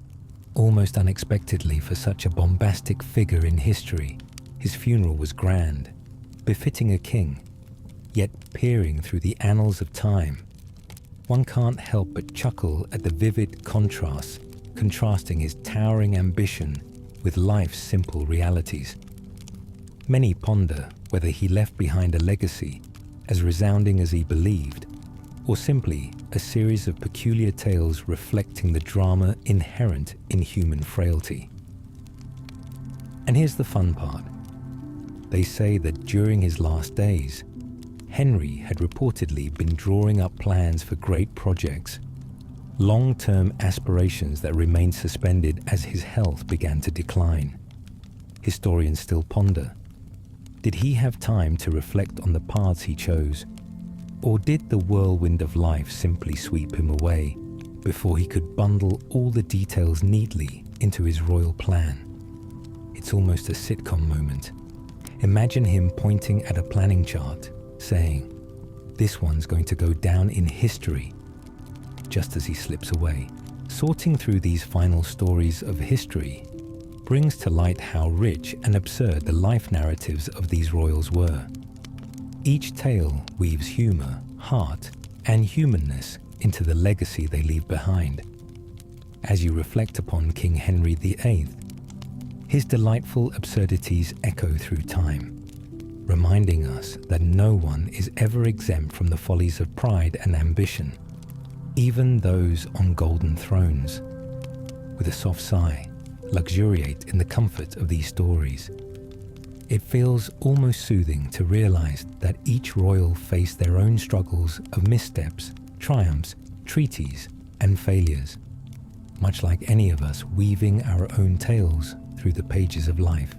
A: almost unexpectedly for such a bombastic figure in history. His funeral was grand, befitting a king, yet peering through the annals of time, one can't help but chuckle at the vivid contrasts contrasting his towering ambition with life's simple realities. Many ponder whether he left behind a legacy as resounding as he believed, or simply a series of peculiar tales reflecting the drama inherent in human frailty. And here's the fun part. They say that during his last days, Henry had reportedly been drawing up plans for great projects, long-term aspirations that remained suspended as his health began to decline. historians still ponder. Did he have time to reflect on the paths he chose, or did the whirlwind of life simply sweep him away before he could bundle all the details neatly into his royal plan? It's almost a sitcom moment. Imagine him pointing at a planning chart, saying, "This one's going to go down in history," just as he slips away. Sorting through these final stories of history brings to light how rich and absurd the life narratives of these royals were. Each tale weaves humor, heart, and humanness into the legacy they leave behind. As you reflect upon King Henry VIII, his delightful absurdities echo through time, reminding us that no one is ever exempt from the follies of pride and ambition, even those on golden thrones. With a soft sigh, luxuriate in the comfort of these stories. It feels almost soothing to realize that each royal faced their own struggles of missteps, triumphs, treaties, and failures, much like any of us weaving our own tales through the pages of life.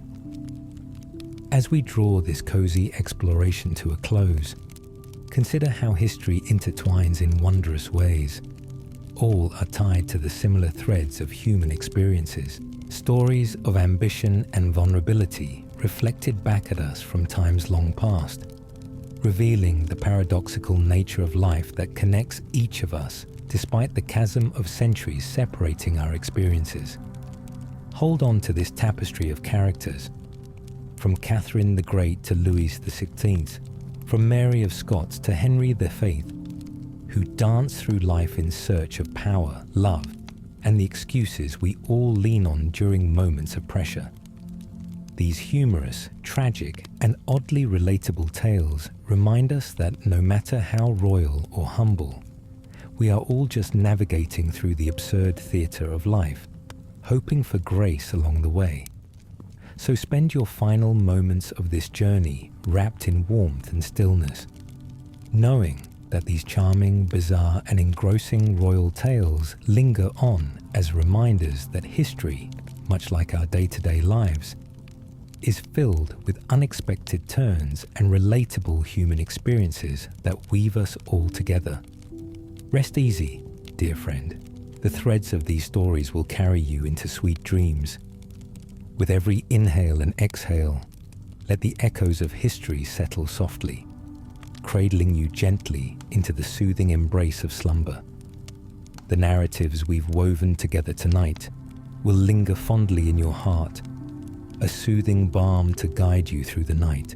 A: As we draw this cozy exploration to a close, consider how history intertwines in wondrous ways. All are tied to the similar threads of human experiences, stories of ambition and vulnerability reflected back at us from times long past, revealing the paradoxical nature of life that connects each of us despite the chasm of centuries separating our experiences. Hold on to this tapestry of characters, from Catherine the Great to Louis XVI, from Mary of Scots to Henry V, who dance through life in search of power, love, and the excuses we all lean on during moments of pressure. These humorous, tragic, and oddly relatable tales remind us that no matter how royal or humble, we are all just navigating through the absurd theatre of life, hoping for grace along the way. So spend your final moments of this journey wrapped in warmth and stillness, knowing that these charming, bizarre, and engrossing royal tales linger on as reminders that history, much like our day-to-day lives, is filled with unexpected turns and relatable human experiences that weave us all together. Rest easy, dear friend. The threads of these stories will carry you into sweet dreams. With every inhale and exhale, let the echoes of history settle softly, cradling you gently into the soothing embrace of slumber. The narratives we've woven together tonight will linger fondly in your heart, a soothing balm to guide you through the night.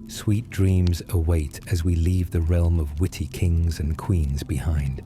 A: Sweet dreams await as we leave the realm of witty kings and queens behind.